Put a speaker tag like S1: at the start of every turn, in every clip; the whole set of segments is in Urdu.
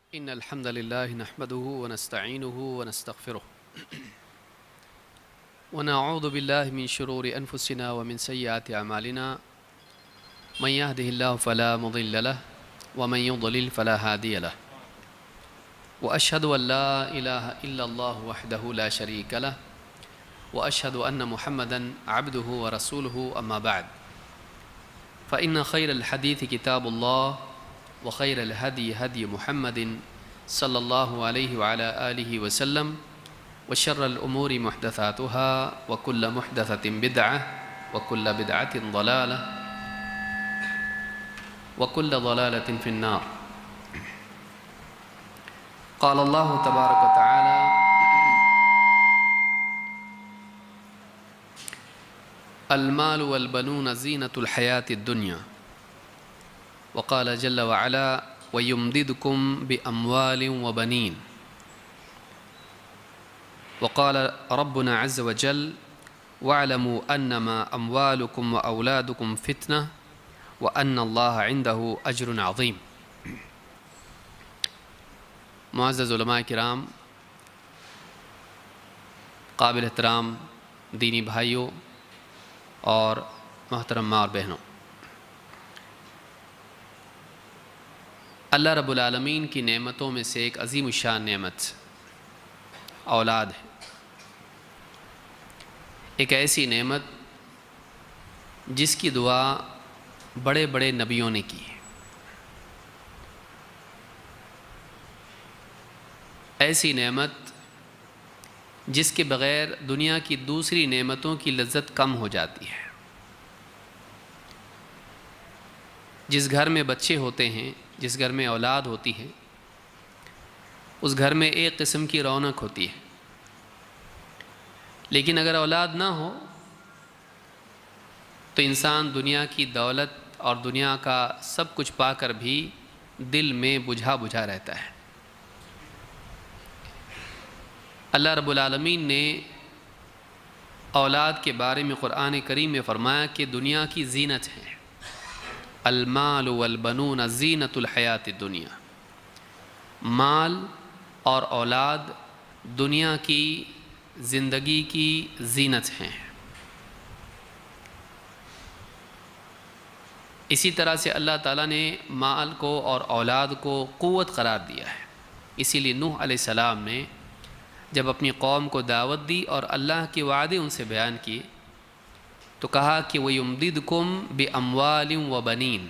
S1: إن الحمد لله نحمده ونستعينه ونستغفره ونعوذ بالله من شرور أنفسنا ومن سيئات أعمالنا من يهده الله فلا مضل له ومن يضلل فلا هادي له وأشهد أن لا إله إلا الله وحده لا شريك له وأشهد أن محمدا عبده ورسوله أما بعد فإن خير الحديث كتاب الله وخير الهدي هدي محمد صلى الله عليه وعلى آله وسلم وشر الأمور محدثاتها وكل محدثة بدعة وكل بدعة ضلالة وكل ضلالة في النار. قال الله تبارك وتعالى: المال والبنون زينة الحياة الدنيا. وقال جل وعلا: ويمددكم بأموال وبنين. وقال ربنا عز وجل: واعلموا أنما أموالكم وأولادكم فتنة وأن الله عنده أجر عظيم. معزز علماء کرام، قابل احترام دینی بھائیوں اور محترم ماں اور بہنوں، اللہ رب العالمین کی نعمتوں میں سے ایک عظیم الشان نعمت اولاد ہے. ایک ایسی نعمت جس کی دعا بڑے بڑے نبیوں نے کی ہے. ایسی نعمت جس کے بغیر دنیا کی دوسری نعمتوں کی لذت کم ہو جاتی ہے. جس گھر میں بچے ہوتے ہیں، جس گھر میں اولاد ہوتی ہے، اس گھر میں ایک قسم کی رونق ہوتی ہے. لیکن اگر اولاد نہ ہو تو انسان دنیا کی دولت اور دنیا کا سب کچھ پا کر بھی دل میں بجھا بجھا رہتا ہے. اللہ رب العالمین نے اولاد کے بارے میں قرآن کریم میں فرمایا کہ دنیا کی زینت ہے. المال والبنون زینت الحیات الدنیا. مال اور اولاد دنیا کی زندگی کی زینت ہیں. اسی طرح سے اللہ تعالیٰ نے مال کو اور اولاد کو قوت قرار دیا ہے. اسی لیے نوح علیہ السلام نے جب اپنی قوم کو دعوت دی اور اللہ کے وعدے ان سے بیان کیے تو کہا کہ وَيُمْدِدْكُمْ بِأَمْوَالٍ وَبَنِينَ.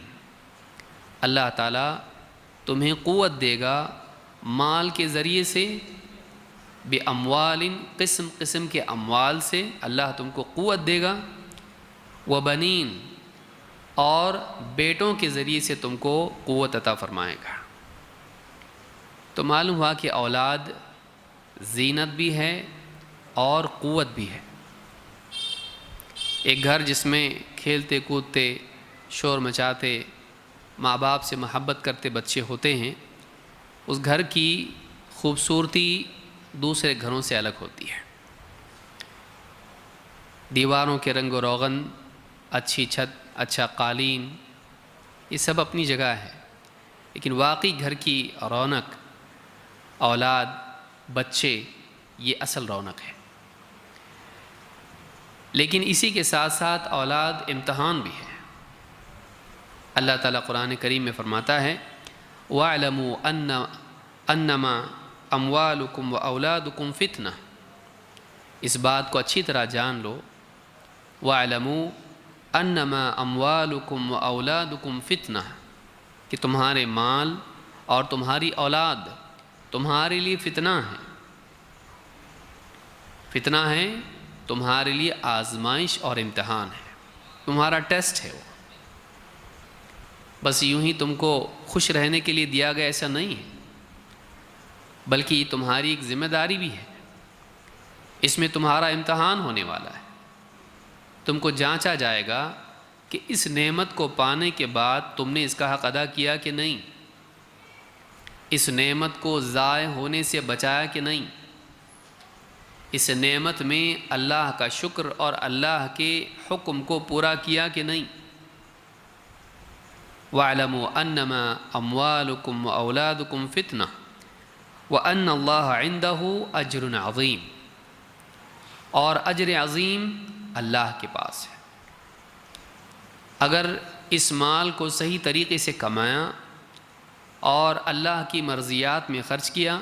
S1: اللہ تعالیٰ تمہیں قوت دے گا مال کے ذریعے سے، بِأَمْوَالٍ قسم قسم کے اموال سے اللہ تم کو قوت دے گا، وَبَنِينَ اور بیٹوں کے ذریعے سے تم کو قوت عطا فرمائے گا. تو معلوم ہوا کہ اولاد زینت بھی ہے اور قوت بھی ہے. ایک گھر جس میں کھیلتے کودتے شور مچاتے ماں باپ سے محبت کرتے بچے ہوتے ہیں، اس گھر کی خوبصورتی دوسرے گھروں سے الگ ہوتی ہے. دیواروں کے رنگ و روغن، اچھی چھت، اچھا قالین، یہ سب اپنی جگہ ہے. لیکن واقعی گھر کی رونق اولاد، بچے، یہ اصل رونق ہے. لیکن اسی کے ساتھ ساتھ اولاد امتحان بھی ہے. اللہ تعالیٰ قرآن کریم میں فرماتا ہے: وَاعْلَمُوا أَنَّمَا أَمْوَالُكُمْ وَأَوْلَادُكُمْ فِتْنَةٌ. اس بات کو اچھی طرح جان لو. وَاعْلَمُوا أَنَّمَا أَمْوَالُكُمْ وَأَوْلَادُكُمْ فِتْنَةٌ، کہ تمہارے مال اور تمہاری اولاد تمہارے لیے فتنہ ہے. فتنہ ہے، تمہارے لیے آزمائش اور امتحان ہے، تمہارا ٹیسٹ ہے. وہ بس یوں ہی تم کو خوش رہنے کے لیے دیا گیا ایسا نہیں ہے، بلکہ یہ تمہاری ایک ذمہ داری بھی ہے. اس میں تمہارا امتحان ہونے والا ہے. تم کو جانچا جائے گا کہ اس نعمت کو پانے کے بعد تم نے اس کا حق ادا کیا کہ نہیں، اس نعمت کو ضائع ہونے سے بچایا کہ نہیں، اس نعمت میں اللہ کا شکر اور اللہ کے حکم کو پورا کیا کہ نہیں. وَاعْلَمُوا أَنَّمَا أَمْوَالُكُمْ وَأَوْلَادُكُمْ فِتْنَةٌ. وَأَنَّ اللَّهَ عِنْدَهُ أَجْرٌ عَظِيمٌ، اور اجر عظیم اللہ کے پاس ہے۔ اگر اس مال کو صحیح طریقے سے کمایا اور اللہ کی مرضیات میں خرچ کیا،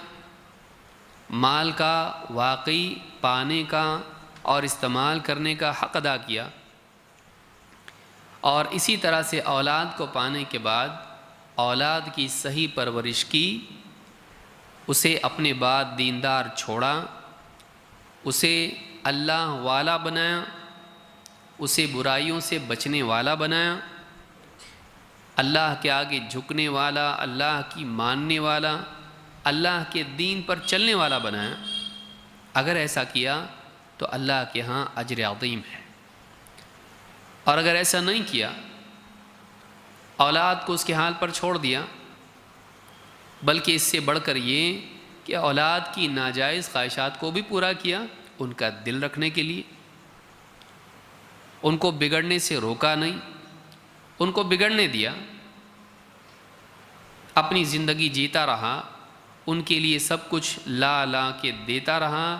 S1: مال کا واقعی پانے کا اور استعمال کرنے کا حق ادا کیا، اور اسی طرح سے اولاد کو پانے کے بعد اولاد کی صحیح پرورش کی، اسے اپنے بعد دیندار چھوڑا، اسے اللہ والا بنایا، اسے برائیوں سے بچنے والا بنایا، اللہ کے آگے جھکنے والا، اللہ کی ماننے والا، اللہ کے دین پر چلنے والا بنایا، اگر ایسا کیا تو اللہ کے ہاں اجر عظیم ہے۔ اور اگر ایسا نہیں کیا، اولاد کو اس کے حال پر چھوڑ دیا، بلکہ اس سے بڑھ کر یہ کہ اولاد کی ناجائز خواہشات کو بھی پورا کیا، ان کا دل رکھنے کے لیے، ان کو بگڑنے سے روکا نہیں، ان کو بگڑنے دیا، اپنی زندگی جیتا رہا، ان کے لیے سب کچھ لا لا کے دیتا رہا،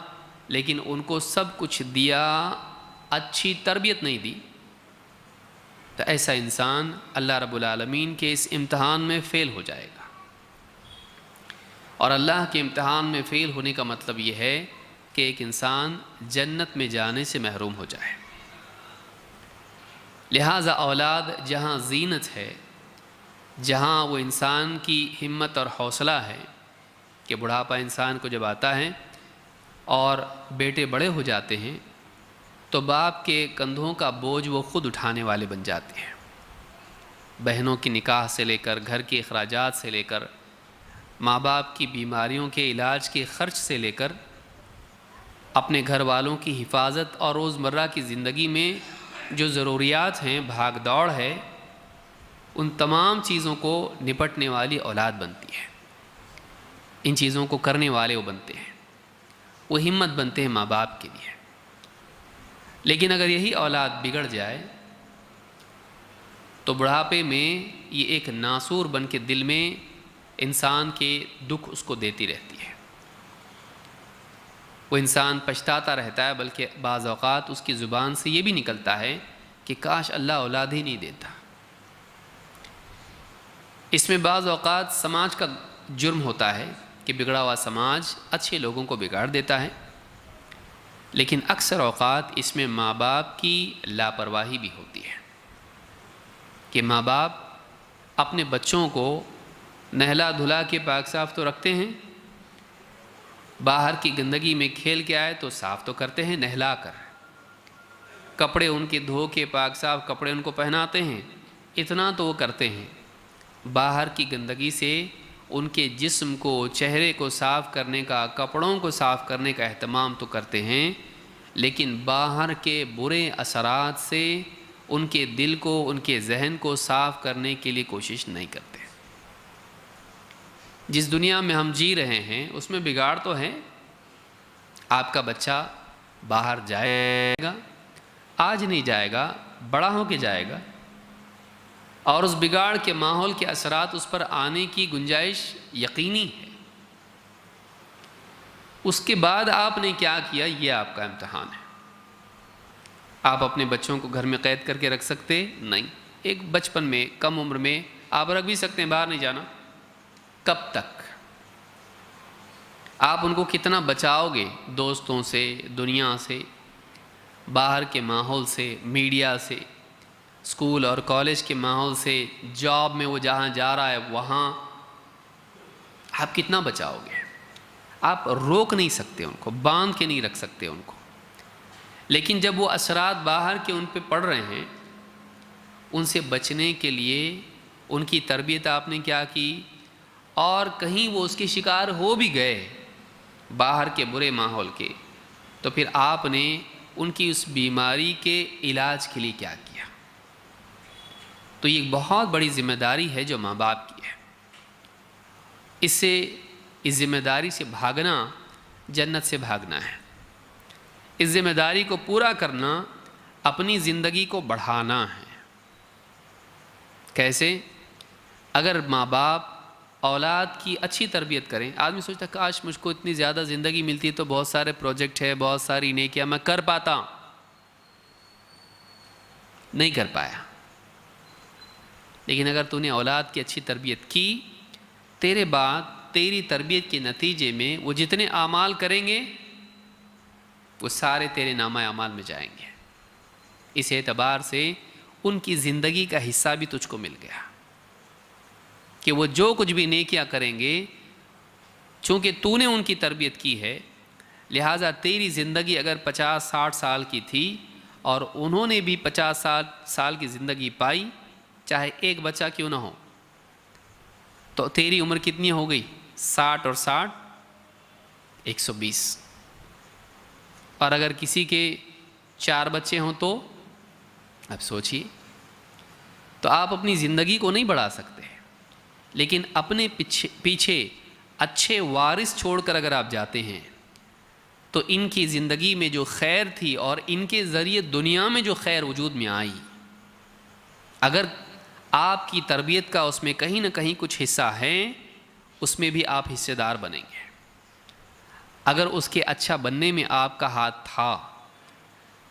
S1: لیکن ان کو سب کچھ دیا، اچھی تربیت نہیں دی، تو ایسا انسان اللہ رب العالمین کے اس امتحان میں فیل ہو جائے گا۔ اور اللہ کے امتحان میں فیل ہونے کا مطلب یہ ہے کہ ایک انسان جنت میں جانے سے محروم ہو جائے۔ لہٰذا اولاد جہاں زینت ہے، جہاں وہ انسان کی ہمت اور حوصلہ ہے کہ بڑھاپا انسان کو جب آتا ہے اور بیٹے بڑے ہو جاتے ہیں تو باپ کے کندھوں کا بوجھ وہ خود اٹھانے والے بن جاتے ہیں، بہنوں کی نکاح سے لے کر گھر کے اخراجات سے لے کر ماں باپ کی بیماریوں کے علاج کے خرچ سے لے کر اپنے گھر والوں کی حفاظت اور روزمرہ کی زندگی میں جو ضروریات ہیں، بھاگ دوڑ ہے، ان تمام چیزوں کو نپٹنے والی اولاد بنتی ہے، ان چیزوں کو کرنے والے وہ بنتے ہیں، وہ ہمت بنتے ہیں ماں باپ کے لیے۔ لیکن اگر یہی اولاد بگڑ جائے تو بڑھاپے میں یہ ایک ناسور بن کے دل میں انسان کے دکھ اس کو دیتی رہتی ہے، وہ انسان پچھتاتا رہتا ہے، بلکہ بعض اوقات اس کی زبان سے یہ بھی نکلتا ہے کہ کاش اللہ اولاد ہی نہیں دیتا۔ اس میں بعض اوقات سماج کا جرم ہوتا ہے کہ بگڑا ہوا سماج اچھے لوگوں کو بگاڑ دیتا ہے، لیکن اکثر اوقات اس میں ماں باپ کی لاپرواہی بھی ہوتی ہے کہ ماں باپ اپنے بچوں کو نہلا دھلا کے پاک صاف تو رکھتے ہیں، باہر کی گندگی میں کھیل کے آئے تو صاف تو کرتے ہیں نہلا کر، کپڑے ان کے دھو کے پاک صاف کپڑے ان کو پہناتے ہیں، اتنا تو وہ کرتے ہیں، باہر کی گندگی سے ان کے جسم کو، چہرے کو صاف کرنے کا، کپڑوں کو صاف کرنے کا اہتمام تو کرتے ہیں، لیکن باہر کے برے اثرات سے ان کے دل کو، ان کے ذہن کو صاف کرنے کے لیے کوشش نہیں کرتے۔ جس دنیا میں ہم جی رہے ہیں اس میں بگاڑ تو ہے، آپ کا بچہ باہر جائے گا، آج نہیں جائے گا، بڑا ہو کے جائے گا، اور اس بگاڑ کے ماحول کے اثرات اس پر آنے کی گنجائش یقینی ہے۔ اس کے بعد آپ نے کیا کیا، یہ آپ کا امتحان ہے۔ آپ اپنے بچوں کو گھر میں قید کر کے رکھ سکتے نہیں، ایک بچپن میں، کم عمر میں آپ رکھ بھی سکتے ہیں، باہر نہیں جانا، کب تک؟ آپ ان کو کتنا بچاؤ گے دوستوں سے، دنیا سے، باہر کے ماحول سے، میڈیا سے، اسکول اور کالج کے ماحول سے، جاب میں وہ جہاں جا رہا ہے وہاں آپ کتنا بچاؤ گے؟ آپ روک نہیں سکتے ان کو، باندھ کے نہیں رکھ سکتے ان کو، لیکن جب وہ اثرات باہر کے ان پہ پڑ رہے ہیں، ان سے بچنے کے لیے ان کی تربیت آپ نے کیا کی، اور کہیں وہ اس کے شکار ہو بھی گئے باہر کے برے ماحول کے، تو پھر آپ نے ان کی اس بیماری کے علاج کے لیے کیا کیا؟ تو یہ بہت بڑی ذمہ داری ہے جو ماں باپ کی ہے۔ اس ذمہ داری سے بھاگنا جنت سے بھاگنا ہے۔ اس ذمہ داری کو پورا کرنا اپنی زندگی کو بڑھانا ہے۔ کیسے؟ اگر ماں باپ اولاد کی اچھی تربیت کریں. آدمی سوچتا ہے کاش مجھ کو اتنی زیادہ زندگی ملتی تو بہت سارے پروجیکٹ ہے، بہت ساری نیکیاں میں کر پاتا. نہیں کر پایا. لیکن اگر تو نے اولاد کی اچھی تربیت کی، تیرے بعد تیری تربیت کے نتیجے میں وہ جتنے اعمال کریں گے وہ سارے تیرے نامہ اعمال میں جائیں گے. اس اعتبار سے ان کی زندگی کا حصہ بھی تجھ کو مل گیا کہ وہ جو کچھ بھی نیکیاں کریں گے، چونکہ تو نے ان کی تربیت کی ہے، لہٰذا تیری زندگی اگر 50-60 سال کی تھی اور انہوں نے بھی 50 سال کی زندگی پائی، چاہے ایک بچہ کیوں نہ ہو، تو تیری عمر کتنی ہو گئی؟ 60 اور 60 120. اور اگر کسی کے 4 بچے ہوں تو اب سوچیے. تو آپ اپنی زندگی کو نہیں بڑھا سکتے، لیکن اپنے پیچھے اچھے وارث چھوڑ کر اگر آپ جاتے ہیں تو ان کی زندگی میں جو خیر تھی اور ان کے ذریعے دنیا میں جو خیر وجود میں آئی، اگر آپ کی تربیت کا اس میں کہیں نہ کہیں کچھ حصہ ہے، اس میں بھی آپ حصے دار بنیں گے. اگر اس کے اچھا بننے میں آپ کا ہاتھ تھا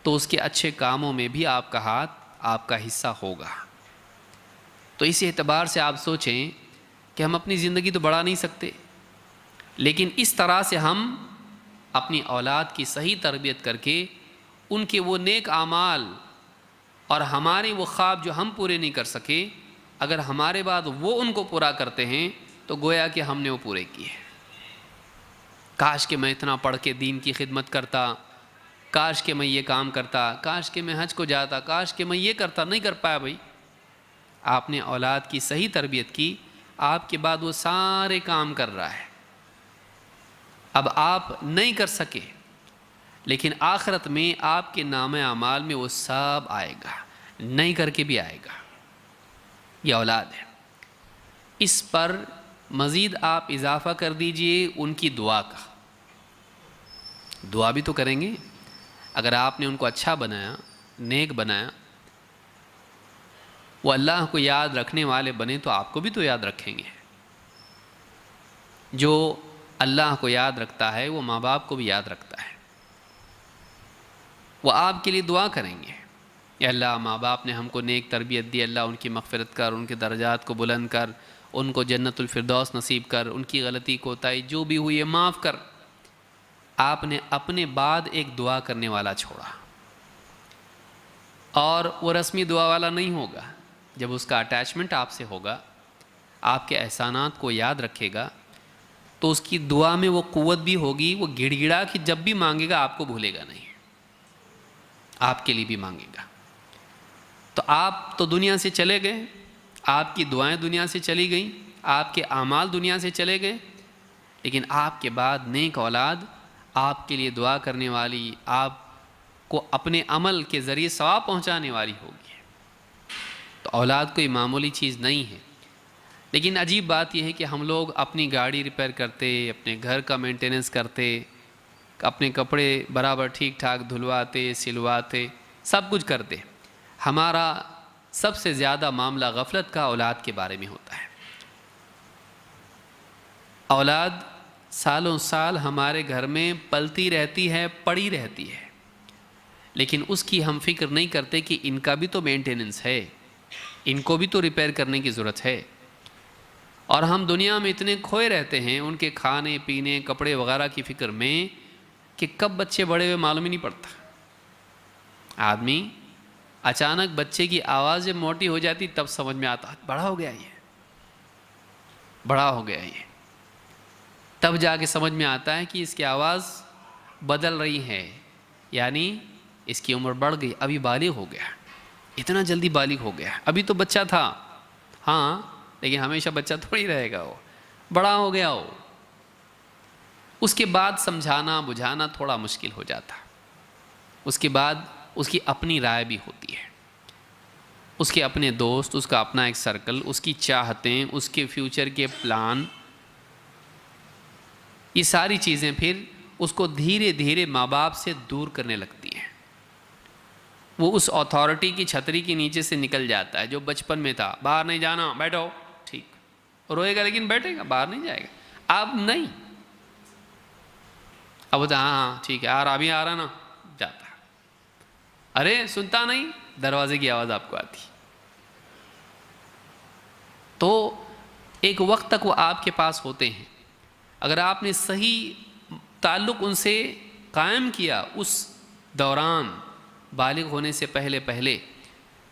S1: تو اس کے اچھے کاموں میں بھی آپ کا ہاتھ، آپ کا حصہ ہوگا. تو اس اعتبار سے آپ سوچیں کہ ہم اپنی زندگی تو بڑھا نہیں سکتے، لیکن اس طرح سے ہم اپنی اولاد کی صحیح تربیت کر کے ان کے وہ نیک اعمال اور ہمارے وہ خواب جو ہم پورے نہیں کر سکے، اگر ہمارے بعد وہ ان کو پورا کرتے ہیں تو گویا کہ ہم نے وہ پورے کیے. کاش کہ میں اتنا پڑھ کے دین کی خدمت کرتا، کاش کہ میں یہ کام کرتا، کاش کہ میں حج کو جاتا، کاش کہ میں یہ کرتا. نہیں کر پایا بھائی. آپ نے اولاد کی صحیح تربیت کی، آپ کے بعد وہ سارے کام کر رہا ہے. اب آپ نہیں کر سکے، لیکن آخرت میں آپ کے نامہ اعمال میں وہ سب آئے گا، نہیں کر کے بھی آئے گا. یہ اولاد ہے. اس پر مزید آپ اضافہ کر دیجئے ان کی دعا کا. دعا بھی تو کریں گے. اگر آپ نے ان کو اچھا بنایا، نیک بنایا، وہ اللہ کو یاد رکھنے والے بنے تو آپ کو بھی تو یاد رکھیں گے. جو اللہ کو یاد رکھتا ہے وہ ماں باپ کو بھی یاد رکھتا ہے. وہ آپ کے لیے دعا کریں گے، یا اللہ ماں باپ نے ہم کو نیک تربیت دی، اللہ ان کی مغفرت کر، ان کے درجات کو بلند کر، ان کو جنت الفردوس نصیب کر، ان کی غلطی کوتاہی جو بھی ہوئی ہے معاف کر. آپ نے اپنے بعد ایک دعا کرنے والا چھوڑا، اور وہ رسمی دعا والا نہیں ہوگا. جب اس کا اٹیچمنٹ آپ سے ہوگا، آپ کے احسانات کو یاد رکھے گا، تو اس کی دعا میں وہ قوت بھی ہوگی. وہ گڑ گڑا کہ جب بھی مانگے گا آپ کو بھولے گا نہیں، آپ کے لیے بھی مانگے گا. تو آپ تو دنیا سے چلے گئے، آپ کی دعائیں دنیا سے چلی گئیں، آپ کے اعمال دنیا سے چلے گئے، لیکن آپ کے بعد نیک اولاد آپ کے لیے دعا کرنے والی، آپ کو اپنے عمل کے ذریعے ثواب پہنچانے والی ہوگی. تو اولاد کوئی معمولی چیز نہیں ہے. لیکن عجیب بات یہ ہے کہ ہم لوگ اپنی گاڑی ریپیئر کرتے، اپنے گھر کا مینٹیننس کرتے، اپنے کپڑے برابر ٹھیک ٹھاک دھلواتے، سلواتے، سب کچھ کرتے. ہمارا سب سے زیادہ معاملہ غفلت کا اولاد کے بارے میں ہوتا ہے. اولاد سالوں سال ہمارے گھر میں پلتی رہتی ہے، پڑی رہتی ہے، لیکن اس کی ہم فکر نہیں کرتے کہ ان کا بھی تو مینٹیننس ہے، ان کو بھی تو ریپیئر کرنے کی ضرورت ہے. اور ہم دنیا میں اتنے کھوئے رہتے ہیں ان کے کھانے پینے کپڑے وغیرہ کی فکر میں کہ کب بچے بڑے ہوئے معلوم ہی نہیں پڑتا. آدمی اچانک بچے کی آواز جب موٹی ہو جاتی تب سمجھ میں آتا بڑا ہو گیا یہ، بڑا ہو گیا یہ. تب جا کے سمجھ میں آتا ہے کہ اس کی آواز بدل رہی ہے، یعنی اس کی عمر بڑھ گئی، ابھی بالغ ہو گیا. اتنا جلدی بالغ ہو گیا، ابھی تو بچہ تھا. ہاں، لیکن ہمیشہ بچہ تھوڑی رہے گا، وہ بڑا ہو گیا. وہ اس کے بعد سمجھانا بجھانا تھوڑا مشکل ہو جاتا. اس کے بعد اس کی اپنی رائے بھی ہوتی ہے، اس کے اپنے دوست، اس کا اپنا ایک سرکل، اس کی چاہتیں، اس کے فیوچر کے پلان. یہ ساری چیزیں پھر اس کو دھیرے دھیرے ماں باپ سے دور کرنے لگتی ہیں. وہ اس اتھارٹی کی چھتری کے نیچے سے نکل جاتا ہے جو بچپن میں تھا. باہر نہیں جانا، بیٹھو، ٹھیک. روئے گا لیکن بیٹھے گا، باہر نہیں جائے گا۔ اب نہیں، اب بتا ہاں ٹھیک ہے ابھی آ رہا نا، جاتا ہے۔ ارے سنتا نہیں، دروازے کی آواز آپ کو آتی۔ تو ایک وقت تک وہ آپ کے پاس ہوتے ہیں، اگر آپ نے صحیح تعلق ان سے قائم کیا اس دوران، بالغ ہونے سے پہلے،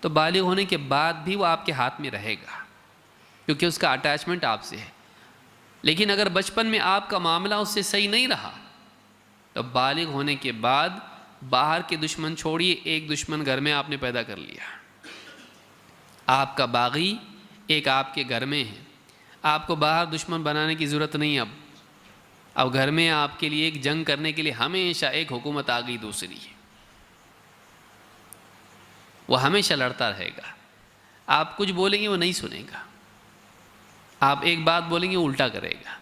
S1: تو بالغ ہونے کے بعد بھی وہ آپ کے ہاتھ میں رہے گا، کیونکہ اس کا اٹیچمنٹ آپ سے ہے۔ لیکن اگر بچپن میں آپ کا معاملہ اس سے صحیح نہیں رہا، تو بالغ ہونے کے بعد باہر کے دشمن چھوڑیے، ایک دشمن گھر میں آپ نے پیدا کر لیا۔ آپ کا باغی ایک آپ کے گھر میں ہے، آپ کو باہر دشمن بنانے کی ضرورت نہیں۔ اب گھر میں آپ کے لیے ایک جنگ کرنے کے لیے ہمیشہ ایک حکومت آ گئی، دوسری وہ ہمیشہ لڑتا رہے گا۔ آپ کچھ بولیں گے وہ نہیں سنے گا، آپ ایک بات بولیں گے وہ الٹا کرے گا۔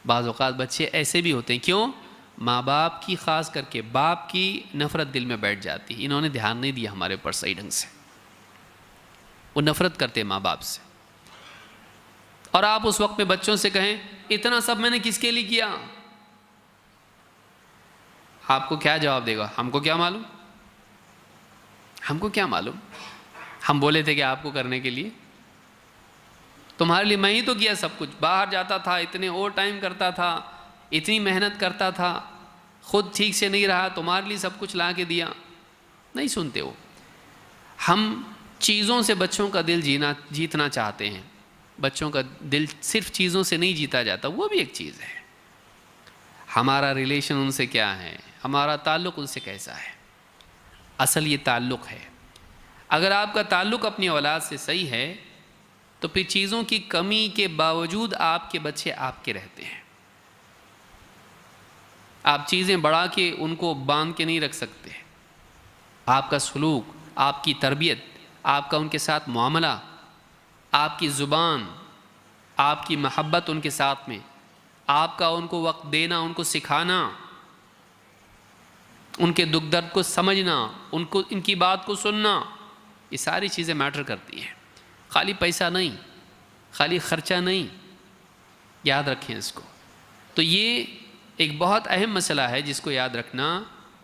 S1: بعض اوقات بچے ایسے بھی ہوتے ہیں، کیوں؟ ماں باپ کی، خاص کر کے باپ کی نفرت دل میں بیٹھ جاتی ہے، انہوں نے دھیان نہیں دیا ہمارے اوپر صحیح ڈھنگ سے، وہ نفرت کرتے ہیں ماں باپ سے۔ اور آپ اس وقت میں بچوں سے کہیں اتنا سب میں نے کس کے لیے کیا، آپ کو کیا جواب دے گا؟ ہم کو کیا معلوم، ہم کو کیا معلوم، ہم بولے تھے کہ آپ کو کرنے کے لیے، تمہارے لیے میں ہی تو کیا سب کچھ، باہر جاتا تھا، اتنے اوور ٹائم کرتا تھا، اتنی محنت کرتا تھا، خود ٹھیک سے نہیں رہا، تمہارے لیے سب کچھ لا کے دیا۔ نہیں سنتے ہو۔ ہم چیزوں سے بچوں کا دل جیتنا چاہتے ہیں، بچوں کا دل صرف چیزوں سے نہیں جیتا جاتا، وہ بھی ایک چیز ہے۔ ہمارا ریلیشن ان سے کیا ہے، ہمارا تعلق ان سے کیسا ہے، اصل یہ تعلق ہے۔ اگر آپ کا تعلق اپنی اولاد سے صحیح ہے تو پھر چیزوں کی کمی کے باوجود آپ کے بچے آپ کے رہتے ہیں۔ آپ چیزیں بڑھا کے ان کو باندھ کے نہیں رکھ سکتے۔ آپ کا سلوک، آپ کی تربیت، آپ کا ان کے ساتھ معاملہ، آپ کی زبان، آپ کی محبت ان کے ساتھ میں، آپ کا ان کو وقت دینا، ان کو سکھانا، ان کے دکھ درد کو سمجھنا، ان کی بات کو سننا، یہ ساری چیزیں میٹر کرتی ہیں۔ خالی پیسہ نہیں، خالی خرچہ نہیں، یاد رکھیں اس کو۔ تو یہ ایک بہت اہم مسئلہ ہے جس کو یاد رکھنا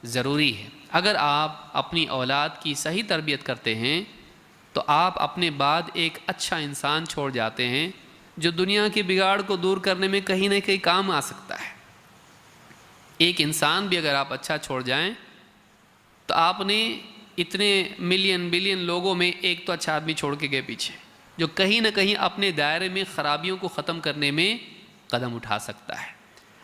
S1: ضروری ہے۔ اگر آپ اپنی اولاد کی صحیح تربیت کرتے ہیں تو آپ اپنے بعد ایک اچھا انسان چھوڑ جاتے ہیں جو دنیا کے بگاڑ کو دور کرنے میں کہیں نہ کہیں کام آ سکتا ہے۔ ایک انسان بھی اگر آپ اچھا چھوڑ جائیں تو آپ نے اتنے ملین بلین لوگوں میں ایک تو اچھا آدمی چھوڑ کے گئے پیچھے، جو کہیں نہ کہیں اپنے دائرے میں خرابیوں کو ختم کرنے میں قدم اٹھا سکتا ہے۔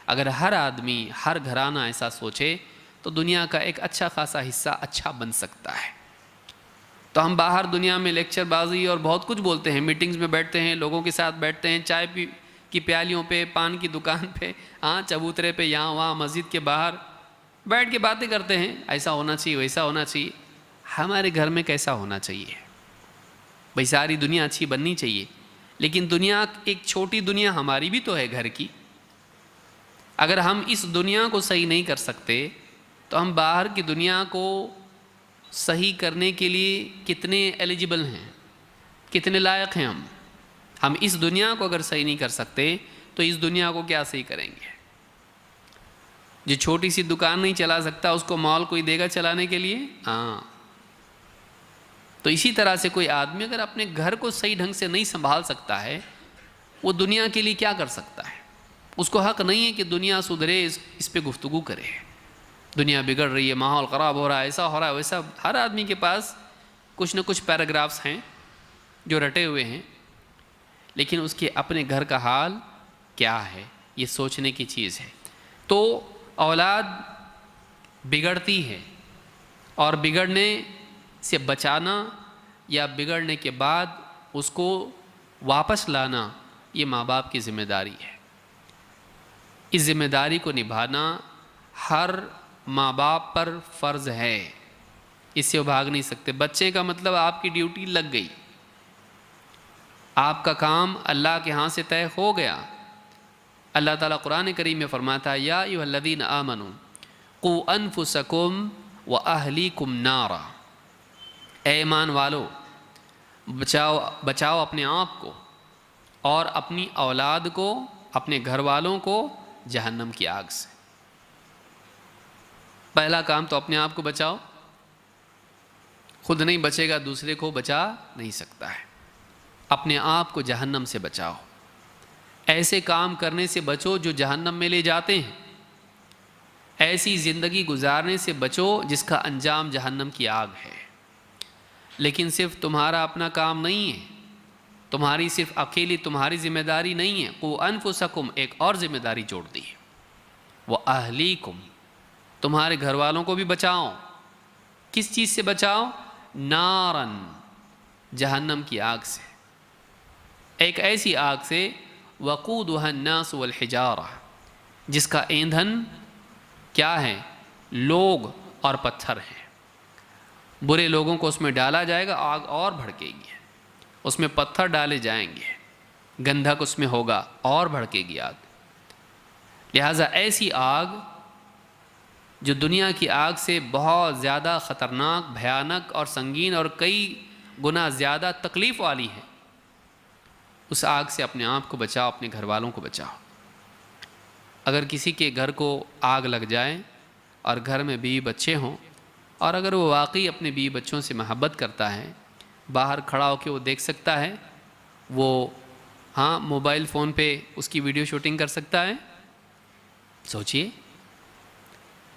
S1: اگر ہر آدمی، ہر گھرانہ ایسا سوچے تو دنیا کا ایک اچھا خاصا حصہ اچھا بن سکتا ہے۔ تو ہم باہر دنیا میں لیکچر بازی اور بہت کچھ بولتے ہیں، میٹنگز میں بیٹھتے ہیں، لوگوں کے ساتھ بیٹھتے ہیں، چائے کی پیالیوں پہ، پان کی دکان پہ، چبوترے پہ، یہاں وہاں، مسجد کے باہر بیٹھ کے باتیں کرتے ہیں، ایسا ہونا چاہیے، ویسا ہونا چاہیے۔ ہمارے گھر میں کیسا ہونا چاہیے؟ بھئی ساری دنیا اچھی بننی چاہیے، لیکن دنیا ایک چھوٹی دنیا ہماری بھی تو ہے گھر کی۔ اگر ہم اس دنیا کو صحیح نہیں کر سکتے تو ہم باہر کی دنیا کو صحیح کرنے کے لیے کتنے ایلیجبل ہیں، کتنے لائق ہیں ہم اس دنیا کو اگر صحیح نہیں کر سکتے تو اس دنیا کو کیا صحیح کریں گے؟ جو چھوٹی سی دکان نہیں چلا سکتا اس کو مال کوئی دے گا چلانے کے لیے؟ تو اسی طرح سے کوئی آدمی اگر اپنے گھر کو صحیح ڈھنگ سے نہیں سنبھال سکتا ہے، وہ دنیا کے لیے کیا کر سکتا ہے؟ اس کو حق نہیں ہے کہ دنیا سدھرے، اس پہ گفتگو کرے۔ دنیا بگڑ رہی ہے، ماحول خراب ہو رہا ہے، ایسا ہو رہا ہے، ویسا۔ ہر آدمی کے پاس کچھ نہ کچھ پیراگرافس ہیں جو رٹے ہوئے ہیں، لیکن اس کے اپنے گھر کا حال کیا ہے، یہ سوچنے کی چیز ہے۔ تو اولاد بگڑتی ہے، اور بگڑنے سے بچانا یا بگڑنے کے بعد اس کو واپس لانا، یہ ماں باپ کی ذمہ داری ہے۔ اس ذمہ داری کو نبھانا ہر ماں باپ پر فرض ہے، اس سے وہ بھاگ نہیں سکتے۔ بچے کا مطلب آپ کی ڈیوٹی لگ گئی، آپ کا کام اللہ کے ہاں سے طے ہو گیا۔ اللہ تعالیٰ قرآن کریم میں فرماتا ہے یا ایھا الذین آمنوا قوا انفسکم واہلیکم نارا، اے ایمان والو بچاؤ اپنے آپ کو اور اپنی اولاد کو، اپنے گھر والوں کو جہنم کی آگ سے۔ پہلا کام تو اپنے آپ کو بچاؤ، خود نہیں بچے گا دوسرے کو بچا نہیں سکتا ہے۔ اپنے آپ کو جہنم سے بچاؤ، ایسے کام کرنے سے بچو جو جہنم میں لے جاتے ہیں، ایسی زندگی گزارنے سے بچو جس کا انجام جہنم کی آگ ہے۔ لیکن صرف تمہارا اپنا کام نہیں ہے، تمہاری صرف اکیلی تمہاری ذمہ داری نہیں ہے، قُوا أَنفُسَكُمْ ایک اور ذمہ داری جوڑ دی ہے، وَأَهْلِيكُمْ تمہارے گھر والوں کو بھی بچاؤ۔ کس چیز سے بچاؤ؟ نارن جہنم کی آگ سے، ایک ایسی آگ سے وقودها الناس والحجارہ جس کا ایندھن کیا ہے؟ لوگ اور پتھر ہیں۔ برے لوگوں کو اس میں ڈالا جائے گا، آگ اور بھڑکے گی، اس میں پتھر ڈالے جائیں گے، گندھک اس میں ہوگا اور بھڑکے گی آگ۔ لہٰذا ایسی آگ جو دنیا کی آگ سے بہت زیادہ خطرناک، بھیانک اور سنگین اور کئی گنا زیادہ تکلیف والی ہے، اس آگ سے اپنے آپ کو بچاؤ، اپنے گھر والوں کو بچاؤ۔ اگر کسی کے گھر کو آگ لگ جائے اور گھر میں بیوی بچے ہوں، اور اگر وہ واقعی اپنے بیوی بچوں سے محبت کرتا ہے، باہر کھڑا ہو کے وہ دیکھ سکتا ہے، وہ موبائل فون پہ اس کی ویڈیو شوٹنگ کر سکتا ہے، سوچئے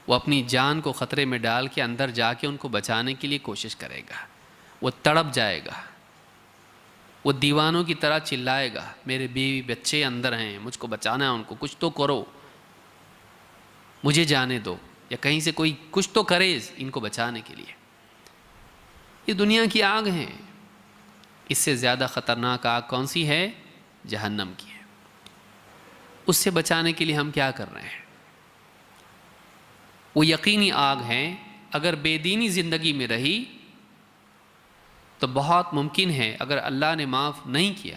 S1: وہ اپنی جان کو خطرے میں ڈال کے اندر جا کے ان کو بچانے کے لیے کوشش کرے گا، وہ تڑپ جائے گا، وہ دیوانوں کی طرح چلائے گا، میرے بیوی بچے اندر ہیں، مجھ کو بچانا ہے، ان کو کچھ تو کرو، مجھے جانے دو، یا کہیں سے کوئی کچھ تو کرے ان کو بچانے کے لیے۔ یہ دنیا کی آگ ہے، اس سے زیادہ خطرناک آگ کون سی ہے؟ جہنم کی ہے۔ اس سے بچانے کے لیے ہم کیا کر رہے ہیں؟ وہ یقینی آگ ہے، اگر بے دینی زندگی میں رہی تو بہت ممکن ہے اگر اللہ نے معاف نہیں کیا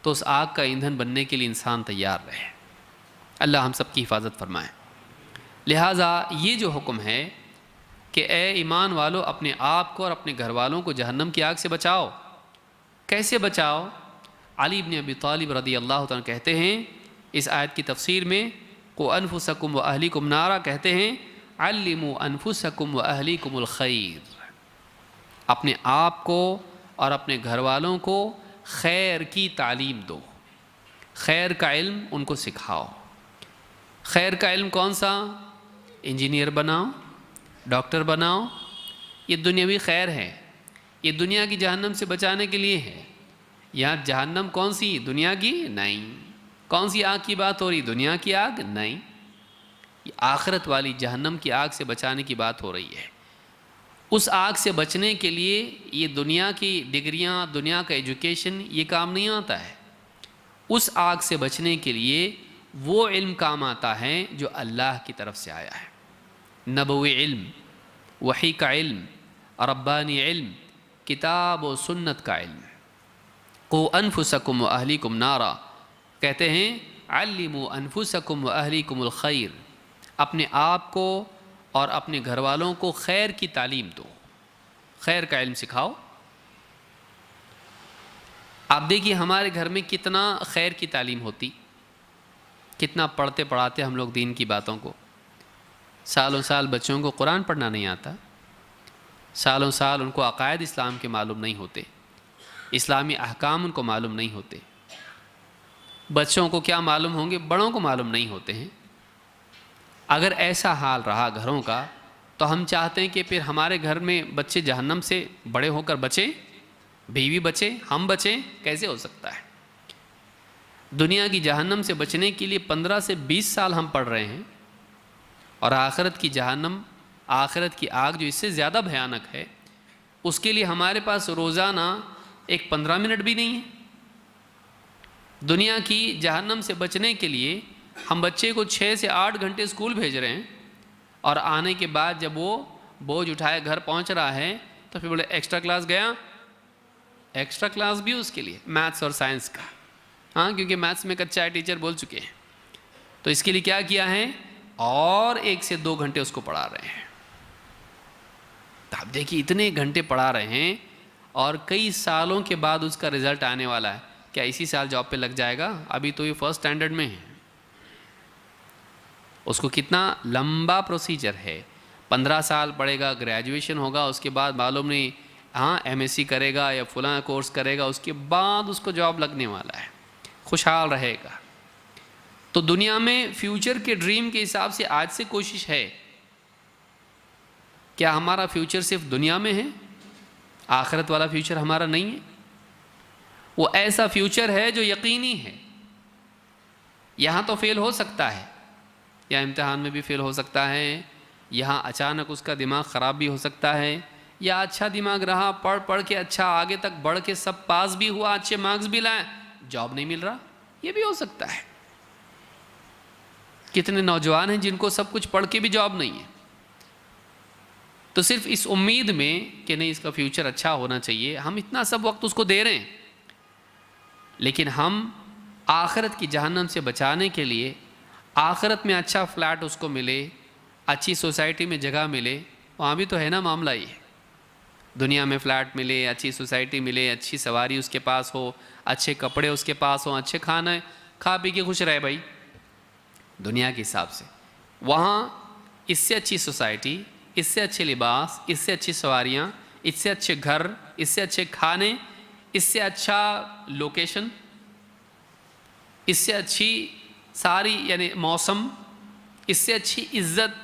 S1: تو اس آگ کا ایندھن بننے کے لیے انسان تیار رہے۔ اللہ ہم سب کی حفاظت فرمائے۔ لہٰذا یہ جو حکم ہے کہ اے ایمان والو اپنے آپ کو اور اپنے گھر والوں کو جہنم کی آگ سے بچاؤ، کیسے بچاؤ؟ علی بن ابی طالب رضی اللہ عنہ کہتے ہیں اس آیت کی تفسیر میں، قُوا أَنفُسَكُمْ وَأَهْلِكُمْ نَارًا کہتے ہیں عَلِّمُوا أَنفُسَكُمْ وَأَهْلِكُمُ الْخَيْرَ، اپنے آپ کو اور اپنے گھر والوں کو خیر کی تعلیم دو، خیر کا علم ان کو سکھاؤ۔ خیر کا علم کون سا؟ انجینئر بناؤ، ڈاکٹر بناؤ، یہ دنیاوی خیر ہے، یہ دنیا کی جہنم سے بچانے کے لیے ہے۔ یہاں جہنم کون سی؟ دنیا کی نہیں۔ کون سی آگ کی بات ہو رہی؟ دنیا کی آگ نہیں، یہ آخرت والی جہنم کی آگ سے بچانے کی بات ہو رہی ہے۔ اس آگ سے بچنے کے لیے یہ دنیا کی ڈگریاں، دنیا کا ایجوکیشن یہ کام نہیں آتا ہے۔ اس آگ سے بچنے کے لیے وہ علم کام آتا ہے جو اللہ کی طرف سے آیا ہے، نبوی علم، وحی کا علم، ربانی علم، کتاب و سنت کا علم۔ قُوا أَنفُسَكُمْ وَأَهْلِكُمْ نَارًا کہتے ہیں عَلِّمُوا أَنفُسَكُمْ وَأَهْلِكُمُ الْخَيْرَ، اپنے آپ کو اور اپنے گھر والوں کو خیر کی تعلیم دو، خیر کا علم سکھاؤ۔ آپ دیکھیے ہمارے گھر میں کتنا خیر کی تعلیم ہوتی، کتنا پڑھتے پڑھاتے ہم لوگ دین کی باتوں کو۔ سالوں سال بچوں کو قرآن پڑھنا نہیں آتا، سالوں سال ان کو عقائد اسلام کے معلوم نہیں ہوتے، اسلامی احکام ان کو معلوم نہیں ہوتے۔ بچوں کو کیا معلوم ہوں گے؟ بڑوں کو معلوم نہیں ہوتے ہیں۔ اگر ایسا حال رہا گھروں کا تو ہم چاہتے ہیں کہ پھر ہمارے گھر میں بچے جہنم سے بڑے ہو کر بچیں، بیوی بچے، ہم بچیں، کیسے ہو سکتا ہے؟ دنیا کی جہنم سے بچنے کے لیے 15 سے 20 سال ہم پڑھ رہے ہیں، اور آخرت کی جہنم، آخرت کی آگ جو اس سے زیادہ بھیانک ہے، اس کے لیے ہمارے پاس روزانہ ایک 15 منٹ بھی نہیں ہے۔ دنیا کی جہنم سے بچنے کے لیے ہم بچے کو 6 سے 8 گھنٹے اسکول بھیج رہے ہیں، اور آنے کے بعد جب وہ بوجھ اٹھائے گھر پہنچ رہا ہے تو پھر بولے ایکسٹرا کلاس گیا، ایکسٹرا کلاس بھی اس کے لیے میتھس اور سائنس کا، کیونکہ میتھس میں کچا ہے، ٹیچر بول چکے ہیں، تو اس کے لیے کیا کیا ہے، اور 1 سے 2 گھنٹے اس کو پڑھا رہے ہیں۔ تو آپ دیکھیے اتنے گھنٹے پڑھا رہے ہیں، اور کئی سالوں کے بعد اس کا رزلٹ آنے والا ہے کیا اسی سال جاب پہ لگ جائے گا؟ ابھی تو یہ فرسٹ اسٹینڈرڈ میں ہے. اس کو کتنا لمبا پروسیجر ہے. 15 سال پڑھے گا، گریجویشن ہوگا، اس کے بعد معلوم نہیں ہاں ایم ایس سی کرے گا یا فلاں کورس کرے گا، اس کے بعد اس کو جاب لگنے والا ہے، خوشحال رہے گا. تو دنیا میں فیوچر کے ڈریم کے حساب سے آج سے کوشش ہے. کیا ہمارا فیوچر صرف دنیا میں ہے؟ آخرت والا فیوچر ہمارا نہیں ہے. وہ ایسا فیوچر ہے جو یقینی ہے. یہاں تو فیل ہو سکتا ہے، یا امتحان میں بھی فیل ہو سکتا ہے، یہاں اچانک اس کا دماغ خراب بھی ہو سکتا ہے، یا اچھا دماغ رہا، پڑھ کے اچھا آگے تک بڑھ کے سب پاس بھی ہوا، اچھے مارکس بھی لائے، جاب نہیں مل رہا، یہ بھی ہو سکتا ہے. کتنے نوجوان ہیں جن کو سب کچھ پڑھ کے بھی جاب نہیں ہے. تو صرف اس امید میں کہ نہیں اس کا فیوچر اچھا ہونا چاہیے، ہم اتنا سب وقت اس کو دے رہے ہیں، لیکن ہم آخرت کی جہنم سے بچانے کے لیے آخرت میں اچھا فلیٹ اس کو ملے، اچھی سوسائٹی میں جگہ ملے. وہاں بھی تو ہے نا معاملہ یہ، دنیا میں فلیٹ ملے، اچھی سوسائٹی ملے، اچھی سواری اس کے پاس ہو، اچھے کپڑے اس کے پاس ہوں، اچھے کھانا کھا پی کے خوش رہے بھائی دنیا کے حساب سے. وہاں اس سے اچھی سوسائٹی، اس سے اچھے لباس، اس سے اچھی سواریاں، اس سے اچھے گھر، اس سے اچھے کھانے، اس سے اچھا لوکیشن، اس سے اچھی ساری یعنی موسم، اس سے اچھی عزت.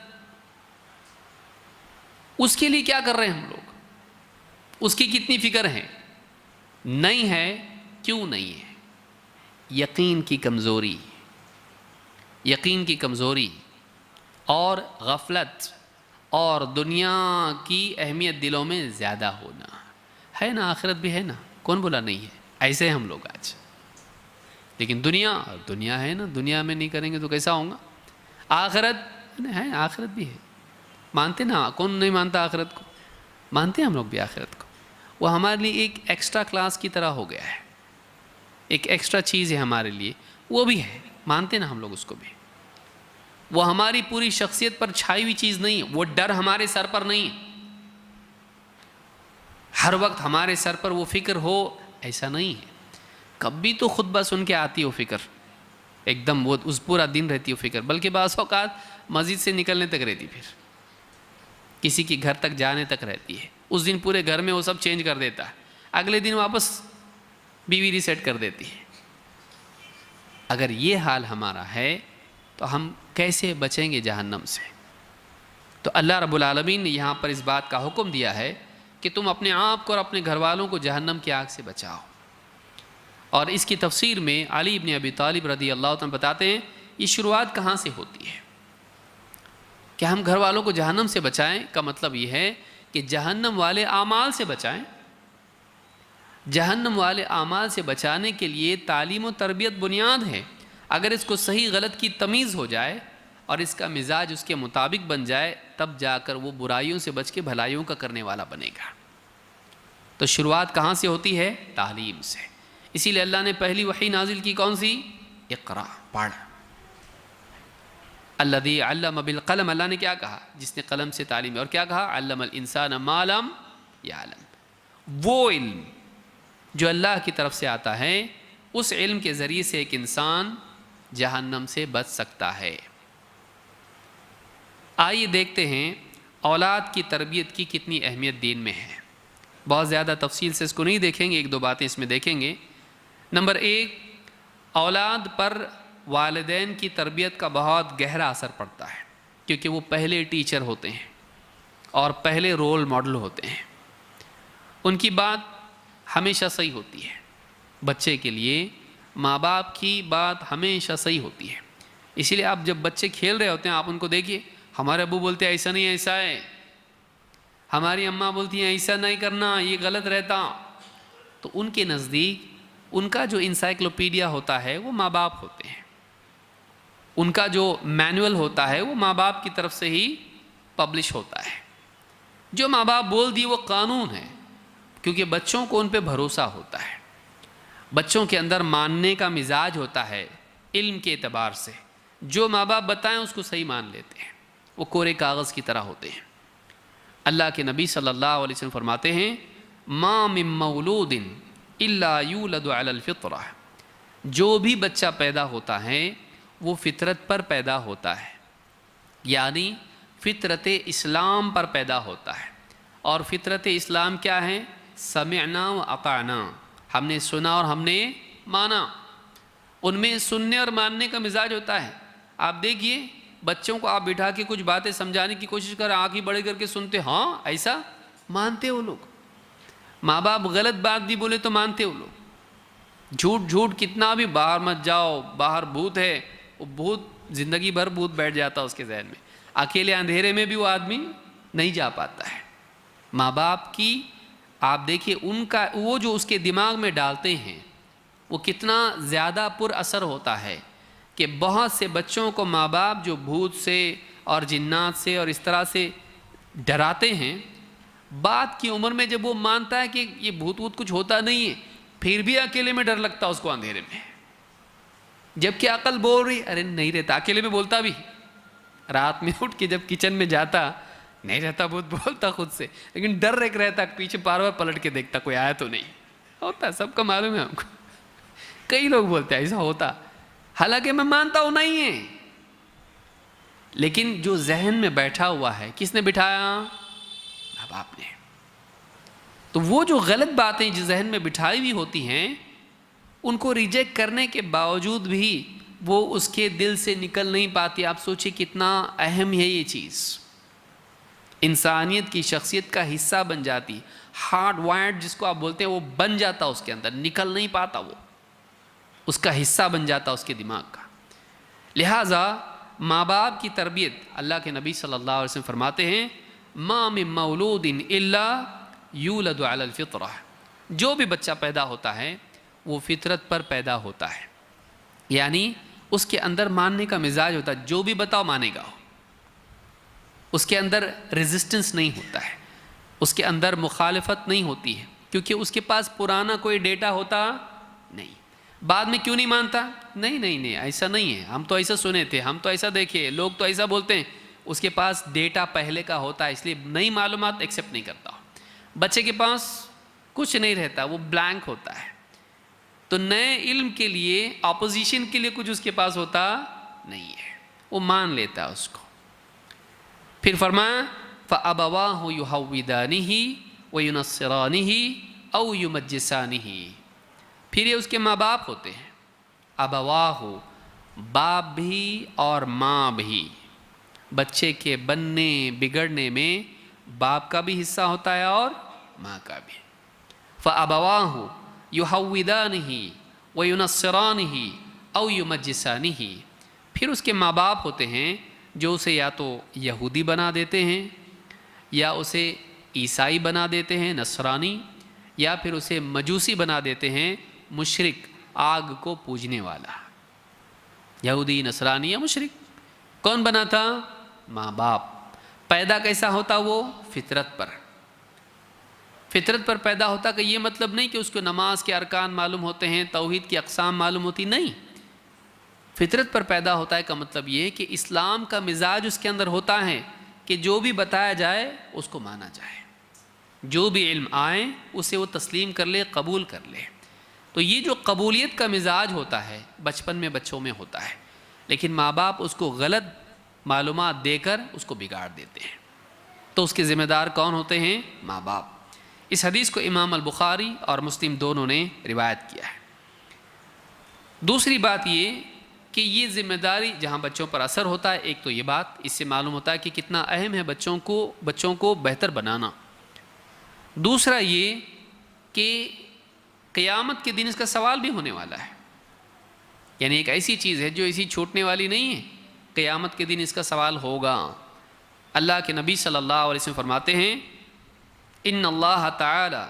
S1: اس کے لیے کیا کر رہے ہیں ہم لوگ؟ اس کی کتنی فکر ہے؟ نہیں ہے. کیوں نہیں ہے؟ یقین کی کمزوری، یقین کی کمزوری اور غفلت اور دنیا کی اہمیت دلوں میں زیادہ ہونا ہے نا. آخرت بھی ہے نا، کون بولا نہیں ہے؟ ایسے ہم لوگ آج، لیکن دنیا ہے نا، دنیا میں نہیں کریں گے تو کیسا ہوگا؟ آخرت ہے، آخرت بھی ہے. مانتے نا؟ کون نہیں مانتا آخرت کو؟ مانتے ہیں ہم لوگ بھی آخرت کو. وہ ہمارے لیے ایک ایکسٹرا کلاس کی طرح ہو گیا ہے، ایک ایکسٹرا چیز ہے ہمارے لیے، وہ بھی ہے، مانتے نا ہم لوگ اس کو بھی. وہ ہماری پوری شخصیت پر چھائی ہوئی چیز نہیں ہے، وہ ڈر ہمارے سر پر نہیں ہے، ہر وقت ہمارے سر پر وہ فکر ہو ایسا نہیں ہے. کبھی تو خطبہ سن کے آتی ہو فکر، ایک دم وہ اس پورا دن رہتی ہو فکر، بلکہ بعض اوقات مسجد سے نکلنے تک رہتی، پھر کسی کے گھر تک جانے تک رہتی ہے. اس دن پورے گھر میں وہ سب چینج کر دیتا ہے، اگلے دن واپس بیوی ریسیٹ کر دیتی ہے. اگر یہ حال ہمارا ہے تو ہم کیسے بچیں گے جہنم سے؟ تو اللہ رب العالمین نے یہاں پر اس بات کا حکم دیا ہے کہ تم اپنے آپ کو اور اپنے گھر والوں کو جہنم کی آگ سے بچاؤ. اور اس کی تفسیر میں علی ابن ابی طالب رضی اللہ عنہ بتاتے ہیں یہ شروعات کہاں سے ہوتی ہے کہ ہم گھر والوں کو جہنم سے بچائیں. کا مطلب یہ ہے کہ جہنم والے اعمال سے بچائیں. جہنم والے اعمال سے بچانے کے لیے تعلیم و تربیت بنیاد ہے. اگر اس کو صحیح غلط کی تمیز ہو جائے اور اس کا مزاج اس کے مطابق بن جائے، تب جا کر وہ برائیوں سے بچ کے بھلائیوں کا کرنے والا بنے گا. تو شروعات کہاں سے ہوتی ہے؟ تعلیم سے. اسی لیے اللہ نے پہلی وحی نازل کی کون سی؟ اقرا، پڑھ. الذی علم بالقلم، اللہ نے کیا کہا؟ جس نے قلم سے تعلیم. اور کیا کہا؟ علم الانسان ما لم یعلم. وہ علم جو اللہ کی طرف سے آتا ہے، اس علم کے ذریعے سے ایک انسان جہنم سے بچ سکتا ہے. آئیے دیکھتے ہیں اولاد کی تربیت کی کتنی اہمیت دین میں ہے. بہت زیادہ تفصیل سے اس کو نہیں دیکھیں گے، ایک دو باتیں اس میں دیکھیں گے. نمبر 1، اولاد پر والدین کی تربیت کا بہت گہرا اثر پڑتا ہے، کیونکہ وہ پہلے ٹیچر ہوتے ہیں اور پہلے رول ماڈل ہوتے ہیں. ان کی بات ہمیشہ صحیح ہوتی ہے. بچے کے لیے ماں باپ کی بات ہمیشہ صحیح ہوتی ہے. اسی لیے آپ جب بچے کھیل رہے ہوتے ہیں آپ ان کو دیکھیے، ہمارے ابو بولتے ہیں ایسا نہیں ایسا ہے، ہماری اماں بولتی ہیں ایسا نہیں کرنا یہ غلط رہتا. تو ان کے نزدیک ان کا جو انسائکلوپیڈیا ہوتا ہے وہ ماں باپ ہوتے ہیں. ان کا جو مینول ہوتا ہے وہ ماں باپ کی طرف سے ہی پبلش ہوتا ہے. جو ماں باپ بول دی وہ قانون ہے، کیونکہ بچوں کو ان پہ بھروسہ ہوتا ہے. بچوں کے اندر ماننے کا مزاج ہوتا ہے علم کے اعتبار سے. جو ماں باپ بتائیں اس کو صحیح مان لیتے ہیں، وہ کورے کاغذ کی طرح ہوتے ہیں. اللہ کے نبی صلی اللہ علیہ وسلم فرماتے ہیں ما من مولود الا یولد علی الفطرہ. جو بھی بچہ پیدا ہوتا ہے وہ فطرت پر پیدا ہوتا ہے، یعنی فطرت اسلام پر پیدا ہوتا ہے۔ اور فطرت اسلام کیا ہے؟ سمعنا و اطعنا، ہم نے سنا اور ہم نے مانا۔ ان میں سننے اور ماننے کا مزاج ہوتا ہے۔ آپ دیکھیے بچوں کو آپ بٹھا کے کچھ باتیں سمجھانے کی کوشش کریں، آنکھیں بڑے کر کے سنتے، ہاں ایسا مانتے وہ لوگ۔ ماں باپ غلط بات بھی بولے تو مانتے وہ لوگ۔ جھوٹ کتنا بھی، باہر مت جاؤ، باہر بھوت ہے، وہ بھوت زندگی بھر بھوت بیٹھ جاتا اس کے ذہن میں، اکیلے اندھیرے میں بھی وہ آدمی نہیں جا پاتا ہے۔ ماں باپ کی آپ دیکھیے ان کا وہ جو اس کے دماغ میں ڈالتے ہیں وہ کتنا زیادہ پر اثر ہوتا ہے کہ بہت سے بچوں کو ماں باپ جو بھوت سے اور جنات سے اور اس طرح سے ڈراتے ہیں، بات کی عمر میں جب وہ مانتا ہے کہ یہ بھوت ووت کچھ ہوتا نہیں ہے، پھر بھی اکیلے میں ڈر لگتا اس کو اندھیرے میں، جبکہ عقل بول رہی ارے نہیں رہتا، اکیلے میں بولتا بھی، رات میں اٹھ کے جب کچن میں جاتا نہیں رہتا، بہت بولتا خود سے، لیکن ڈر ایک رہتا، پیچھے بار بار پلٹ کے دیکھتا کوئی آیا تو نہیں ہوتا، سب کا معلوم ہے ہم کو۔ کئی لوگ بولتے ہیں ایسا ہوتا، حالانکہ میں مانتا ہوں نہیں ہے، لیکن جو ذہن میں بیٹھا ہوا ہے کس نے بٹھایا؟ ماں باپ نے۔ تو وہ جو غلط باتیں جو ذہن میں بٹھائی ہوئی ہوتی ہیں ان کو ریجیکٹ کرنے کے باوجود بھی وہ اس کے دل سے نکل نہیں پاتی۔ آپ سوچیں کتنا اہم ہے یہ چیز، انسانیت کی شخصیت کا حصہ بن جاتی، ہارڈ وائرڈ جس کو آپ بولتے ہیں وہ بن جاتا اس کے اندر، نکل نہیں پاتا، وہ اس کا حصہ بن جاتا اس کے دماغ کا۔ لہٰذا ماں باپ کی تربیت، اللہ کے نبی صلی اللہ علیہ وسلم فرماتے ہیں ما من مولود الا یولد علی الفطرہ، جو بھی بچہ پیدا ہوتا ہے وہ فطرت پر پیدا ہوتا ہے، یعنی اس کے اندر ماننے کا مزاج ہوتا ہے، جو بھی بتاؤ مانے گا، اس کے اندر ریزسٹنس نہیں ہوتا ہے، اس کے اندر مخالفت نہیں ہوتی ہے، کیونکہ اس کے پاس پرانا کوئی ڈیٹا ہوتا نہیں۔ بعد میں کیوں نہیں مانتا؟ نہیں ایسا نہیں ہے، ہم تو ایسا سنے تھے، ہم تو ایسا دیکھے، لوگ تو ایسا بولتے ہیں، اس کے پاس ڈیٹا پہلے کا ہوتا ہے، اس لیے نئی معلومات ایکسیپٹ نہیں کرتا۔ بچے کے پاس کچھ نہیں رہتا، وہ بلینک ہوتا ہے، تو نئے علم کے لیے اپوزیشن کے لیے کچھ اس کے پاس ہوتا نہیں ہے، وہ مان لیتا ہے اس کو۔ پھر فرمایا فَأَبَوَاهُ يُحَوِّدَانِهِ وَيُنَصِّرَانِهِ أَوْ يُمَجِّسَانِهِ، پھر یہ اس کے ماں باپ ہوتے ہیں، ابواہ، باپ بھی اور ماں بھی، بچے کے بننے بگڑنے میں باپ کا بھی حصہ ہوتا ہے اور ماں کا بھی۔ فَأَبَوَاهُ يُحَوِّدَانِهِ وَيُنَصِّرَانِهِ أَوْ يُمَجِّسَانِهِ، پھر اس کے ماں باپ ہوتے ہیں جو اسے یا تو یہودی بنا دیتے ہیں یا اسے عیسائی بنا دیتے ہیں نصرانی، یا پھر اسے مجوسی بنا دیتے ہیں مشرک، آگ کو پوجنے والا، یہودی نصرانی یا مشرک۔ کون بنا تھا؟ ماں باپ۔ پیدا کیسا ہوتا وہ؟ فطرت پر، فطرت پر پیدا ہوتا، کہ یہ مطلب نہیں کہ اس کو نماز کے ارکان معلوم ہوتے ہیں، توحید کی اقسام معلوم ہوتی، نہیں، فطرت پر پیدا ہوتا ہے کا مطلب یہ ہے کہ اسلام کا مزاج اس کے اندر ہوتا ہے کہ جو بھی بتایا جائے اس کو مانا جائے، جو بھی علم آئے اسے وہ تسلیم کر لے، قبول کر لے۔ تو یہ جو قبولیت کا مزاج ہوتا ہے بچپن میں بچوں میں ہوتا ہے، لیکن ماں باپ اس کو غلط معلومات دے کر اس کو بگاڑ دیتے ہیں، تو اس کے ذمہ دار کون ہوتے ہیں؟ ماں باپ۔ اس حدیث کو امام البخاری اور مسلم دونوں نے روایت کیا ہے۔ دوسری بات یہ کہ یہ ذمہ داری جہاں بچوں پر اثر ہوتا ہے، ایک تو یہ بات اس سے معلوم ہوتا ہے کہ کتنا اہم ہے بچوں کو بہتر بنانا۔ دوسرا یہ کہ قیامت کے دن اس کا سوال بھی ہونے والا ہے، یعنی ایک ایسی چیز ہے جو ایسی چھوٹنے والی نہیں ہے، قیامت کے دن اس کا سوال ہوگا۔ اللہ کے نبی صلی اللہ علیہ وسلم فرماتے ہیں ان اللہ تعالی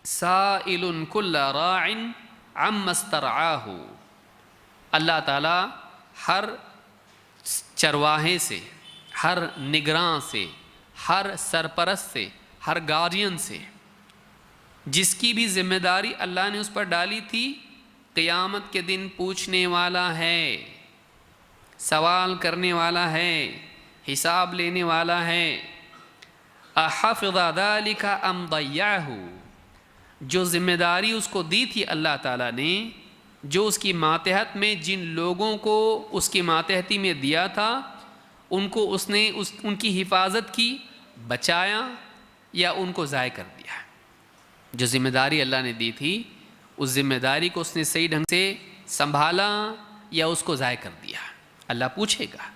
S1: سائل کل راع عما استرعاہ، اللہ تعالیٰ ہر چرواہے سے، ہر نگراں سے، ہر سرپرست سے، ہر گارڈین سے، جس کی بھی ذمہ داری اللہ نے اس پر ڈالی تھی، قیامت کے دن پوچھنے والا ہے، سوال کرنے والا ہے، حساب لینے والا ہے۔ احفظ ذلك ام ضیعہ، جو ذمہ داری اس کو دی تھی اللہ تعالیٰ نے، جو اس کی ماتحت میں جن لوگوں کو اس کی ماتحتی میں دیا تھا ان کو اس نے ان کی حفاظت کی، بچایا یا ان کو ضائع کر دیا۔ جو ذمہ داری اللہ نے دی تھی اس ذمہ داری کو اس نے صحیح ڈھنگ سے سنبھالا یا اس کو ضائع کر دیا، اللہ پوچھے گا،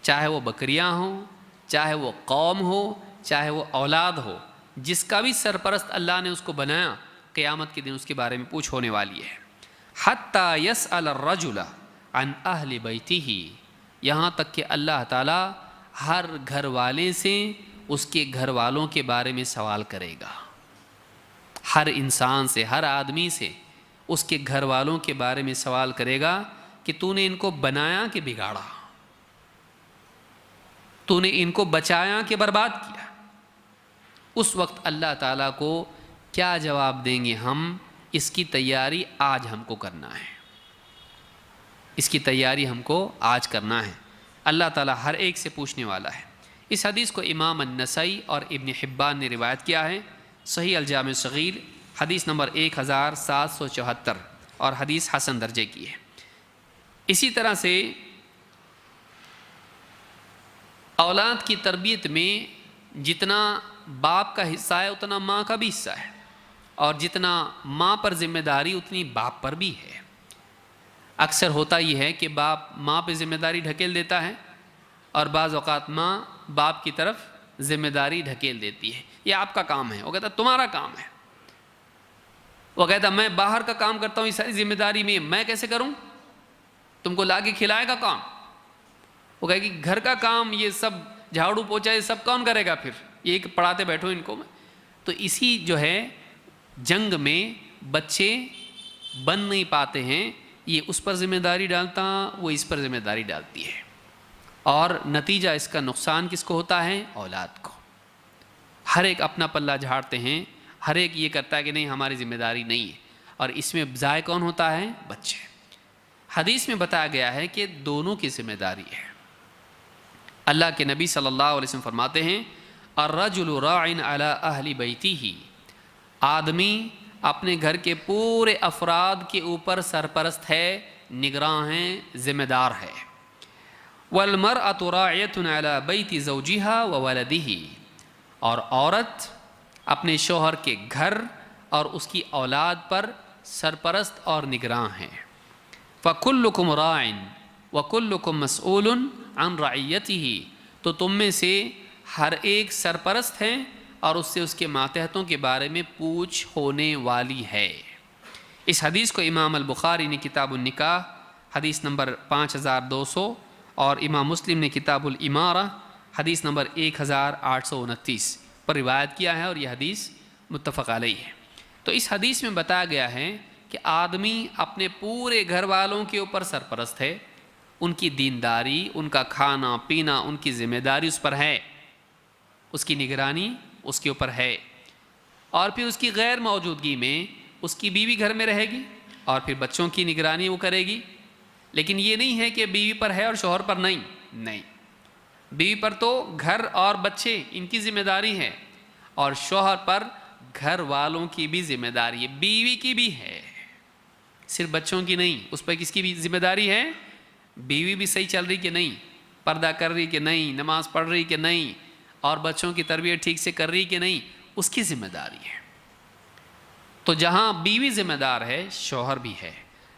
S1: چاہے وہ بکریاں ہوں، چاہے وہ قوم ہو، چاہے وہ اولاد ہو، جس کا بھی سرپرست اللہ نے اس کو بنایا، قیامت کے دن اس کے بارے میں پوچھ ہونے والی ہے۔ حتیٰ یسأل الرجل عن اہل بیتہ، یہاں تک کہ اللہ تعالیٰ ہر گھر والے سے اس کے گھر والوں کے بارے میں سوال کرے گا، ہر انسان سے، ہر آدمی سے اس کے گھر والوں کے بارے میں سوال کرے گا کہ تو نے ان کو بنایا کہ بگاڑا، تو نے ان کو بچایا کہ برباد کیا۔ اس وقت اللہ تعالیٰ کو کیا جواب دیں گے ہم؟ اس کی تیاری آج ہم کو کرنا ہے، اس کی تیاری ہم کو آج کرنا ہے۔ اللہ تعالیٰ ہر ایک سے پوچھنے والا ہے۔ اس حدیث کو امام النسائی اور ابن حبان نے روایت کیا ہے، صحیح الجامع الصغیر حدیث نمبر 1774 اور حدیث حسن درجے کی ہے۔ اسی طرح سے اولاد کی تربیت میں جتنا باپ کا حصہ ہے اتنا ماں کا بھی حصہ ہے، اور جتنا ماں پر ذمہ داری اتنی باپ پر بھی ہے۔ اکثر ہوتا یہ ہے کہ باپ ماں پہ ذمہ داری ڈھکیل دیتا ہے، اور بعض اوقات ماں باپ کی طرف ذمہ داری ڈھکیل دیتی ہے، یہ آپ کا کام ہے، وہ کہتا ہے تمہارا کام ہے، وہ کہتا ہے میں باہر کا کام کرتا ہوں، یہ ساری ذمہ داری میں کیسے کروں؟ تم کو لا کے کھلائے گا کام؟ وہ کہے کہ گھر کا کام یہ سب جھاڑو پوچھا یہ سب کون کرے گا؟ پھر یہ کہ پڑھاتے بیٹھو ان کو میں۔ تو اسی جو ہے جنگ میں بچے بن نہیں پاتے ہیں، یہ اس پر ذمہ داری ڈالتا، وہ اس پر ذمہ داری ڈالتی ہے، اور نتیجہ اس کا نقصان کس کو ہوتا ہے؟ اولاد کو۔ ہر ایک اپنا پلہ جھاڑتے ہیں، ہر ایک یہ کرتا ہے کہ نہیں ہماری ذمہ داری نہیں ہے، اور اس میں ضائع کون ہوتا ہے؟ بچے۔ حدیث میں بتایا گیا ہے کہ دونوں کی ذمہ داری ہے۔ اللہ کے نبی صلی اللہ علیہ وسلم فرماتے ہیں الرجل راع علی اہل بیتہ، آدمی اپنے گھر کے پورے افراد کے اوپر سرپرست ہے، نگراں ہے، ذمہ دار ہے۔ والمرأۃ راعیۃ علی بیت زوجہا وولدہ، اور عورت اپنے شوہر کے گھر اور اس کی اولاد پر سرپرست اور نگراں ہے۔ فکلکم راع وکلکم مسئول عن رعیتہ، تو تم میں سے ہر ایک سرپرست ہے اور اس سے اس کے ماتحتوں کے بارے میں پوچھ ہونے والی ہے۔ اس حدیث کو امام البخاری نے کتاب النکاح حدیث نمبر 5200 اور امام مسلم نے کتاب الامارہ حدیث نمبر 1829 پر روایت کیا ہے، اور یہ حدیث متفق علیہ ہے۔ تو اس حدیث میں بتایا گیا ہے کہ آدمی اپنے پورے گھر والوں کے اوپر سرپرست ہے، ان کی دینداری، ان کا کھانا پینا، ان کی ذمہ داری اس پر ہے، اس کی نگرانی اس کے اوپر ہے، اور پھر اس کی غیر موجودگی میں اس کی بیوی گھر میں رہے گی اور پھر بچوں کی نگرانی وہ کرے گی۔ لیکن یہ نہیں ہے کہ بیوی پر ہے اور شوہر پر نہیں، بیوی پر تو گھر اور بچے ان کی ذمہ داری ہے، اور شوہر پر گھر والوں کی بھی ذمہ داری ہے، بیوی کی بھی ہے، صرف بچوں کی نہیں۔ اس پر کس کی بھی ذمہ داری ہے؟ بیوی بھی صحیح چل رہی کہ نہیں، پردہ کر رہی کہ نہیں، نماز پڑھ رہی کہ نہیں، اور بچوں کی تربیت ٹھیک سے کر رہی کہ نہیں، اس کی ذمہ داری ہے۔ تو جہاں بیوی ذمہ دار ہے شوہر بھی ہے،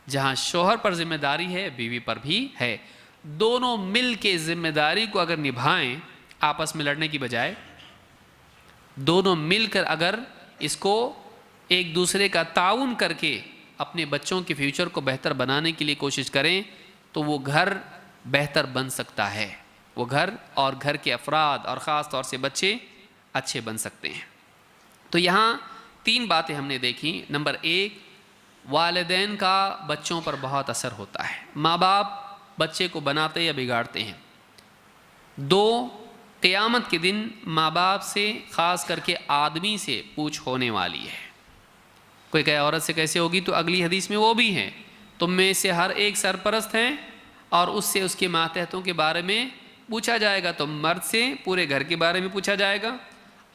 S1: جہاں شوہر پر ذمہ داری ہے بیوی پر بھی ہے۔ دونوں مل کے ذمہ داری کو اگر نبھائیں، آپس میں لڑنے کی بجائے دونوں مل کر اگر اس کو ایک دوسرے کا تعاون کر کے اپنے بچوں کے فیوچر کو بہتر بنانے کے لیے کوشش کریں تو وہ گھر بہتر بن سکتا ہے، وہ گھر اور گھر کے افراد اور خاص طور سے بچے اچھے بن سکتے ہیں۔ تو یہاں 3 باتیں ہم نے دیکھی۔ نمبر 1، والدین کا بچوں پر بہت اثر ہوتا ہے، ماں باپ بچے کو بناتے یا بگاڑتے ہیں۔ 2، قیامت کے دن ماں باپ سے، خاص کر کے آدمی سے پوچھ ہونے والی ہے۔ کوئی کہے عورت سے کیسے ہوگی، تو اگلی حدیث میں وہ بھی ہے، تم میں سے ہر ایک سرپرست ہیں اور اس سے اس کے ماتحتوں کے بارے میں پوچھا جائے گا۔ تو مرد سے پورے گھر کے بارے میں پوچھا جائے گا،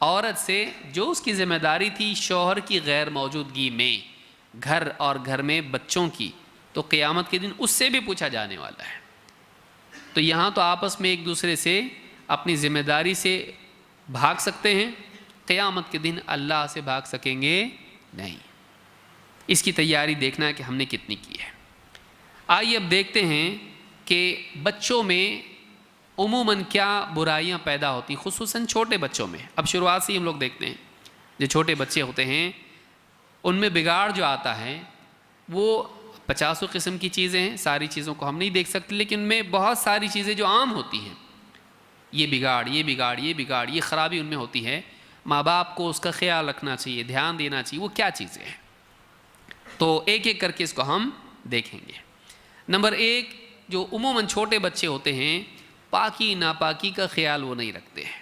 S1: عورت سے جو اس کی ذمہ داری تھی شوہر کی غیر موجودگی میں گھر اور گھر میں بچوں کی تو قیامت کے دن اس سے بھی پوچھا جانے والا ہے۔ تو یہاں تو آپس میں ایک دوسرے سے اپنی ذمہ داری سے بھاگ سکتے ہیں، قیامت کے دن اللہ سے بھاگ سکیں گے نہیں۔ اس کی تیاری دیکھنا ہے کہ ہم نے کتنی کی ہے۔ آئیے اب دیکھتے ہیں کہ بچوں میں عموماً کیا برائیاں پیدا ہوتی ہیں، خصوصاً چھوٹے بچوں میں۔ اب شروعات سے ہی ہم لوگ دیکھتے ہیں جو چھوٹے بچے ہوتے ہیں ان میں بگاڑ جو آتا ہے وہ 50 قسم کی چیزیں ہیں، ساری چیزوں کو ہم نہیں دیکھ سکتے، لیکن ان میں بہت ساری چیزیں جو عام ہوتی ہیں، یہ بگاڑ، یہ بگاڑ، یہ بگاڑ، یہ خرابی ان میں ہوتی ہے۔ ماں باپ کو اس کا خیال رکھنا چاہیے، دھیان دینا چاہیے وہ کیا چیزیں ہیں۔ تو ایک ایک کر کے اس کو ہم دیکھیں گے۔ نمبر 1، جو عموماً چھوٹے بچے ہوتے ہیں پاکی ناپاکی کا خیال وہ نہیں رکھتے ہیں،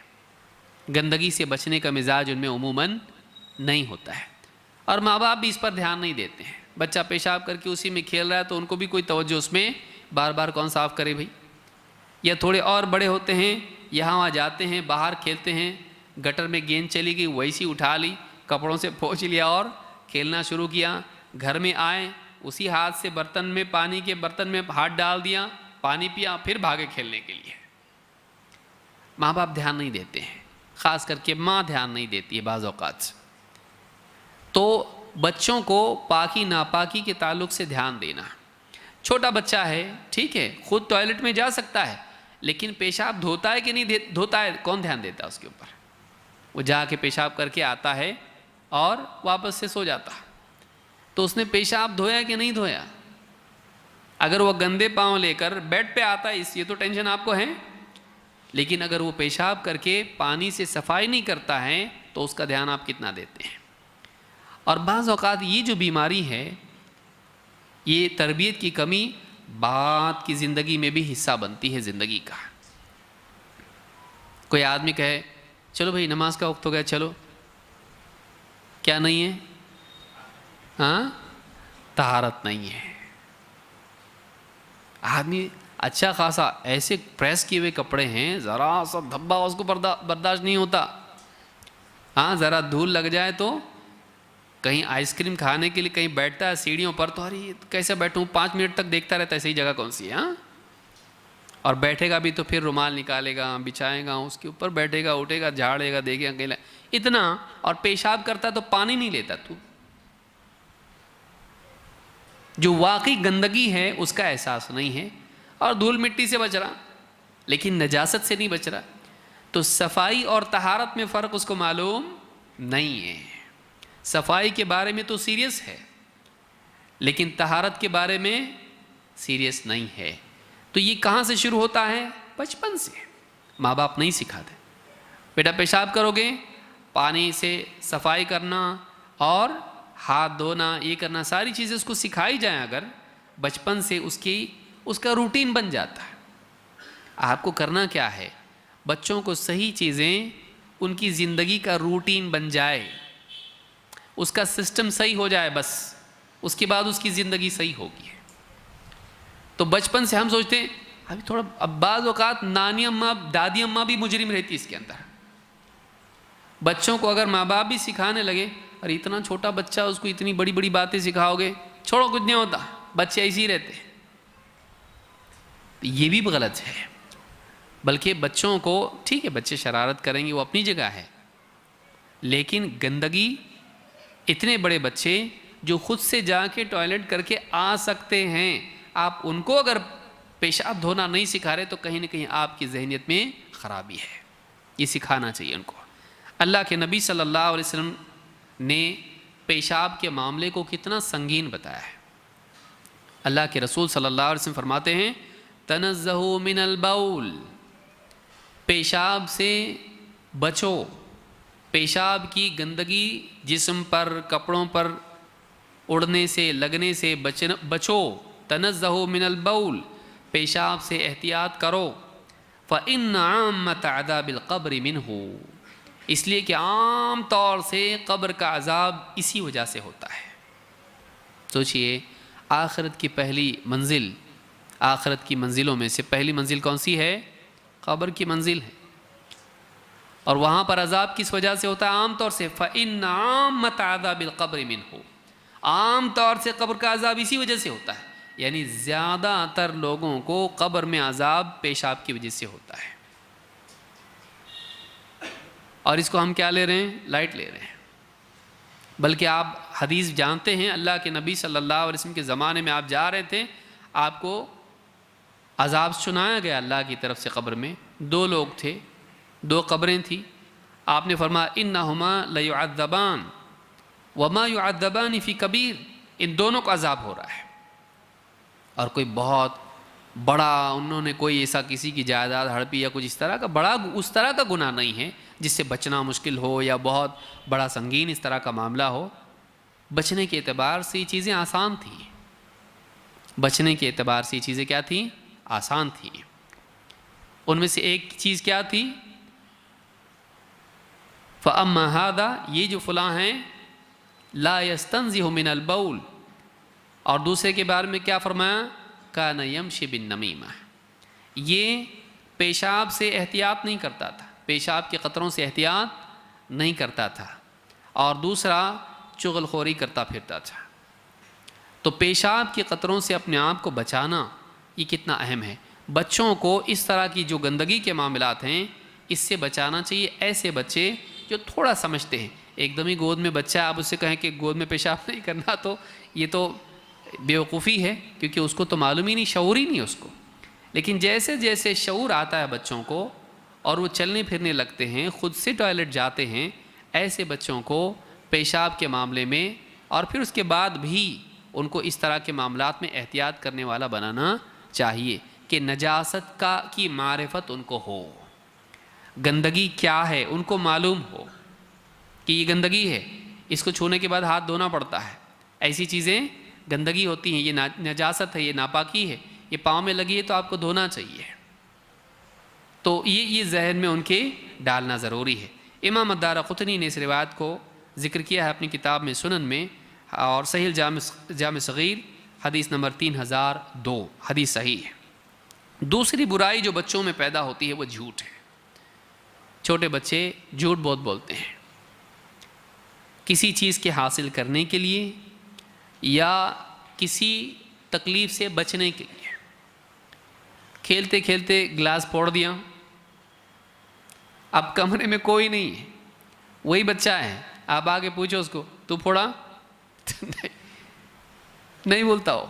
S1: گندگی سے بچنے کا مزاج ان میں عموماً نہیں ہوتا ہے، اور ماں باپ بھی اس پر دھیان نہیں دیتے ہیں۔ بچہ پیشاب کر کے اسی میں کھیل رہا ہے تو ان کو بھی کوئی توجہ اس میں بار بار کون صاف کرے بھائی۔ یا تھوڑے اور بڑے ہوتے ہیں، یہاں وہاں جاتے ہیں، باہر کھیلتے ہیں، گٹر میں گیند چلی گئی ویسی اٹھا لی، کپڑوں سے پوچھ لیا اور کھیلنا شروع کیا۔ گھر میں آئے اسی ہاتھ سے برتن میں، پانی کے برتن میں ہاتھ ڈال دیا، پانی پیا، پھر بھاگے کھیلنے کے لیے۔ ماں باپ دھیان نہیں دیتے ہیں، خاص کر کے ماں دھیان نہیں دیتی ہے بعض اوقات۔ تو بچوں کو پاکی ناپاکی کے تعلق سے دھیان دینا۔ چھوٹا بچہ ہے، ٹھیک ہے، خود ٹوائلٹ میں جا سکتا ہے، لیکن پیشاب دھوتا ہے کہ نہیں دھوتا ہے، کون دھیان دیتا ہے اس کے اوپر؟ وہ جا کے پیشاب کر کے آتا ہے اور واپس سے سو جاتا ہے، تو اس نے پیشاب دھویا کہ نہیں دھویا؟ اگر وہ گندے پاؤں لے کر بیڈ پہ آتا ہے اس یہ تو ٹینشن آپ کو ہے، لیکن اگر وہ پیشاب کر کے پانی سے صفائی نہیں کرتا ہے تو اس کا دھیان آپ کتنا دیتے ہیں؟ اور بعض اوقات یہ جو بیماری ہے، یہ تربیت کی کمی بعد کی زندگی میں بھی حصہ بنتی ہے زندگی کا۔ کوئی آدمی کہے چلو بھائی نماز کا وقت ہو گیا، چلو، کیا نہیں ہے؟ ہاں، طہارت نہیں ہے۔ آدمی اچھا خاصا ایسے پریس کیے ہوئے کپڑے ہیں، ذرا سا دھبا اس کو برداشت نہیں ہوتا، ہاں ذرا دھول لگ جائے تو کہیں آئس کریم کھانے کے لیے کہیں بیٹھتا ہے سیڑھیوں پر تو ارے کیسے بیٹھوں، 5 منٹ تک دیکھتا رہتا ہے صحیح جگہ کون سی ہے، ہاں، اور بیٹھے گا بھی تو پھر رومال نکالے گا، بچھائے گا، اس کے اوپر بیٹھے گا، اٹھے گا، جھاڑے گا، دیکھے گا اکیلا اتنا، اور پیشاب کرتا تو پانی نہیں لیتا۔ تو جو واقعی گندگی ہے اس کا احساس نہیں ہے، اور دھول مٹی سے بچ رہا لیکن نجاست سے نہیں بچ رہا۔ تو صفائی اور طہارت میں فرق اس کو معلوم نہیں ہے۔ صفائی کے بارے میں تو سیریس ہے، لیکن طہارت کے بارے میں سیریس نہیں ہے۔ تو یہ کہاں سے شروع ہوتا ہے؟ بچپن سے ماں باپ نہیں سکھاتے، بیٹا پیشاب کرو گے پانی سے صفائی کرنا اور ہاتھ دھونا، یہ کرنا، ساری چیزیں اس کو سکھائی جائیں اگر بچپن سے، اس کا روٹین بن جاتا ہے۔ آپ کو کرنا کیا ہے؟ بچوں کو صحیح چیزیں ان کی زندگی کا روٹین بن جائے، اس کا سسٹم صحیح ہو جائے، بس اس کے بعد اس کی زندگی صحیح ہوگی۔ تو بچپن سے ہم سوچتے ہیں ابھی تھوڑا، اب بعض اوقات نانی اماں دادی اماں بھی مجرم رہتی اس کے اندر۔ بچوں کو اگر ماں باپ بھی سکھانے لگے اور اتنا چھوٹا بچہ اس کو اتنی بڑی بڑی باتیں سکھاؤ گے، چھوڑو کچھ نہیں ہوتا، بچے ایسے ہی رہتے، یہ بھی غلط ہے۔ بلکہ بچوں کو، ٹھیک ہے بچے شرارت کریں گے وہ اپنی جگہ ہے، لیکن گندگی، اتنے بڑے بچے جو خود سے جا کے ٹوائلٹ کر کے آ سکتے ہیں، آپ ان کو اگر پیشاب دھونا نہیں سکھا رہے تو کہیں نہ کہیں آپ کی ذہنیت میں خرابی ہے۔ یہ سکھانا چاہیے ان کو۔ اللہ کے نبی صلی اللہ علیہ وسلم نے پیشاب کے معاملے کو کتنا سنگین بتایا ہے۔ اللہ کے رسول صلی اللہ علیہ وسلم فرماتے ہیں تنزہوا من البول، پیشاب سے بچو، پیشاب کی گندگی جسم پر، کپڑوں پر اڑنے سے، لگنے سے بچو، تنزہوا من البول، پیشاب سے احتیاط کرو، فإن عامۃ عذاب القبر منہ، اس لیے کہ عام طور سے قبر کا عذاب اسی وجہ سے ہوتا ہے۔ سوچئے آخرت کی پہلی منزل، آخرت کی منزلوں میں سے پہلی منزل کون سی ہے؟ قبر کی منزل ہے، اور وہاں پر عذاب کس وجہ سے ہوتا ہے؟ عام طور سے فإن عامۃ عذاب القبر منہ، عام طور سے قبر کا عذاب اسی وجہ سے ہوتا ہے۔ یعنی زیادہ تر لوگوں کو قبر میں عذاب پیشاب کی وجہ سے ہوتا ہے، اور اس کو ہم کیا لے رہے ہیں؟ لائٹ لے رہے ہیں۔ بلکہ آپ حدیث جانتے ہیں، اللہ کے نبی صلی اللہ علیہ وسلم کے زمانے میں آپ جا رہے تھے، آپ کو عذاب سنایا گیا اللہ کی طرف سے قبر میں۔ 2 لوگ تھے، 2 قبریں تھیں، آپ نے فرمایا انہما لیعذبان وما یعذبان فی کبیر، ان دونوں کو عذاب ہو رہا ہے، اور کوئی بہت بڑا انہوں نے کوئی ایسا کسی کی جائیداد ہڑپی یا کچھ اس طرح کا بڑا اس طرح کا گناہ نہیں ہے جس سے بچنا مشکل ہو یا بہت بڑا سنگین اس طرح کا معاملہ ہو۔ بچنے کے اعتبار سے یہ چیزیں آسان تھیں، بچنے کے اعتبار سے یہ چیزیں کیا تھیں؟ آسان تھیں۔ ان میں سے ایک چیز کیا تھی؟ فَأَمَّا هَذَا، یہ جو فلاں ہیں، لا يستنزه من البول، اور دوسرے کے بارے میں کیا فرمایا؟ كَانَ يَمْشِ بِالنَّمِيمَةِ، یہ پیشاب سے احتیاط نہیں کرتا تھا، پیشاب کے قطروں سے احتیاط نہیں کرتا تھا، اور دوسرا چغل خوری کرتا پھرتا تھا۔ تو پیشاب کے قطروں سے اپنے آپ کو بچانا یہ کتنا اہم ہے۔ بچوں کو اس طرح کی جو گندگی کے معاملات ہیں اس سے بچانا چاہیے۔ ایسے بچے جو تھوڑا سمجھتے ہیں، ایک دم ہی گود میں بچہ آپ اس سے کہیں کہ گود میں پیشاب نہیں کرنا، تو یہ تو بیوقوفی ہے، کیونکہ اس کو تو معلوم ہی نہیں، شعور ہی نہیں اس کو۔ لیکن جیسے جیسے شعور آتا ہے بچوں کو اور وہ چلنے پھرنے لگتے ہیں، خود سے ٹوائلٹ جاتے ہیں، ایسے بچوں کو پیشاب کے معاملے میں اور پھر اس کے بعد بھی ان کو اس طرح کے معاملات میں احتیاط کرنے والا بنانا چاہیے کہ نجاست کی معرفت ان کو ہو، گندگی کیا ہے ان کو معلوم ہو کہ یہ گندگی ہے، اس کو چھونے کے بعد ہاتھ دھونا پڑتا ہے، ایسی چیزیں گندگی ہوتی ہیں، یہ نجاست ہے، یہ ناپاکی ہے، یہ پاؤں میں لگی ہے تو آپ کو دھونا چاہیے۔ تو یہ ذہن میں ان کے ڈالنا ضروری ہے۔ امام الدارقطنی نے اس روایت کو ذکر کیا ہے اپنی کتاب میں سنن میں، اور صحیح جامع صغیر حدیث نمبر 3002، حدیث صحیح ہے۔ دوسری برائی جو بچوں میں پیدا ہوتی ہے وہ جھوٹ ہے۔ چھوٹے بچے جھوٹ بہت بولتے ہیں، کسی چیز کے حاصل کرنے کے لیے یا کسی تکلیف سے بچنے کے لیے۔ کھیلتے کھیلتے گلاس پھوڑ دیا، اب کمرے میں کوئی نہیں ہے، وہی بچہ ہے، آپ آگے پوچھو اس کو تو پھوڑا؟ نہیں بولتا ہو۔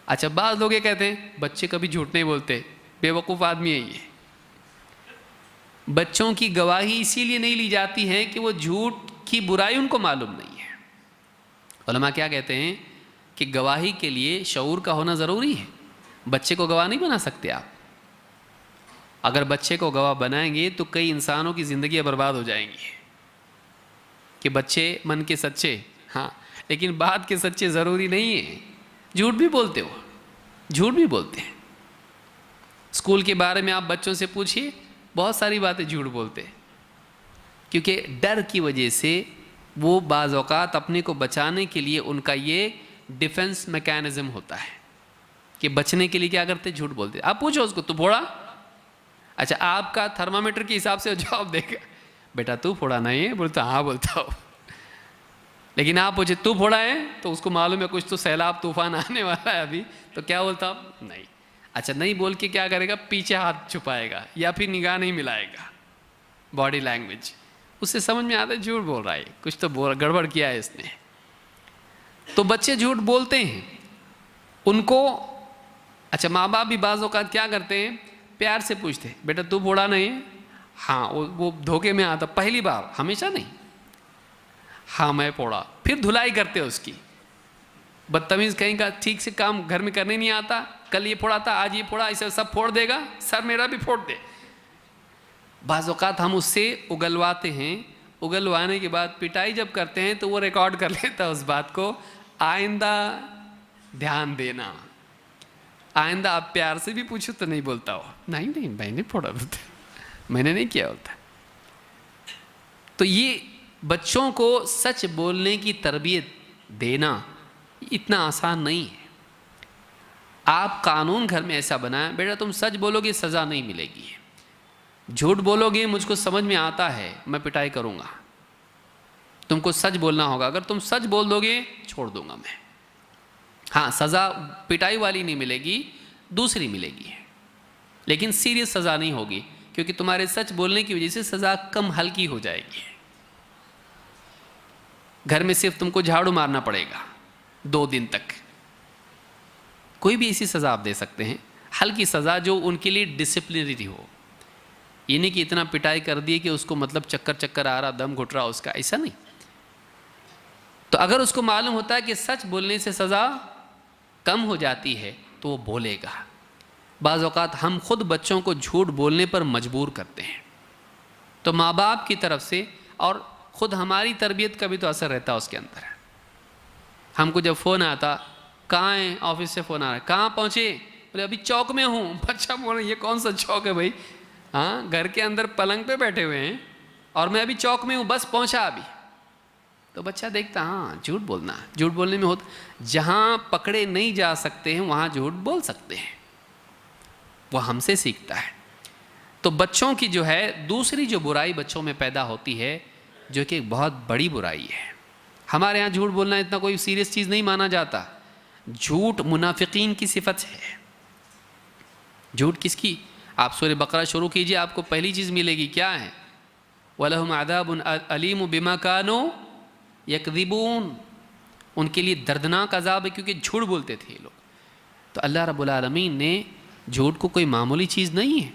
S1: اچھا، بعض لوگ یہ کہتے ہیں بچے کبھی جھوٹ نہیں بولتے، بے وقوف آدمی ہے یہ۔ بچوں کی گواہی اسی لیے نہیں لی جاتی ہے کہ وہ جھوٹ کی برائی ان کو معلوم نہیں ہے۔ علماء کیا کہتے ہیں کہ گواہی کے لیے شعور کا ہونا ضروری ہے۔ بچے کو گواہ نہیں بنا سکتے آپ۔ اگر بچے کو گواہ بنائیں گے تو کئی انسانوں کی زندگیاں برباد ہو جائیں گی، کہ بچے من کے سچے، ہاں لیکن بات کے سچے ضروری نہیں ہیں، جھوٹ بھی بولتے ہو، جھوٹ بھی بولتے ہیں۔ اسکول کے بارے میں آپ بچوں سے پوچھیے، بہت ساری باتیں جھوٹ بولتے ہیں، کیونکہ ڈر کی وجہ سے وہ بعض اوقات اپنے کو بچانے کے لیے ان کا یہ ڈیفنس میکینزم ہوتا ہے کہ بچنے کے لیے کیا کرتے؟ جھوٹ بولتے۔ آپ پوچھو اس کو تو پھوڑا؟ اچھا، آپ کا تھرمامیٹر کے حساب سے جواب دے گا، بیٹا تو پھوڑا نہیں ہے، بولتا ہاں بولتا ہو۔ لیکن آپ پوچھے تو پھوڑا ہے تو اس کو معلوم ہے کچھ تو سیلاب طوفان آنے والا ہے ابھی، تو کیا بولتا نہیں۔ اچھا، نہیں بول کے کیا کرے گا؟ پیچھے ہاتھ چھپائے گا یا پھر نگاہ نہیں ملائے گا، باڈی لینگویج، اس سے سمجھ میں آتا ہے جھوٹ بول رہا ہے، کچھ تو گڑبڑ کیا ہے اس نے۔ تو بچے جھوٹ بولتے ہیں ان کو۔ اچھا، ماں باپ بھی بعض اوقات کیا کرتے ہیں؟ پیار سے پوچھتے ہیں بیٹا تو پھوڑا نہیں ہے؟ ہاں، وہ دھوکے میں آتا، پہلی بار، ہمیشہ نہیں، ہاں میں پھوڑا، پھر دھلائی کرتے اس کی۔ بدتمیز کہیں گا ٹھیک سے کام گھر میں کرنے نہیں آتا، کل یہ پھوڑا تھا، آج یہ پھوڑا، اسے سب پھوڑ دے گا، سر میرا بھی پھوڑ دے۔ بعض اوقات ہم اس سے اگلواتے ہیں، اگلوانے کے بعد پٹائی جب کرتے ہیں تو وہ ریکارڈ کر لیتا اس بات کو۔ آئندہ دھیان دینا، آئندہ آپ پیار سے بھی پوچھو تو نہیں بولتا ہو، نہیں نہیں میں نے پھوڑا بولتا، میں نے نہیں کیا ہوتا۔ تو یہ بچوں کو سچ بولنے کی تربیت دینا اتنا آسان نہیں ہے۔ آپ قانون گھر میں ایسا بنائیں، بیٹا تم سچ بولو گے سزا نہیں ملے گی، جھوٹ بولو گے مجھ کو سمجھ میں آتا ہے میں پٹائی کروں گا، تم کو سچ بولنا ہوگا، اگر تم سچ بول دو گے چھوڑ دوں گا میں۔ ہاں سزا پٹائی والی نہیں ملے گی، دوسری ملے گی، لیکن سیریس سزا نہیں ہوگی، کیونکہ تمہارے سچ بولنے کی وجہ سے سزا کم ہلکی ہو جائے گی۔ گھر میں صرف تم کو جھاڑو مارنا پڑے گا 2 دن تک، کوئی بھی ایسی سزا آپ دے سکتے ہیں، ہلکی سزا جو ان کے لیے ڈسپلنری ہو، یہ نہیں کہ اتنا پٹائی کر دی کہ اس کو مطلب چکر آ رہا، دم گھٹ رہا اس کا، ایسا نہیں۔ تو اگر اس کو معلوم ہوتا ہے کہ سچ بولنے سے سزا کم ہو جاتی ہے تو وہ بولے گا۔ بعض اوقات ہم خود بچوں کو جھوٹ بولنے پر مجبور کرتے ہیں، تو ماں باپ کی طرف سے اور خود ہماری تربیت کا بھی تو اثر رہتا ہے اس کے اندر۔ ہم کو جب فون آتا، کہاں ہیں، آفس سے فون آ رہا ہے، کہاں پہنچے، بولے ابھی چوک میں ہوں۔ بچہ بول رہا ہے یہ کون سا چوک ہے بھائی، ہاں گھر کے اندر پلنگ پہ بیٹھے ہوئے ہیں اور میں ابھی چوک میں ہوں، بس پہنچا ابھی۔ تو بچہ دیکھتا ہاں جھوٹ بولنا، جھوٹ بولنے میں ہوتا، جہاں پکڑے نہیں جا سکتے ہیں وہاں جھوٹ بول سکتے ہیں، وہ ہم سے سیکھتا ہے۔ تو بچوں کی جو ہے دوسری جو برائی بچوں میں پیدا ہوتی ہے، جو کہ ایک بہت بڑی برائی ہے، ہمارے ہاں جھوٹ بولنا اتنا کوئی سیریس چیز نہیں مانا جاتا۔ جھوٹ منافقین کی صفت ہے۔ جھوٹ کس کی؟ آپ سورہ بقرہ شروع کیجئے، آپ کو پہلی چیز ملے گی، کیا ہے؟ وَلَهُمْ عَذَابٌ أَلِيمٌ بِمَا كَانُوا يَكْذِبُونَ، ان کے لیے دردناک عذاب ہے کیونکہ جھوٹ بولتے تھے یہ لوگ۔ تو اللہ رب العالمین نے جھوٹ کو کوئی معمولی چیز نہیں ہے۔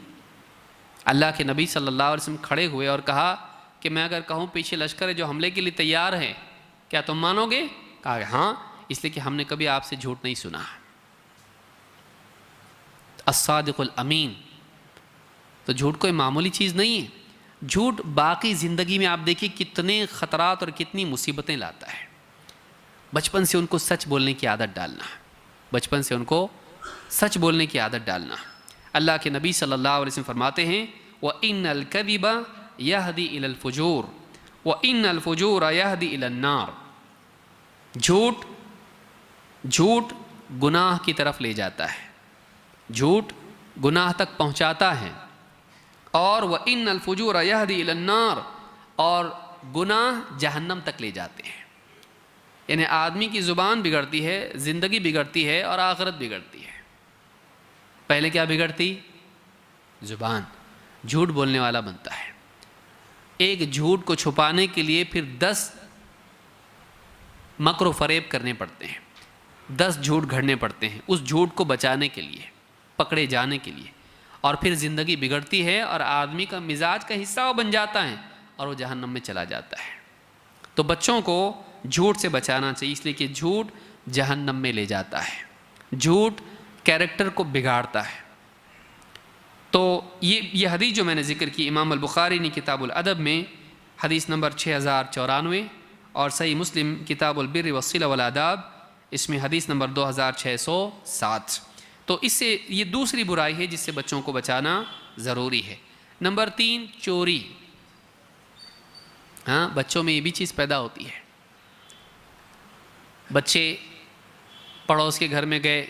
S1: اللہ کے نبی صلی اللہ علیہ وسلم کھڑے ہوئے اور کہا کہ میں اگر کہوں پیچھے لشکر ہے جو حملے کے لیے تیار ہے، کیا تم مانو گے؟ کہا کہ ہاں، اس لیے کہ ہم نے کبھی آپ سے جھوٹ نہیں سنا۔ الصادق الامین۔ تو جھوٹ کوئی معمولی چیز نہیں ہے۔ جھوٹ باقی زندگی میں آپ دیکھیے کتنے خطرات اور کتنی مصیبتیں لاتا ہے۔ بچپن سے ان کو سچ بولنے کی عادت ڈالنا، بچپن سے ان کو سچ بولنے کی عادت ڈالنا۔ اللہ کے نبی صلی اللہ علیہ وسلم فرماتے ہیں وَإِنَّ الْكَذِبَ يَهْدِي إِلَى الْفُجُورِ وَإِنَّ الْفُجُورَ يَهْدِي إِلَى النَّارِ۔ جھوٹ گناہ کی طرف لے جاتا ہے، جھوٹ گناہ تک پہنچاتا ہے، اور وَإِنَّ الْفُجُورَ يَهْدِي إِلَى النَّارِ، اور گناہ جہنم تک لے جاتے ہیں۔ یعنی آدمی کی زبان بگڑتی ہے، زندگی بگڑتی ہے اور آخرت بگڑتی ہے۔ پہلے کیا بگڑتی؟ زبان، جھوٹ بولنے والا بنتا ہے۔ ایک جھوٹ کو چھپانے کے لیے پھر 10 مکر و فریب کرنے پڑتے ہیں، 10 جھوٹ گھڑنے پڑتے ہیں اس جھوٹ کو بچانے کے لیے، پکڑے جانے کے لیے، اور پھر زندگی بگڑتی ہے اور آدمی کا مزاج کا حصہ وہ بن جاتا ہے اور وہ جہنم میں چلا جاتا ہے۔ تو بچوں کو جھوٹ سے بچانا چاہیے، اس لیے کہ جھوٹ جہنم میں لے جاتا ہے، جھوٹ کیریکٹر کو بگاڑتا ہے۔ تو یہ حدیث جو میں نے ذکر کی، امام البخاری نے کتاب الادب میں حدیث نمبر 6094 اور صحیح مسلم کتاب البر والصلہ والآداب، اس میں حدیث نمبر 2607۔ تو اس سے یہ دوسری برائی ہے جس سے بچوں کو بچانا ضروری ہے۔ نمبر 3، چوری۔ ہاں بچوں میں یہ بھی چیز پیدا ہوتی ہے۔ بچے پڑوس کے گھر میں گئے،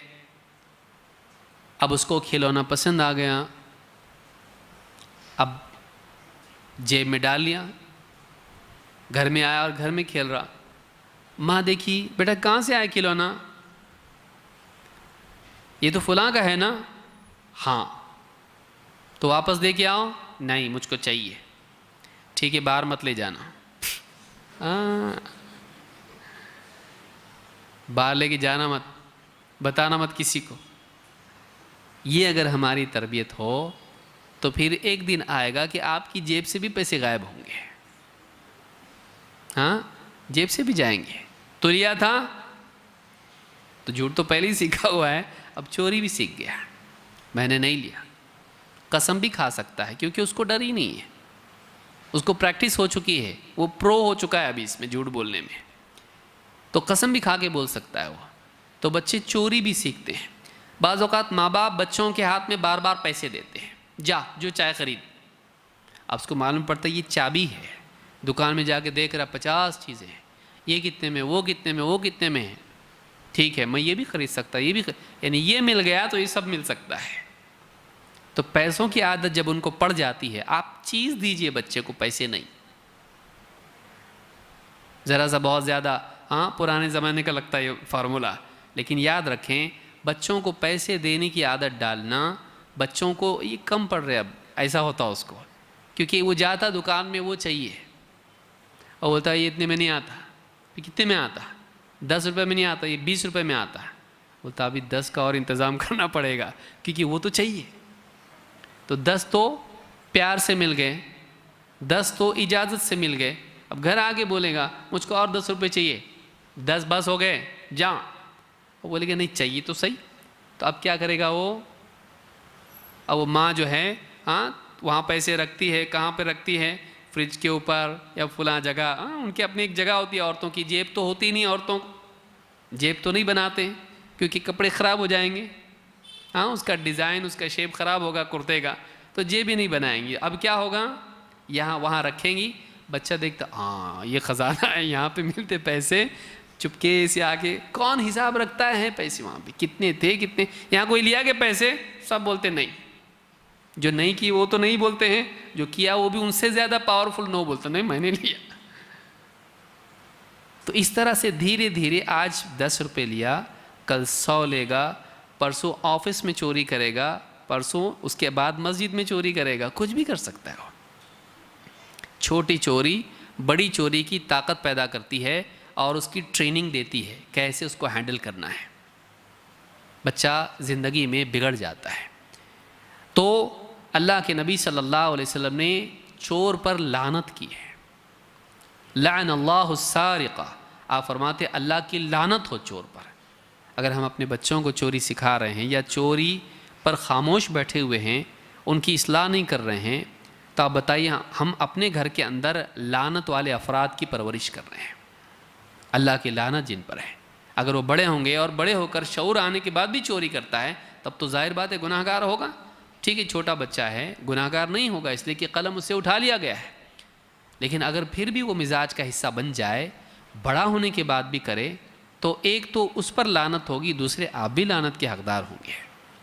S1: اب اس کو کھلونا پسند آ گیا، اب جیب میں ڈال لیا، گھر میں آیا اور گھر میں کھیل رہا۔ ماں دیکھی، بیٹا کہاں سے آیا کھلونا؟ یہ تو فلاں کا ہے نا؟ ہاں۔ تو واپس دے کے آؤ؟ نہیں مجھ کو چاہیے۔ ٹھیک ہے باہر مت لے جانا، باہر لے کے جانا مت، بتانا مت کسی کو۔ یہ اگر ہماری تربیت ہو تو پھر ایک دن آئے گا کہ آپ کی جیب سے بھی پیسے غائب ہوں گے، ہاں جیب سے بھی جائیں گے۔ تو لیا تھا تو جھوٹ تو پہلے ہی سیکھا ہوا ہے، اب چوری بھی سیکھ گیا، میں نے نہیں لیا۔ قسم بھی کھا سکتا ہے کیونکہ اس کو ڈر ہی نہیں ہے، اس کو پریکٹس ہو چکی ہے، وہ پرو ہو چکا ہے ابھی اس میں جھوٹ بولنے میں، تو قسم بھی کھا کے بول سکتا ہے وہ۔ تو بچے چوری بھی سیکھتے ہیں۔ بعض اوقات ماں باپ بچوں کے ہاتھ میں بار بار پیسے دیتے ہیں، جا جو چائے خرید۔ اب اس کو معلوم پڑتا ہے یہ چابی ہے، دکان میں جا کے دیکھ رہا 50 چیزیں ہیں، یہ کتنے میں، وہ کتنے میں، وہ کتنے میں ہے، ٹھیک ہے میں یہ بھی خرید سکتا، یہ بھی یعنی یہ مل گیا تو یہ سب مل سکتا ہے۔ تو پیسوں کی عادت جب ان کو پڑ جاتی ہے، آپ چیز دیجئے بچے کو، پیسے نہیں۔ ذرا سا بہت زیادہ، ہاں پرانے زمانے کا لگتا ہے یہ فارمولا لیکن یاد رکھیں بچوں کو پیسے دینے کی عادت ڈالنا، بچوں کو یہ کم پڑ رہے اب ایسا ہوتا اس کو، کیونکہ وہ جاتا دکان میں وہ چاہیے اور بولتا ہے یہ اتنے میں نہیں آتا، پھر کتنے میں آتا، 10 روپے میں نہیں آتا، یہ 20 روپے میں آتا، بولتا ابھی 10 کا اور انتظام کرنا پڑے گا کیونکہ وہ تو چاہیے۔ تو 10 تو پیار سے مل گئے، 10 تو اجازت سے مل گئے، اب گھر آ کے بولے گا مجھ کو اور 10 روپے چاہیے، 10 بس ہو گئے جا، وہ بولے گا نہیں چاہیے تو صحیح، تو اب کیا کرے گا وہ؟ اب وہ ماں جو ہے وہاں پیسے رکھتی ہے، کہاں پہ رکھتی ہے؟ فریج کے اوپر یا فلاں جگہ، ان کی اپنی ایک جگہ ہوتی ہے، عورتوں کی جیب تو ہوتی نہیں، عورتوں جیب تو نہیں بناتے کیونکہ کپڑے خراب ہو جائیں گے، اس کا ڈیزائن، اس کا شیپ خراب ہوگا کرتے کا، تو جیب ہی نہیں بنائیں گی۔ اب کیا ہوگا؟ یہاں وہاں رکھیں گی، بچہ دیکھتا یہ خزانہ ہے، یہاں پہ ملتے پیسے، چپکے سے آ کے کون حساب رکھتا ہے پیسے وہاں پہ کتنے تھے کتنے، یہاں کوئی لیا کہ پیسے؟ سب بولتے نہیں، جو نہیں کی وہ تو نہیں بولتے ہیں، جو کیا وہ بھی ان سے زیادہ پاورفل نو بولتا، نہیں میں نے لیا۔ تو اس طرح سے دھیرے دھیرے آج 10 روپے لیا، کل 100 لے گا، پرسوں آفس میں چوری کرے گا، پرسوں اس کے بعد مسجد میں چوری کرے گا، کچھ بھی کر سکتا ہے وہ۔ چھوٹی چوری بڑی چوری کی طاقت پیدا کرتی ہے اور اس کی ٹریننگ دیتی ہے کیسے اس کو ہینڈل کرنا ہے، بچہ زندگی میں بگڑ جاتا ہے۔ تو اللہ کے نبی صلی اللہ علیہ وسلم نے چور پر لعنت کی ہے، لعن اللہ السارق، آپ فرماتے اللہ کی لعنت ہو چور پر۔ اگر ہم اپنے بچوں کو چوری سکھا رہے ہیں یا چوری پر خاموش بیٹھے ہوئے ہیں، ان کی اصلاح نہیں کر رہے ہیں، تو آپ بتائیے ہم اپنے گھر کے اندر لعنت والے افراد کی پرورش کر رہے ہیں، اللہ کی لعنت جن پر ہے۔ اگر وہ بڑے ہوں گے اور بڑے ہو کر شعور آنے کے بعد بھی چوری کرتا ہے، تب تو ظاہر بات ہے گناہ گار ہوگا۔ ٹھیک ہے چھوٹا بچہ ہے، گناہ گار نہیں ہوگا اس لیے کہ قلم اس سے اٹھا لیا گیا ہے، لیکن اگر پھر بھی وہ مزاج کا حصہ بن جائے، بڑا ہونے کے بعد بھی کرے، تو ایک تو اس پر لعنت ہوگی، دوسرے آپ بھی لعنت کے حقدار ہوں گے۔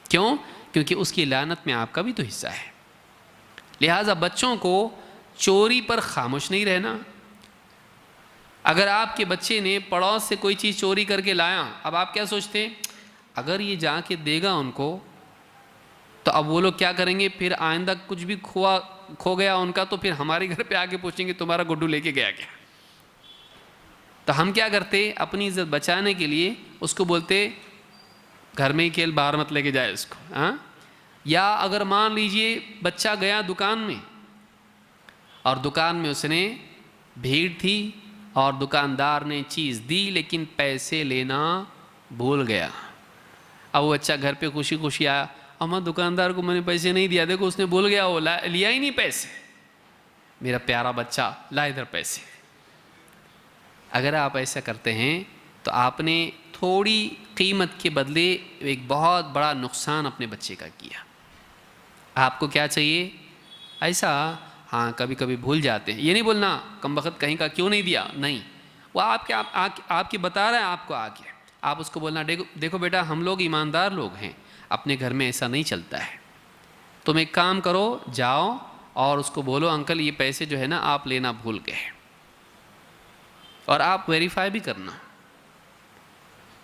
S1: کیوں؟ کیونکہ اس کی لعنت میں آپ کا بھی تو حصہ ہے۔ لہٰذا بچوں کو چوری پر خاموش نہیں رہنا۔ اگر آپ کے بچے نے پڑوس سے کوئی چیز چوری کر کے لایا، اب آپ کیا سوچتے ہیں؟ اگر یہ جا کے دے گا ان کو تو اب وہ لوگ کیا کریں گے؟ پھر آئندہ کچھ بھی کھو گیا ان کا تو پھر ہمارے گھر پہ آ کے پوچھیں گے تمہارا گڈو لے کے گیا کیا؟ تو ہم کیا کرتے؟ اپنی عزت بچانے کے لیے اس کو بولتے گھر میں ہی کھیل، باہر مت لے کے جائے اس کو۔ یا اگر مان لیجئے بچہ گیا دکان میں اور دکان میں اس نے بھیڑ تھی اور دکاندار نے چیز دی لیکن پیسے لینا بھول گیا، اب وہ بچہ گھر پہ خوشی خوشی آیا، اماں دکاندار کو میں نے پیسے نہیں دیا، دیکھو اس نے بھول گیا، وہ لیا ہی نہیں پیسے، میرا پیارا بچہ لا ادھر پیسے۔ اگر آپ ایسا کرتے ہیں تو آپ نے تھوڑی قیمت کے بدلے ایک بہت بڑا نقصان اپنے بچے کا کیا۔ آپ کو کیا چاہیے؟ ایسا کبھی کبھی بھول جاتے ہیں، یہ نہیں بولنا کم بخت کہیں کا کیوں نہیں دیا، نہیں، وہ آپ کی بتا رہا ہے آپ کو آ کے، آپ اس کو بولنا دیکھو بیٹا ہم لوگ ایماندار لوگ ہیں، اپنے گھر میں ایسا نہیں چلتا ہے، تم ایک کام کرو، جاؤ اور اس کو بولو انکل یہ پیسے جو ہے نا آپ لینا بھول گئے، اور آپ ویریفائی بھی کرنا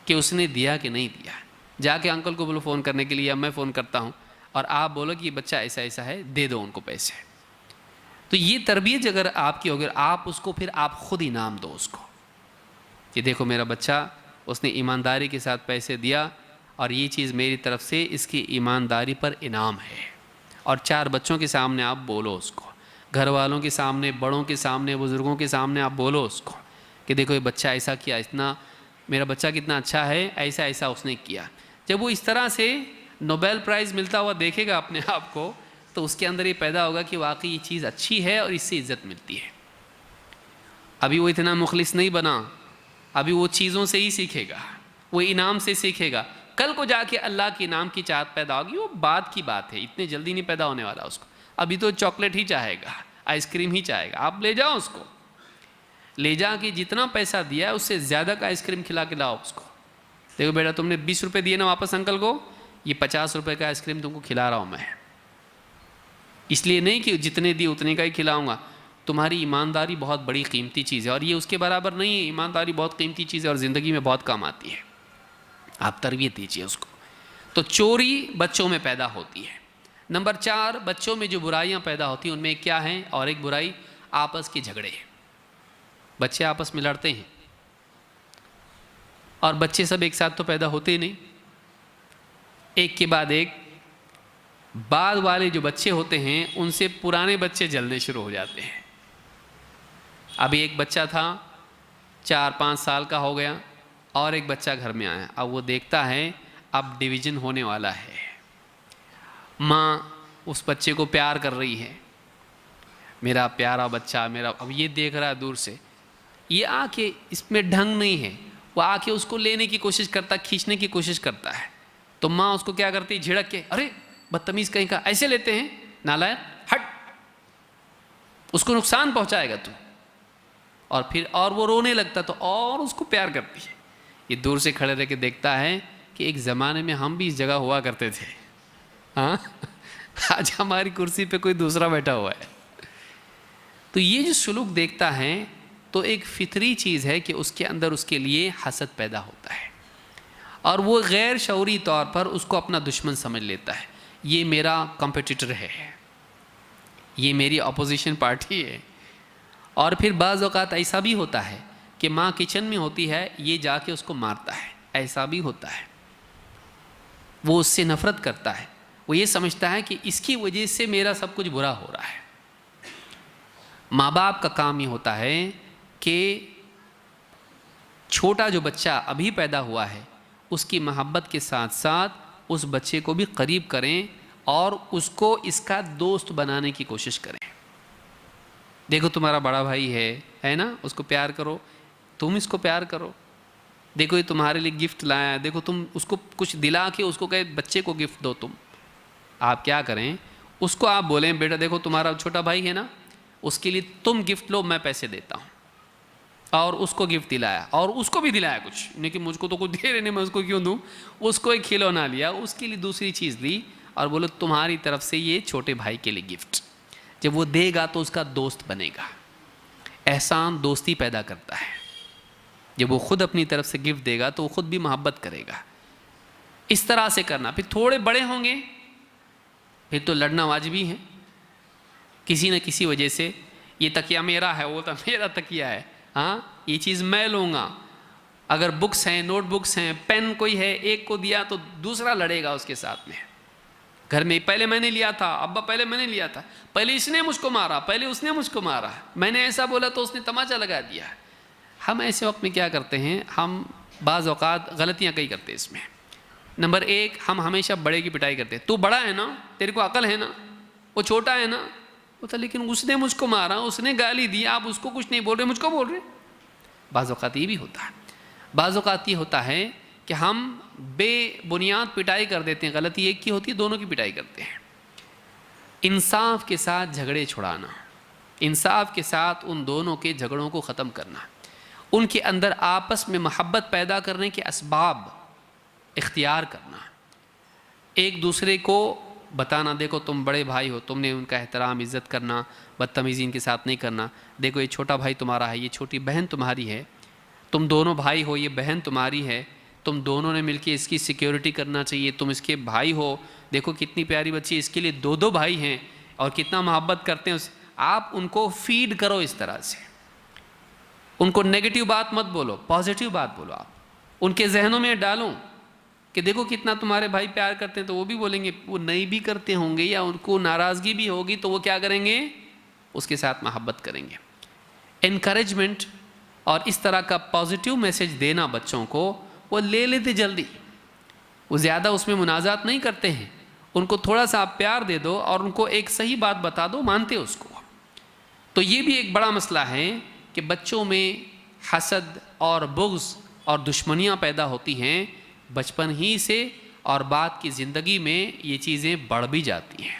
S1: کہ اس نے دیا کہ نہیں دیا۔ جا کے انکل کو بولو فون کرنے کے لیے، اب میں فون کرتا ہوں، اور آپ بولو کہ یہ بچہ ایسا ایسا ہے، دے دو ان کو پیسے۔ تو یہ تربیت اگر آپ کی ہوگی، آپ اس کو پھر آپ خود انعام دو اس کو کہ دیکھو میرا بچہ اس نے ایمانداری کے ساتھ پیسے دیا اور یہ چیز میری طرف سے اس کی ایمانداری پر انعام ہے، اور 4 بچوں کے سامنے آپ بولو اس کو، گھر والوں کے سامنے، بڑوں کے سامنے، بزرگوں کے سامنے آپ بولو اس کو کہ دیکھو یہ بچہ ایسا کیا، اتنا میرا بچہ کتنا اچھا ہے، ایسا ایسا اس نے کیا۔ جب وہ اس طرح سے نوبیل پرائز ملتا ہوا دیکھے گا اپنے آپ کو، تو اس کے اندر یہ پیدا ہوگا کہ واقعی یہ چیز اچھی ہے اور اس سے عزت ملتی ہے۔ ابھی وہ اتنا مخلص نہیں بنا، ابھی وہ چیزوں سے ہی سیکھے گا، وہ انعام سے سیکھے گا، کل کو جا کے اللہ کے انعام کی چاہت پیدا ہوگی، وہ بعد کی بات ہے، اتنے جلدی نہیں پیدا ہونے والا اس کو، ابھی تو چاکلیٹ ہی چاہے گا، آئس کریم ہی چاہے گا۔ آپ لے جاؤ اس کو، لے جا کے جتنا پیسہ دیا ہے اس سے زیادہ کا آئس کریم کھلا کے لاؤ اس کو، دیکھو بیٹا تم نے 20 روپے دیے نا واپس انکل کو، یہ 50 روپے کا آئس کریم تم کو کھلا رہا ہوں میں، اس لیے نہیں کہ جتنے دی اتنے کا ہی کھلاؤں گا، تمہاری ایمانداری بہت بڑی قیمتی چیز ہے اور یہ اس کے برابر نہیں ہے، ایمانداری بہت قیمتی چیز ہے اور زندگی میں بہت کام آتی ہے۔ آپ تربیت دیجیے اس کو۔ تو چوری بچوں میں پیدا ہوتی ہے۔ نمبر 4، بچوں میں جو برائیاں پیدا ہوتی ہیں ان میں کیا ہیں؟ اور ایک برائی آپس کے جھگڑے ہیں۔ بچے آپس میں لڑتے ہیں، اور بچے سب ایک ساتھ تو پیدا ہوتے ہی نہیں، ایک کے بعد ایک۔ بعد والے جو بچے ہوتے ہیں ان سے پرانے بچے جلنے شروع ہو جاتے ہیں۔ ابھی ایک بچہ تھا 4-5 سال کا ہو گیا، اور ایک بچہ گھر میں آیا، اب وہ دیکھتا ہے اب ڈویژن ہونے والا ہے۔ ماں اس بچے کو پیار کر رہی ہے، میرا پیارا بچہ میرا، اب یہ دیکھ رہا ہے دور سے، یہ آ کے اس میں ڈھنگ نہیں ہے، وہ آ کے اس کو لینے کی کوشش کرتا، کھینچنے کی کوشش کرتا ہے، تو ماں اس کو کیا کرتی؟ جھڑک کے، ارے بدتمیز کہیں کا، ایسے لیتے ہیں نالائق، ہٹ، اس کو نقصان پہنچائے گا تو۔ اور پھر اور وہ رونے لگتا تو اور اس کو پیار کرتی ہے۔ یہ دور سے کھڑے رہ کے دیکھتا ہے کہ ایک زمانے میں ہم بھی اس جگہ ہوا کرتے تھے، ہاں آج ہماری کرسی پہ کوئی دوسرا بیٹھا ہوا ہے۔ تو یہ جو سلوک دیکھتا ہے تو ایک فطری چیز ہے کہ اس کے اندر اس کے لیے حسد پیدا ہوتا ہے، اور وہ غیر شعوری طور پر اس کو اپنا دشمن سمجھ لیتا ہے، یہ میرا کمپیٹیٹر ہے، یہ میری اپوزیشن پارٹی ہے۔ اور پھر بعض اوقات ایسا بھی ہوتا ہے کہ ماں کچن میں ہوتی ہے، یہ جا کے اس کو مارتا ہے، ایسا بھی ہوتا ہے۔ وہ اس سے نفرت کرتا ہے، وہ یہ سمجھتا ہے کہ اس کی وجہ سے میرا سب کچھ برا ہو رہا ہے۔ ماں باپ کا کام یہ ہوتا ہے کہ چھوٹا جو بچہ ابھی پیدا ہوا ہے اس کی محبت کے ساتھ ساتھ اس بچے کو بھی قریب کریں اور اس کو اس کا دوست بنانے کی کوشش کریں۔ دیکھو تمہارا بڑا بھائی ہے نا، اس کو پیار کرو، تم اس کو پیار کرو۔ دیکھو یہ تمہارے لیے گفٹ لایا ہے، دیکھو تم اس کو کچھ دلا کے اس کو کہے بچے کو گفٹ دو۔ تم آپ کیا کریں، اس کو آپ بولیں بیٹا دیکھو تمہارا چھوٹا بھائی ہے نا، اس کے لیے تم گفٹ لو، میں پیسے دیتا ہوں۔ اور اس کو گفٹ دلایا، اور اس کو بھی دلایا کچھ، لیکن مجھ کو تو کچھ دے رہے نہیں، میں اس کو کیوں دوں؟ اس کو ایک کھلونا لیا، اس کے لیے دوسری چیز لی، اور بولو تمہاری طرف سے یہ چھوٹے بھائی کے لیے گفٹ۔ جب وہ دے گا تو اس کا دوست بنے گا۔ احسان دوستی پیدا کرتا ہے۔ جب وہ خود اپنی طرف سے گفٹ دے گا تو وہ خود بھی محبت کرے گا۔ اس طرح سے کرنا۔ پھر تھوڑے بڑے ہوں گے پھر تو لڑنا واجبی ہے، کسی نہ کسی وجہ سے، یہ تکیہ میرا ہے، وہ تو میرا تکیہ ہے، ہاں یہ چیز میں لوں گا۔ اگر بکس ہیں، نوٹ بکس ہیں، پین کوئی ہے، ایک کو دیا تو دوسرا لڑے گا اس کے ساتھ میں۔ گھر میں پہلے میں نے لیا تھا، ابا پہلے میں نے لیا تھا، پہلے اس نے مجھ کو مارا، پہلے اس نے مجھ کو مارا، میں نے ایسا بولا تو اس نے تماچا لگا دیا۔ ہم ایسے وقت میں کیا کرتے ہیں، ہم بعض اوقات غلطیاں کئی کرتے ہیں اس میں۔ نمبر 1، ہم ہمیشہ بڑے کی پٹائی کرتے ہیں، تو بڑا ہے نا، تیرے کو عقل ہے نا، وہ چھوٹا ہے نا، وہ تھا لیکن اس نے مجھ کو مارا، اس نے گالی دی، آپ اس کو کچھ نہیں بول رہے، مجھ کو بول رہے۔ بعض اوقات یہ بھی ہوتا ہے۔ بعض اوقات یہ ہوتا ہے کہ ہم بے بنیاد پٹائی کر دیتے ہیں، غلطی ایک کی ہوتی ہے، دونوں کی پٹائی کرتے ہیں۔ انصاف کے ساتھ جھگڑے چھڑانا، انصاف کے ساتھ ان دونوں کے جھگڑوں کو ختم کرنا، ان کے اندر آپس میں محبت پیدا کرنے کے اسباب اختیار کرنا، ایک دوسرے کو بتانا، دیکھو تم بڑے بھائی ہو، تم نے ان کا احترام عزت کرنا، بدتمیزی ان کے ساتھ نہیں کرنا، دیکھو یہ چھوٹا بھائی تمہارا ہے، یہ چھوٹی بہن تمہاری ہے، تم دونوں بھائی ہو، یہ بہن تمہاری ہے، تم دونوں نے مل کے اس کی سیکیورٹی کرنا چاہیے، تم اس کے بھائی ہو، دیکھو کتنی پیاری بچی، اس کے لیے 2 بھائی ہیں اور کتنا محبت کرتے ہیں۔ آپ ان کو فیڈ کرو اس طرح سے، ان کو نیگیٹو بات مت بولو، پازیٹیو بات بولو، آپ ان کے ذہنوں میں ڈالو کہ دیکھو کتنا تمہارے بھائی پیار کرتے ہیں، تو وہ بھی بولیں گے، وہ نہیں بھی کرتے ہوں گے یا ان کو ناراضگی بھی ہوگی تو وہ کیا کریں گے، اس کے ساتھ محبت کریں گے۔ انکریجمنٹ اور اس طرح کا پازیٹیو میسج دینا بچوں کو، وہ لے لیتے جلدی، وہ زیادہ اس میں منازعات نہیں کرتے ہیں، ان کو تھوڑا سا آپ پیار دے دو اور ان کو ایک صحیح بات بتا دو، مانتے اس کو۔ تو یہ بھی ایک بڑا مسئلہ ہے کہ بچوں میں حسد اور بغض اور دشمنیاں پیدا ہوتی ہیں بچپن ہی سے، اور بعد کی زندگی میں یہ چیزیں بڑھ بھی جاتی ہیں،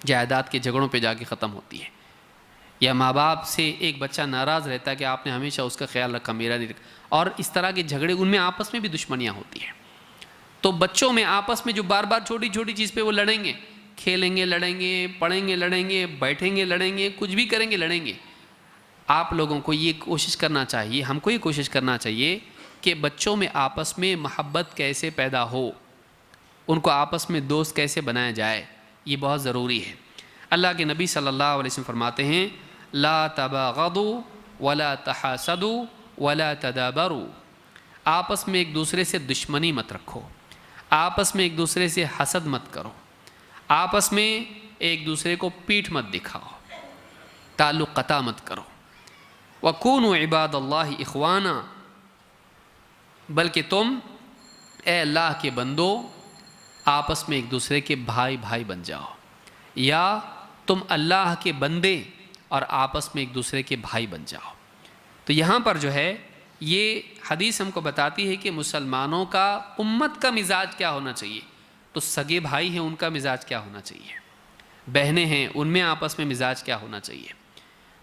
S1: جائیداد کے جھگڑوں پہ جا کے ختم ہوتی ہیں، یا ماں باپ سے ایک بچہ ناراض رہتا ہے کہ آپ نے ہمیشہ اس کا خیال رکھا، میرا نہیں رکھا، اور اس طرح کے جھگڑے ان میں آپس میں بھی دشمنیاں ہوتی ہیں۔ تو بچوں میں آپس میں جو بار بار چھوٹی چھوٹی چیز پہ وہ لڑیں گے، کھیلیں گے لڑیں گے، پڑھیں گے لڑیں گے، بیٹھیں گے لڑیں گے، کچھ بھی کریں گے لڑیں گے۔ آپ لوگوں کو یہ کوشش کرنا چاہیے، ہم کو یہ کوشش کرنا چاہیے کہ بچوں میں آپس میں محبت کیسے پیدا ہو، ان کو آپس میں دوست کیسے بنایا جائے، یہ بہت ضروری ہے۔ اللہ کے نبی صلی اللہ علیہ وسلم فرماتے ہیں لا تباغضوا ولا تحاسدوا ولا تدابروا، آپس میں ایک دوسرے سے دشمنی مت رکھو، آپس میں ایک دوسرے سے حسد مت کرو، آپس میں ایک دوسرے کو پیٹھ مت دکھاؤ، تعلق قطع مت کرو۔ وَكُونُوا عِبَادَ اللَّهِ إِخْوَانًا، بلکہ تم اے اللہ کے بندو آپس میں ایک دوسرے کے بھائی بھائی بن جاؤ، یا تم اللہ کے بندے اور آپس میں ایک دوسرے کے بھائی بن جاؤ۔ تو یہاں پر جو ہے یہ حدیث ہم کو بتاتی ہے کہ مسلمانوں کا، امت کا مزاج کیا ہونا چاہیے۔ تو سگے بھائی ہیں ان کا مزاج کیا ہونا چاہیے، بہنیں ہیں ان میں آپس میں مزاج کیا ہونا چاہیے۔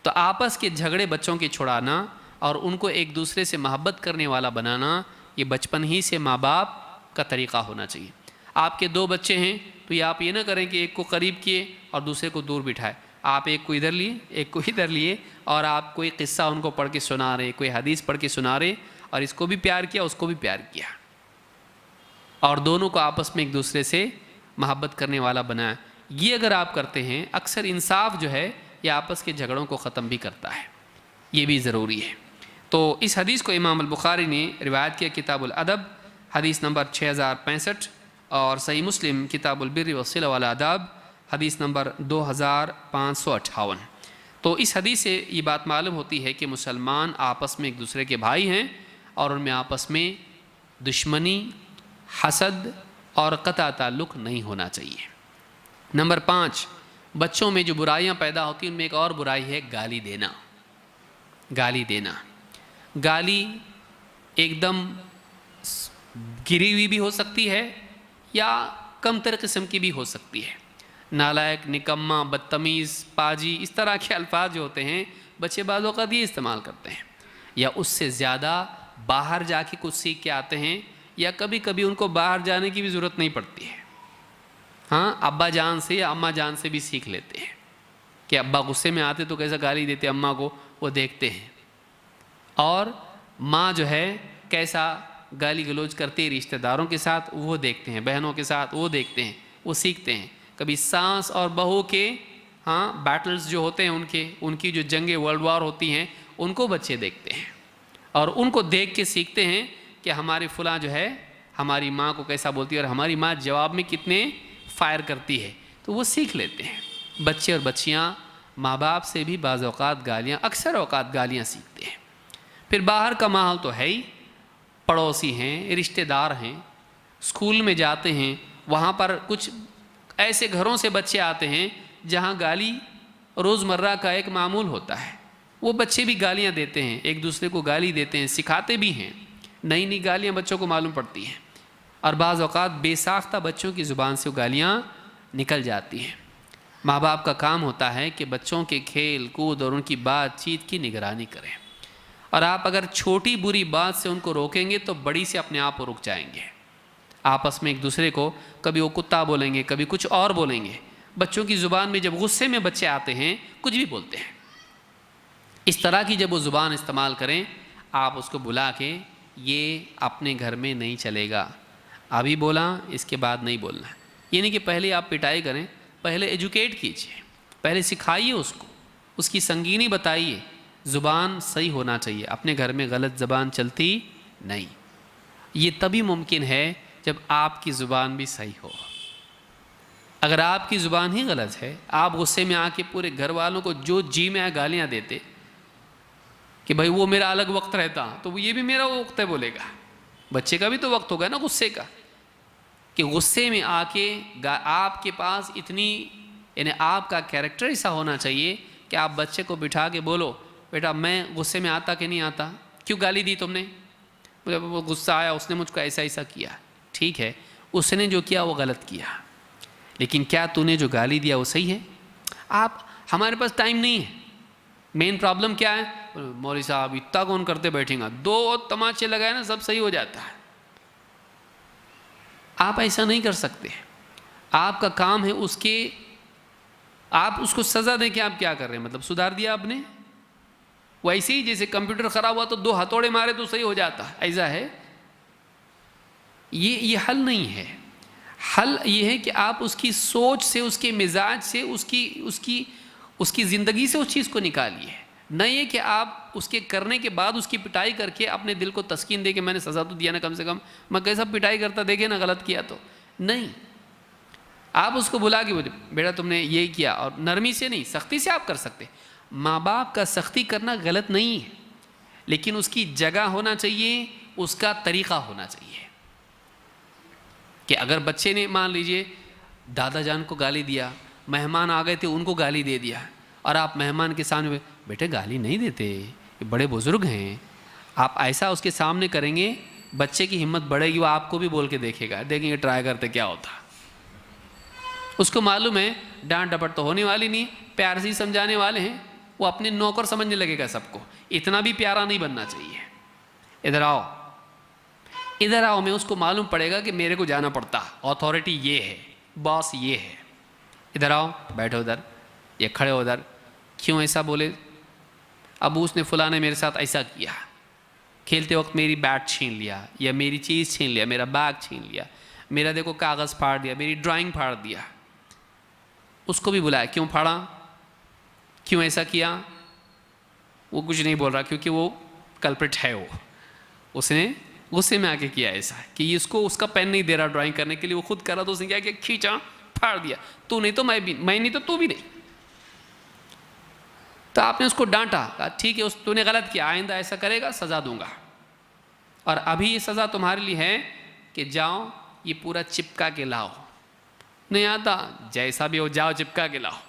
S1: تو آپس کے جھگڑے بچوں کے چھڑانا اور ان کو ایک دوسرے سے محبت کرنے والا بنانا، یہ بچپن ہی سے ماں باپ کا طریقہ ہونا چاہیے۔ آپ کے 2 بچے ہیں تو یہ آپ یہ نہ کریں کہ ایک کو قریب کیے اور دوسرے کو دور بٹھائے، آپ ایک کو ادھر لیے ایک کو ادھر لیے اور آپ کوئی قصہ ان کو پڑھ کے سنا رہے، کوئی حدیث پڑھ کے سنا رہے، اور اس کو بھی پیار کیا اس کو بھی پیار کیا، اور دونوں کو آپس میں ایک دوسرے سے محبت کرنے والا بنایا۔ یہ اگر آپ کرتے ہیں، اکثر انصاف جو ہے یہ آپس کے جھگڑوں کو ختم بھی کرتا ہے، یہ بھی ضروری ہے۔ تو اس حدیث کو امام البخاری نے روایت کیا کتاب الادب حدیث نمبر 6065، اور صحیح مسلم کتاب البر والصلہ والآداب حدیث نمبر 2558۔ تو اس حدیث سے یہ بات معلوم ہوتی ہے کہ مسلمان آپس میں ایک دوسرے کے بھائی ہیں، اور ان میں آپس میں دشمنی، حسد اور قطع تعلق نہیں ہونا چاہیے۔ نمبر 5، بچوں میں جو برائیاں پیدا ہوتی ہیں ان میں ایک اور برائی ہے گالی دینا۔ گالی دینا، گالی ایک دم گری ہوئی بھی ہو سکتی ہے یا کم تر قسم کی بھی ہو سکتی ہے۔ نالائق، نکما، بدتمیز، پاجی، اس طرح کے الفاظ جو ہوتے ہیں بچے بعض اوقات یہ استعمال کرتے ہیں، یا اس سے زیادہ باہر جا کے کچھ سیکھ کے آتے ہیں، یا کبھی کبھی ان کو باہر جانے کی بھی ضرورت نہیں پڑتی ہے، ہاں ابا جان سے یا اماں جان سے بھی سیکھ لیتے ہیں کہ ابا غصے میں آتے تو کیسا گالی دیتے اماں کو، وہ دیکھتے ہیں، اور ماں جو ہے کیسا گالی گلوچ کرتے رشتہ داروں کے ساتھ وہ دیکھتے ہیں، بہنوں کے ساتھ وہ دیکھتے ہیں، وہ سیکھتے ہیں۔ کبھی ساس اور بہو کے بیٹلز جو ہوتے ہیں ان کی جو جنگیں ورلڈ وار ہوتی ہیں ان کو بچے دیکھتے ہیں، اور ان کو دیکھ کے سیکھتے ہیں کہ ہماری فلاں جو ہے ہماری ماں کو کیسا بولتی ہے اور ہماری ماں جواب میں کتنے فائر کرتی ہے، تو وہ سیکھ لیتے ہیں۔ بچے اور بچیاں ماں باپ سے بھی بعض اوقات گالیاں، اکثر اوقات گالیاں سیکھتے ہیں۔ پھر باہر کا ماحول تو ہے ہی، پڑوسی ہیں، رشتہ دار ہیں، اسکول میں جاتے ہیں، وہاں پر کچھ ایسے گھروں سے بچے آتے ہیں جہاں گالی روزمرہ کا ایک معمول ہوتا ہے، وہ بچے بھی گالیاں دیتے ہیں، ایک دوسرے کو گالی دیتے ہیں، سکھاتے بھی ہیں، نئی نئی گالیاں بچوں کو معلوم پڑتی ہیں، اور بعض اوقات بے ساختہ بچوں کی زبان سے وہ گالیاں نکل جاتی ہیں۔ ماں باپ کا کام ہوتا ہے کہ بچوں کے کھیل کود اور ان کی بات چیت کی نگرانی کریں، اور آپ اگر چھوٹی بری بات سے ان کو روکیں گے تو بڑی سے اپنے آپ رک جائیں گے۔ آپس میں ایک دوسرے کو کبھی وہ کتا بولیں گے، کبھی کچھ اور بولیں گے۔ بچوں کی زبان میں جب غصے میں بچے آتے ہیں کچھ بھی بولتے ہیں، اس طرح کی جب وہ زبان استعمال کریں آپ اس کو بلا کے، یہ اپنے گھر میں نہیں چلے گا، ابھی بولا اس کے بعد نہیں بولنا ہے۔ یہ نہیں کہ پہلے آپ پٹائی کریں، پہلے ایجوکیٹ کیجیے، پہلے سکھائیے اس کو، اس کی سنگینی بتائیے، زبان صحیح ہونا چاہیے، اپنے گھر میں غلط زبان چلتی نہیں۔ یہ تبھی ممکن ہے جب آپ کی زبان بھی صحیح ہو۔ اگر آپ کی زبان ہی غلط ہے، آپ غصے میں آ کے پورے گھر والوں کو جو جی میں گالیاں دیتے کہ بھائی وہ میرا الگ وقت رہتا تو وہ یہ بھی میرا وقت ہے بولے گا، بچے کا بھی تو وقت ہوگا نا غصے کا، کہ غصے میں آ کے آپ کے پاس اتنی، یعنی آپ کا کیریکٹر ایسا ہونا چاہیے کہ آپ بچے کو بٹھا کے بولو بیٹا میں غصے میں آتا کہ نہیں آتا، کیوں گالی دی تم نے، وہ غصہ آیا اس نے مجھ کو ایسا ایسا کیا، ٹھیک ہے اس نے جو کیا وہ غلط کیا، لیکن کیا تو نے جو گالی دیا وہ صحیح ہے؟ آپ، ہمارے پاس ٹائم نہیں ہے، مین پرابلم کیا ہے، مولوی صاحب اتنا کون کرتے بیٹھیں گا، 2 تماچے لگائے نا سب صحیح ہو جاتا ہے۔ آپ ایسا نہیں کر سکتے، آپ کا کام ہے آپ اس کو سزا دیں کہ آپ کیا کر رہے ہیں، مطلب سدھار دیا آپ نے، ویسے ہی جیسے کمپیوٹر خراب ہوا تو 2 ہتھوڑے مارے تو صحیح ہو جاتا، ایسا ہے؟ یہ حل نہیں ہے۔ حل یہ ہے کہ آپ اس کی سوچ سے، اس کے مزاج سے، اس کی زندگی سے اس چیز کو نکالیے، نہ یہ کہ آپ اس کے کرنے کے بعد اس کی پٹائی کر کے اپنے دل کو تسکین دے کہ میں نے سزا تو دیا نا، کم سے کم میں کیسا پٹائی کرتا دیکھے نا غلط کیا تو نہیں۔ آپ اس کو بلا کے بولے بیٹا تم نے یہ کیا، اور نرمی سے نہیں، سختی سے آپ کر سکتے۔ ماں باپ کا سختی کرنا غلط نہیں ہے، لیکن اس کی جگہ ہونا چاہیے، اس کا طریقہ ہونا چاہیے۔ کہ اگر بچے نے مان لیجئے دادا جان کو گالی دیا، مہمان آ گئے تھے ان کو گالی دے دیا، اور آپ مہمان کے سامنے بیٹے گالی نہیں دیتے، یہ بڑے بزرگ ہیں، آپ ایسا اس کے سامنے کریں گے، بچے کی ہمت بڑھے گی، وہ آپ کو بھی بول کے دیکھے گا، دیکھیں گے ٹرائی کرتے کیا ہوتا۔ اس کو معلوم ہے ڈانٹ ڈپٹ تو ہونے والی نہیں، پیار سے ہی سمجھانے والے ہیں، وہ اپنے نوکر سمجھنے لگے گا سب کو، اتنا بھی پیارا نہیں بننا چاہیے۔ ادھر آؤ میں اس کو معلوم پڑے گا کہ میرے کو جانا پڑتا، اتھارٹی یہ ہے، باس یہ ہے، ادھر آؤ بیٹھو ادھر، یہ کھڑے ہو ادھر، کیوں ایسا بولے؟ ابو اس نے فلاں نے میرے ساتھ ایسا کیا، کھیلتے وقت میری بیٹ چھین لیا، یا میری چیز چھین لیا، میرا بیگ چھین لیا، میرا دیکھو کاغذ پھاڑ دیا، میری ڈرائنگ پھاڑ دیا۔ اس کو بھی بلایا، کیوں پھاڑا، کیوں ایسا کیا؟ وہ کچھ نہیں بول رہا کیونکہ وہ کلپرٹ ہے، وہ اس نے غصے میں آ کے کیا ایسا کہ اس کو اس کا پین نہیں دے رہا ڈرائنگ کرنے کے لیے، وہ خود کر رہا، تو اس نے کیا کہ کھینچا پھاڑ دیا، تو نہیں تو میں نہیں تو تو بھی نہیں۔ تو آپ نے اس کو ڈانٹا، کہا ٹھیک ہے تو نے غلط کیا، آئندہ ایسا کرے گا سزا دوں گا، اور ابھی یہ سزا تمہارے لیے ہے کہ جاؤ یہ پورا چپکا کے لاؤ، نہیں آتا جیسا بھی ہو جاؤ چپکا کے لاؤ۔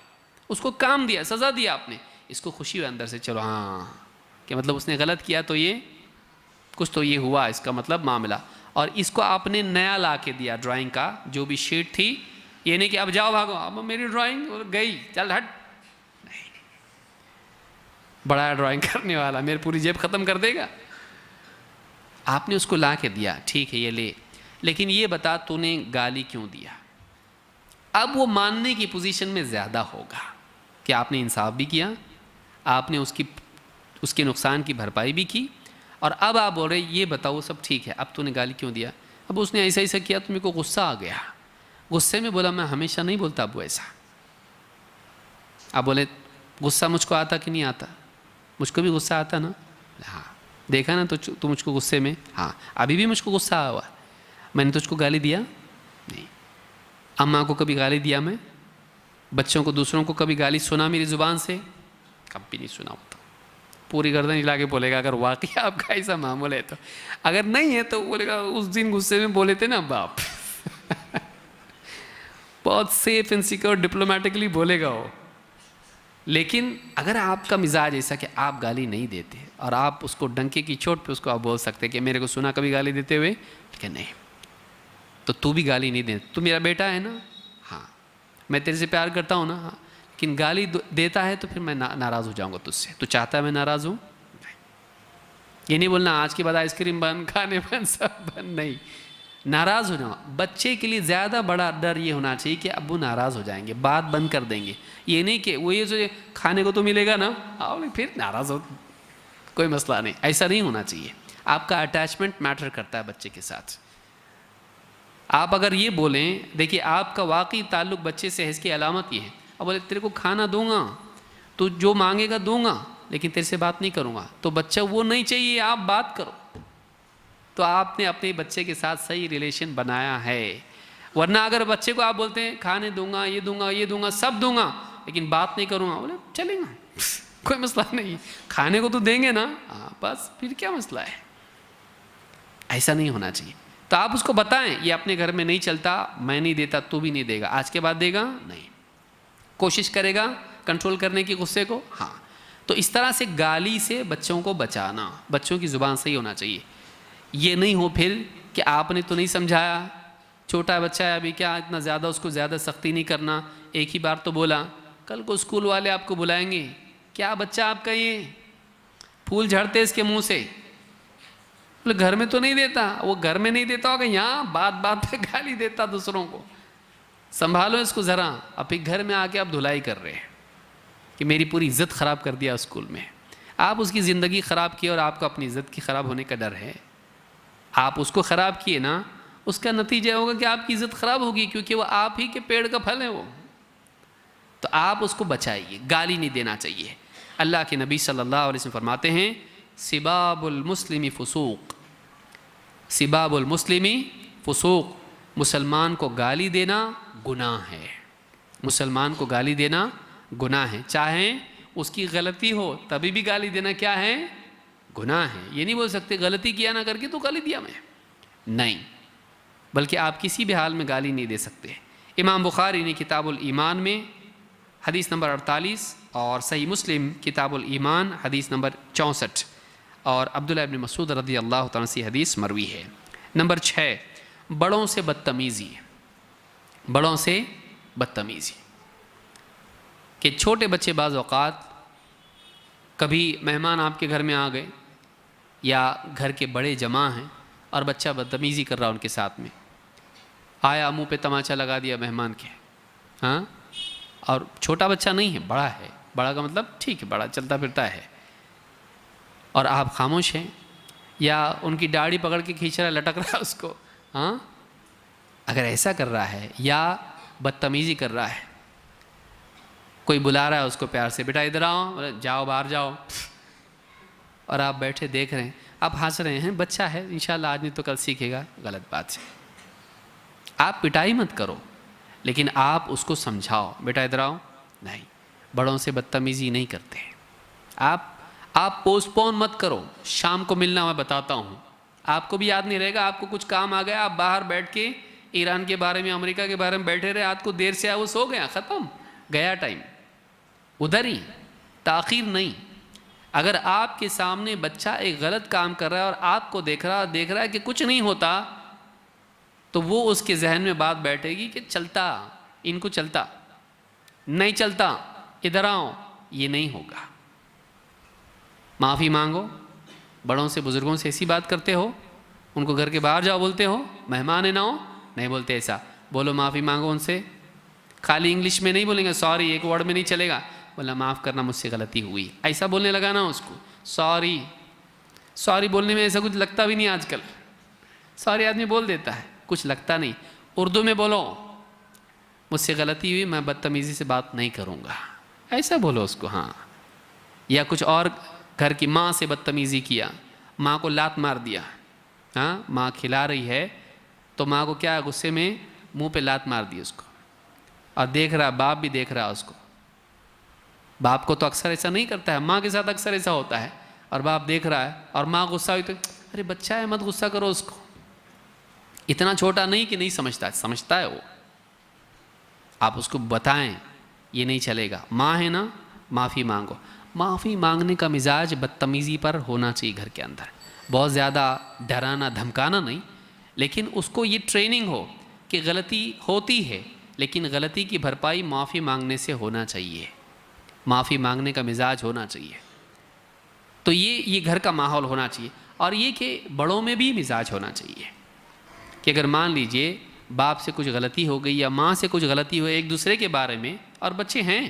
S1: اس کو کام دیا، سزا دیا آپ نے، اس کو خوشی ہوئی اندر سے، چلو ہاں کہ مطلب اس نے غلط کیا تو یہ کچھ تو یہ ہوا اس کا مطلب معاملہ۔ اور اس کو آپ نے نیا لا کے دیا ڈرائنگ کا، جو بھی شیٹ تھی، یہ نہیں کہ اب جاؤ بھاگو، اب میری ڈرائنگ گئی چل ہٹ، بڑا ڈرائنگ کرنے والا میری پوری جیب ختم کر دے گا۔ آپ نے اس کو لا کے دیا، ٹھیک ہے یہ لے، لیکن یہ بتا تو نے گالی کیوں دیا؟ اب وہ ماننے کی پوزیشن میں زیادہ ہوگا کہ آپ نے انصاف بھی کیا، آپ نے اس کے نقصان کی بھرپائی بھی کی، اور اب آپ بول رہے یہ بتاؤ سب ٹھیک ہے، اب تو نے گالی کیوں دیا؟ اب اس نے ایسا ایسا کیا تو میرے کو غصہ آ گیا، غصے میں بولا میں ہمیشہ نہیں بولتا ابو ایسا۔ اب بولے غصہ مجھ کو آتا کہ نہیں آتا؟ مجھ کو بھی غصہ آتا نا، ہاں دیکھا نا تو مجھ کو غصے میں، ہاں ابھی بھی مجھ کو غصہ آیا ہوا، میں نے تجھ کو گالی دیا نہیں؟ اماں کو کبھی گالی دیا میں؟ بچوں کو دوسروں کو کبھی گالی سنا میری زبان سے؟ کبھی نہیں سنا ہوتا۔ پوری گردن ہلا کے بولے گا اگر واقعی آپ کا ایسا معمول ہے تو، اگر نہیں ہے تو بولے گا اس دن غصے میں بولے تھے نا باپ بہت سیف اینڈ سیکور ڈپلومیٹکلی بولے گا وہ۔ لیکن اگر آپ کا مزاج ایسا کہ آپ گالی نہیں دیتے، اور آپ اس کو ڈنکے کی چوٹ پہ اس کو آپ بول سکتے کہ میرے کو سنا کبھی گالی دیتے ہوئے، کہ نہیں تو بھی گالی نہیں دے، تو میرا بیٹا ہے نا، ہاں میں تیرے سے پیار کرتا ہوں نا، ہاں لیکن گالی دیتا ہے تو پھر میں ناراض ہو جاؤں گا تجھ سے، تو چاہتا ہے میں ناراض ہوں؟ یہ نہیں بولنا آج کے بعد آئس کریم بند، کھانے بند، سب بند، نہیں، ناراض ہو جاؤں۔ بچے کے لیے زیادہ بڑا ڈر یہ ہونا چاہیے کہ ابو ناراض ہو جائیں گے، بات بند کر دیں گے، یہ نہیں کہ وہ یہ سوچے کھانے کو تو ملے گا نا، پھر ناراض ہو، کوئی مسئلہ نہیں، ایسا نہیں ہونا چاہیے۔ آپ کا اٹیچمنٹ میٹر کرتا ہے بچے کے ساتھ۔ آپ اگر یہ بولیں، دیکھیے آپ کا واقعی تعلق بچے سے ہے، اس کی علامت یہ ہے، اب بولے تیرے کو کھانا دوں گا، تو جو مانگے گا دوں گا، لیکن تیرے سے بات نہیں کروں گا، تو بچہ وہ نہیں چاہیے آپ بات کرو، تو آپ نے اپنے بچے کے ساتھ صحیح ریلیشن بنایا ہے۔ ورنہ اگر بچے کو آپ بولتے ہیں کھانے دوں گا، یہ دوں گا، یہ دوں گا، سب دوں گا، لیکن بات نہیں کروں گا، بولے چلیں گا کوئی مسئلہ نہیں، کھانے کو تو دیں گے نا، ہاں بس پھر کیا مسئلہ ہے؟ ایسا نہیں ہونا چاہیے۔ تو آپ اس کو بتائیں یہ اپنے گھر میں نہیں چلتا، میں نہیں دیتا تو بھی نہیں دے گا، آج کے بعد دے گا نہیں، کوشش کرے گا کنٹرول کرنے کی غصے کو، ہاں۔ تو اس طرح سے گالی سے بچوں کو بچانا، بچوں کی زبان صحیح ہونا چاہیے۔ یہ نہیں ہو پھر کہ آپ نے تو نہیں سمجھایا، چھوٹا بچہ ہے ابھی، کیا اتنا زیادہ اس کو زیادہ سختی نہیں کرنا، ایک ہی بار تو بولا، کل کو اسکول والے آپ کو بلائیں گے، کیا بچہ آپ کا یہ پھول جھڑتے اس کے منہ سے، گھر میں تو نہیں دیتا، وہ گھر میں نہیں دیتا ہوگا، یہاں بات بات پہ گالی دیتا دوسروں کو، سنبھالو اس کو ذرا، اب پھر گھر میں آ کے آپ دھلائی کر رہے ہیں کہ میری پوری عزت خراب کر دیا اسکول میں۔ آپ اس کی زندگی خراب کیے اور آپ کو اپنی عزت کی خراب ہونے کا ڈر ہے. آپ اس کو خراب کیے نا، اس کا نتیجہ ہوگا کہ آپ کی عزت خراب ہوگی، کیونکہ وہ آپ ہی کے پیڑ کا پھل ہے وہ. تو آپ اس کو بچائیے، گالی نہیں دینا چاہیے. اللہ کے نبی صلی اللہ علیہ وسلم فرماتے ہیں سباب المسلم فسوق، سباب المسلم فسوق، مسلمان کو گالی دینا گناہ ہے. مسلمان کو گالی دینا گناہ ہے، چاہے اس کی غلطی ہو تبھی بھی گالی دینا کیا ہے؟ گناہ ہے. یہ نہیں بول سکتے غلطی کیا نہ کر کے تو گالی دیا میں، نہیں، بلکہ آپ کسی بھی حال میں گالی نہیں دے سکتے. امام بخاری نے کتاب الایمان میں حدیث نمبر 48 اور صحیح مسلم کتاب الایمان حدیث نمبر 64 اور عبداللہ ابن مسعود رضی اللہ تعالیٰ سے حدیث مروی ہے. نمبر 6، بڑوں سے بدتمیزی. بڑوں سے بدتمیزی کہ چھوٹے بچے بعض اوقات کبھی مہمان آپ کے گھر میں آ گئے یا گھر کے بڑے جمع ہیں اور بچہ بدتمیزی کر رہا ان کے ساتھ میں، آیا منہ پہ تماچا لگا دیا مہمان کے، ہاں، اور چھوٹا بچہ نہیں ہے، بڑا ہے، بڑا کا مطلب ٹھیک ہے بڑا چلتا پھرتا ہے، اور آپ خاموش ہیں، یا ان کی داڑھی پکڑ کے کھینچ رہا ہے، لٹک رہا ہے اس کو، ہاں، اگر ایسا کر رہا ہے یا بدتمیزی کر رہا ہے، کوئی بلا رہا ہے اس کو پیار سے، بیٹا ادھر آؤ، جاؤ باہر جاؤ، اور آپ بیٹھے دیکھ رہے ہیں، آپ ہنس رہے ہیں، بچہ ہے انشاءاللہ آج نہیں تو کل سیکھے گا، غلط بات ہے. آپ پٹائی مت کرو، لیکن آپ اس کو سمجھاؤ، بیٹا ادھر آؤ. نہیں، بڑوں سے بدتمیزی نہیں کرتے. آپ پوسٹ پون مت کرو، شام کو ملنا میں بتاتا ہوں، آپ کو بھی یاد نہیں رہے گا، آپ کو کچھ کام آ گیا، آپ باہر بیٹھ کے ایران کے بارے میں امریکہ کے بارے میں بیٹھے رہے، آپ کو دیر سے آیا، وہ سو گیا، ختم، گیا ٹائم، ادھر ہی، تاخیر نہیں. اگر آپ کے سامنے بچہ ایک غلط کام کر رہا ہے اور آپ کو دیکھ رہا ہے کہ کچھ نہیں ہوتا، تو وہ اس کے ذہن میں بات بیٹھے گی کہ چلتا، ان کو چلتا، نہیں چلتا، ادھر آؤ، یہ نہیں ہوگا. معافی مانگو. بڑوں سے بزرگوں سے ایسی بات کرتے ہو، ان کو گھر کے باہر جاؤ بولتے ہو، مہمان نہ ہو، نہیں بولتے ایسا، بولو معافی مانگو ان سے. خالی انگلش میں نہیں بولیں گے، سوری ایک ورڈ میں نہیں چلے گا، بولا معاف کرنا مجھ سے غلطی ہوئی، ایسا بولنے لگا نا اس کو، سوری. سوری بولنے میں ایسا کچھ لگتا بھی نہیں آج کل، سوری آدمی بول دیتا ہے، کچھ لگتا نہیں. اردو میں بولو، مجھ سے غلطی ہوئی، میں بدتمیزی سے بات نہیں کروں گا، ایسا بولو اس کو. ہاں، یا کچھ اور، گھر کی ماں سے بدتمیزی کیا، ماں کو لات مار دیا، ہاں، ماں کھلا رہی ہے تو ماں کو کیا غصے میں منہ پہ لات مار دی اس کو، اور دیکھ رہا، باپ بھی دیکھ رہا اس کو. باپ کو تو اکثر ایسا نہیں کرتا ہے، ماں کے ساتھ اکثر ایسا ہوتا ہے، اور باپ دیکھ رہا ہے اور ماں غصہ ہوئی تو ارے بچہ ہے مت غصہ کرو اس کو. اتنا چھوٹا نہیں کہ نہیں سمجھتا ہے، سمجھتا ہے وہ. آپ اس کو بتائیں یہ نہیں چلے گا، ماں ہے نا، معافی مانگو. معافی مانگنے کا مزاج بدتمیزی پر ہونا چاہیے گھر کے اندر، بہت زیادہ ڈرانا دھمکانا نہیں، لیکن اس کو یہ ٹریننگ ہو کہ غلطی ہوتی ہے، لیکن غلطی کی بھرپائی معافی مانگنے سے ہونا چاہیے، معافی مانگنے کا مزاج ہونا چاہیے. تو یہ گھر کا ماحول ہونا چاہیے. اور یہ کہ بڑوں میں بھی مزاج ہونا چاہیے کہ اگر مان لیجئے باپ سے کچھ غلطی ہو گئی یا ماں سے کچھ غلطی ہوئی ایک دوسرے کے بارے میں، اور بچے ہیں،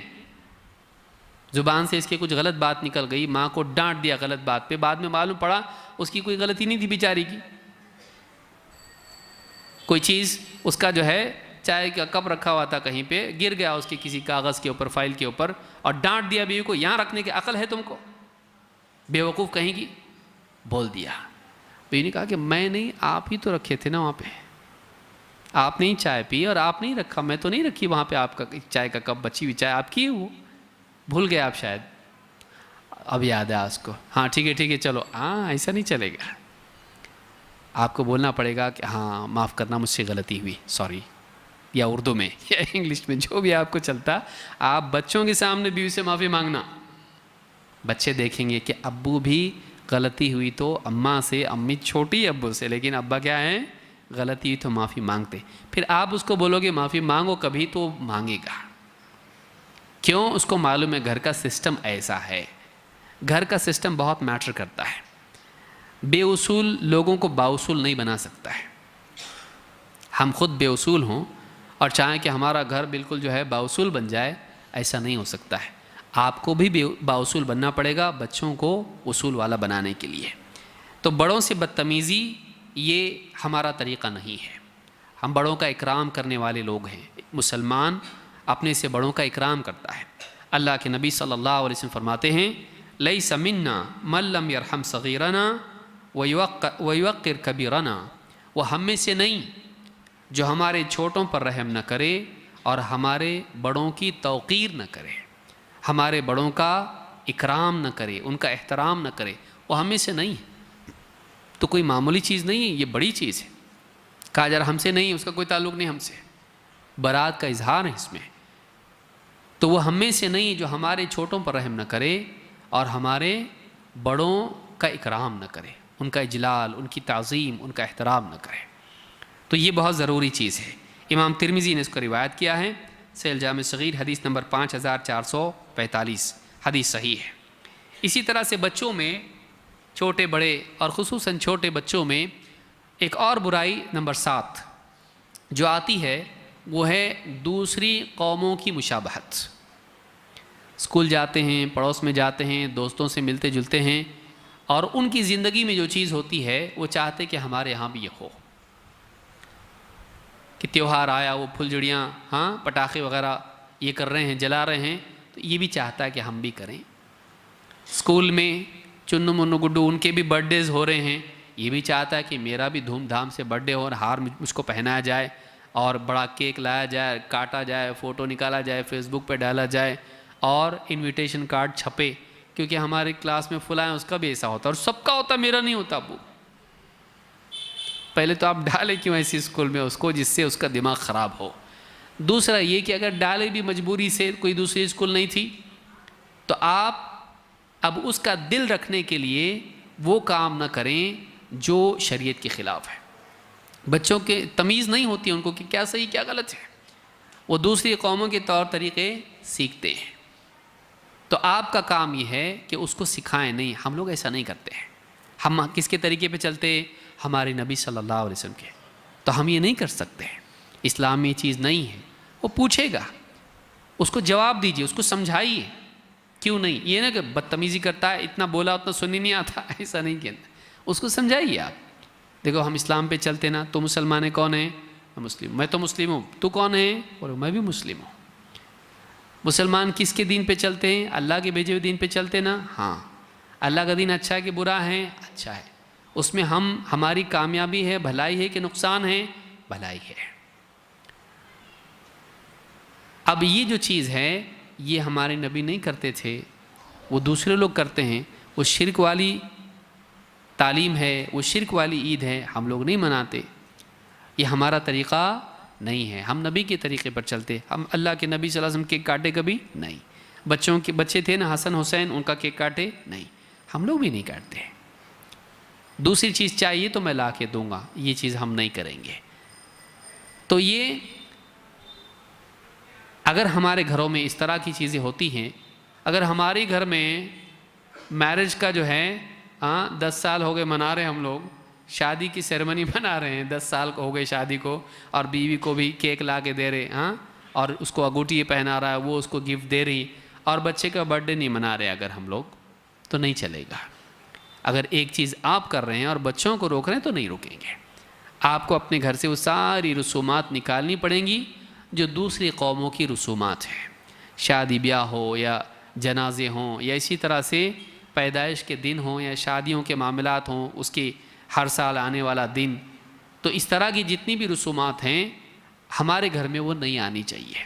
S1: زبان سے اس کے کچھ غلط بات نکل گئی، ماں کو ڈانٹ دیا غلط بات پہ، بعد میں معلوم پڑا اس کی کوئی غلطی نہیں تھی بیچاری کی، کوئی چیز اس کا جو ہے چائے کا کپ رکھا ہوا تھا کہیں پہ، گر گیا اس کے کسی کاغذ کے اوپر، فائل کے اوپر، اور ڈانٹ دیا بیوی کو، یہاں رکھنے کی عقل ہے تم کو، بے وقوف کہیں گی، بول دیا. بیوی نے کہا کہ میں نہیں، آپ ہی تو رکھے تھے نا وہاں پہ، آپ نے ہی چائے پی اور آپ نہیں رکھا، میں تو نہیں رکھی وہاں پہ، آپ کا چائے کا کپ، بچی ہوئی چائے آپ کی ہے، وہ بھول گئے آپ شاید، اب یاد ہے اس کو، ہاں ٹھیک ہے چلو. ہاں ایسا نہیں چلے گا، آپ کو بولنا پڑے گا کہ ہاں معاف کرنا مجھ سے غلطی ہوئی، سوری، یا اردو میں یا انگلش میں جو بھی آپ کو چلتا. آپ بچوں کے سامنے بیوی سے معافی مانگنا، بچے دیکھیں گے کہ ابو بھی غلطی ہوئی تو اماں سے، امی چھوٹی ابو سے، لیکن ابا کیا ہے، غلطی ہوئی تو معافی مانگتے. پھر آپ اس کو بولو گے معافی مانگو کبھی، تو مانگے گا. کیوں؟ اس کو معلوم ہے گھر کا سسٹم ایسا ہے. گھر کا سسٹم بہت میٹر کرتا ہے. بے اصول لوگوں کو بااصول نہیں بنا سکتا ہے. ہم خود بے اصول ہوں اور چاہیں کہ ہمارا گھر بالکل جو ہے بااصول بن جائے، ایسا نہیں ہو سکتا ہے. آپ کو بھی بااصول بننا پڑے گا بچوں کو اصول والا بنانے کے لیے۔ تو بڑوں سے بدتمیزی یہ ہمارا طریقہ نہیں ہے۔ ہم بڑوں کا اکرام کرنے والے لوگ ہیں۔ مسلمان اپنے سے بڑوں کا اکرام کرتا ہے۔ اللہ کے نبی صلی اللہ علیہ وسلم فرماتے ہیں لیس منا من لم یرحم صغیرنا ویوقر کبیرنا، وہ ہم میں سے نہیں جو ہمارے چھوٹوں پر رحم نہ کرے اور ہمارے بڑوں کی توقیر نہ کرے، ہمارے بڑوں کا اکرام نہ کرے، ان کا احترام نہ کرے، وہ ہم میں سے نہیں ہے۔ تو کوئی معمولی چیز نہیں ہے، یہ بڑی چیز ہے۔ کہا جا رہا ہم سے نہیں، اس کا کوئی تعلق نہیں ہم سے، برات کا اظہار ہے اس میں۔ تو وہ ہم میں سے نہیں جو ہمارے چھوٹوں پر رحم نہ کرے اور ہمارے بڑوں کا اکرام نہ کرے، ان کا اجلال، ان کی تعظیم، ان کا احترام نہ کرے۔ تو یہ بہت ضروری چیز ہے۔ امام ترمذی نے اس کو روایت کیا ہے، صحیح الجامع الصغیر حدیث نمبر 5445، حدیث صحیح ہے۔ اسی طرح سے بچوں میں، چھوٹے بڑے اور خصوصاً چھوٹے بچوں میں ایک اور برائی نمبر 7 جو آتی ہے، وہ ہے دوسری قوموں کی مشابہت۔ اسکول جاتے ہیں، پڑوس میں جاتے ہیں، دوستوں سے ملتے جلتے ہیں، اور ان کی زندگی میں جو چیز ہوتی ہے وہ چاہتے کہ ہمارے ہاں بھی یہ ہو، کہ تیوہار آیا، وہ پھلجھڑیاں، پٹاخے وغیرہ یہ کر رہے ہیں، جلا رہے ہیں، تو یہ بھی چاہتا ہے کہ ہم بھی کریں۔ اسکول میں چنو منو گڈو ان کے بھی برتھ ڈیز ہو رہے ہیں، یہ بھی چاہتا ہے کہ میرا بھی دھوم دھام سے برتھ ڈے ہو اور ہار مجھ کو پہنایا جائے اور بڑا کیک لایا جائے، کاٹا جائے، فوٹو نکالا جائے، فیس بک پہ ڈالا جائے اور انویٹیشن کارڈ چھپے، کیونکہ ہمارے کلاس میں فلاں اس کا بھی ایسا ہوتا ہے اور سب کا ہوتا، میرا نہیں ہوتا۔ ابو پہلے تو آپ ڈالے کیوں ایسی اسکول میں اس کو جس سے اس کا دماغ خراب ہو؟ دوسرا یہ کہ اگر ڈالے بھی مجبوری سے، کوئی دوسری اسکول نہیں تھی، تو آپ اب اس کا دل رکھنے کے لیے وہ کام نہ کریں جو شریعت کے خلاف ہے۔ بچوں کے تمیز نہیں ہوتی ان کو کہ کیا صحیح کیا غلط ہے، وہ دوسری قوموں کے طور طریقے سیکھتے ہیں۔ تو آپ کا کام یہ ہے کہ اس کو سکھائیں نہیں۔ ہم لوگ ایسا نہیں کرتے ہیں۔ ہم کس کے طریقے پہ چلتے؟ ہمارے نبی صلی اللہ علیہ وسلم کے۔ تو ہم یہ نہیں کر سکتے، اسلام میں یہ چیز نہیں ہے۔ وہ پوچھے گا، اس کو جواب دیجئے، اس کو سمجھائیے کیوں نہیں۔ یہ نا کہ بدتمیزی کرتا ہے، اتنا بولا اتنا سنی نہیں آتا، ایسا نہیں کہنا۔ اس کو سمجھائیے آپ، دیکھو ہم اسلام پہ چلتے نا، تو مسلمان کون ہیں؟ میں مسلم، میں تو مسلم ہوں، تو کون ہے؟ اور میں بھی مسلم ہوں۔ مسلمان کس کے دین پہ چلتے ہیں؟ اللہ کے بھیجے ہوئے دین پہ چلتے نا؟ ہاں۔ اللہ کا دین اچھا ہے کہ برا ہے؟ اچھا ہے۔ اس میں ہماری کامیابی ہے، بھلائی ہے کہ نقصان ہے؟ بھلائی ہے۔ اب یہ جو چیز ہے یہ ہمارے نبی نہیں کرتے تھے، وہ دوسرے لوگ کرتے ہیں۔ وہ شرک والی تعلیم ہے، وہ شرک والی عید ہے، ہم لوگ نہیں مناتے۔ یہ ہمارا طریقہ نہیں ہے، ہم نبی کے طریقے پر چلتے۔ ہم اللہ کے نبی صلی اللہ علیہ وسلم کیک کاٹے کبھی نہیں، بچوں کے بچے تھے نا حسن حسین، ان کا کیک کاٹے نہیں، ہم لوگ بھی نہیں کاٹتے۔ دوسری چیز چاہیے تو میں لا کے دوں گا، یہ چیز ہم نہیں کریں گے۔ تو یہ اگر ہمارے گھروں میں اس طرح کی چیزیں ہوتی ہیں، اگر ہمارے گھر میں میرج کا جو ہے 10 سال ہو گئے منا رہے ہیں، ہم لوگ شادی کی سیرمنی منا رہے ہیں، 10 سال ہو گئے شادی کو، اور بیوی کو بھی کیک لا کے دے رہے، اور اس کو انگوٹھی پہنا رہا ہے، وہ اس کو گفٹ دے رہی، اور بچے کا برتھ ڈے نہیں منا رہے اگر ہم لوگ، تو نہیں چلے گا۔ اگر ایک چیز آپ کر رہے ہیں اور بچوں کو روک رہے ہیں تو نہیں روکیں گے۔ آپ کو اپنے گھر سے وہ ساری رسومات نکالنی پڑیں گی جو دوسری قوموں کی رسومات ہیں، شادی بیاہ ہو یا جنازے ہوں یا اسی طرح سے پیدائش کے دن ہوں یا شادیوں کے معاملات ہوں، اس کی ہر سال آنے والا دن، تو اس طرح کی جتنی بھی رسومات ہیں ہمارے گھر میں وہ نہیں آنی چاہیے۔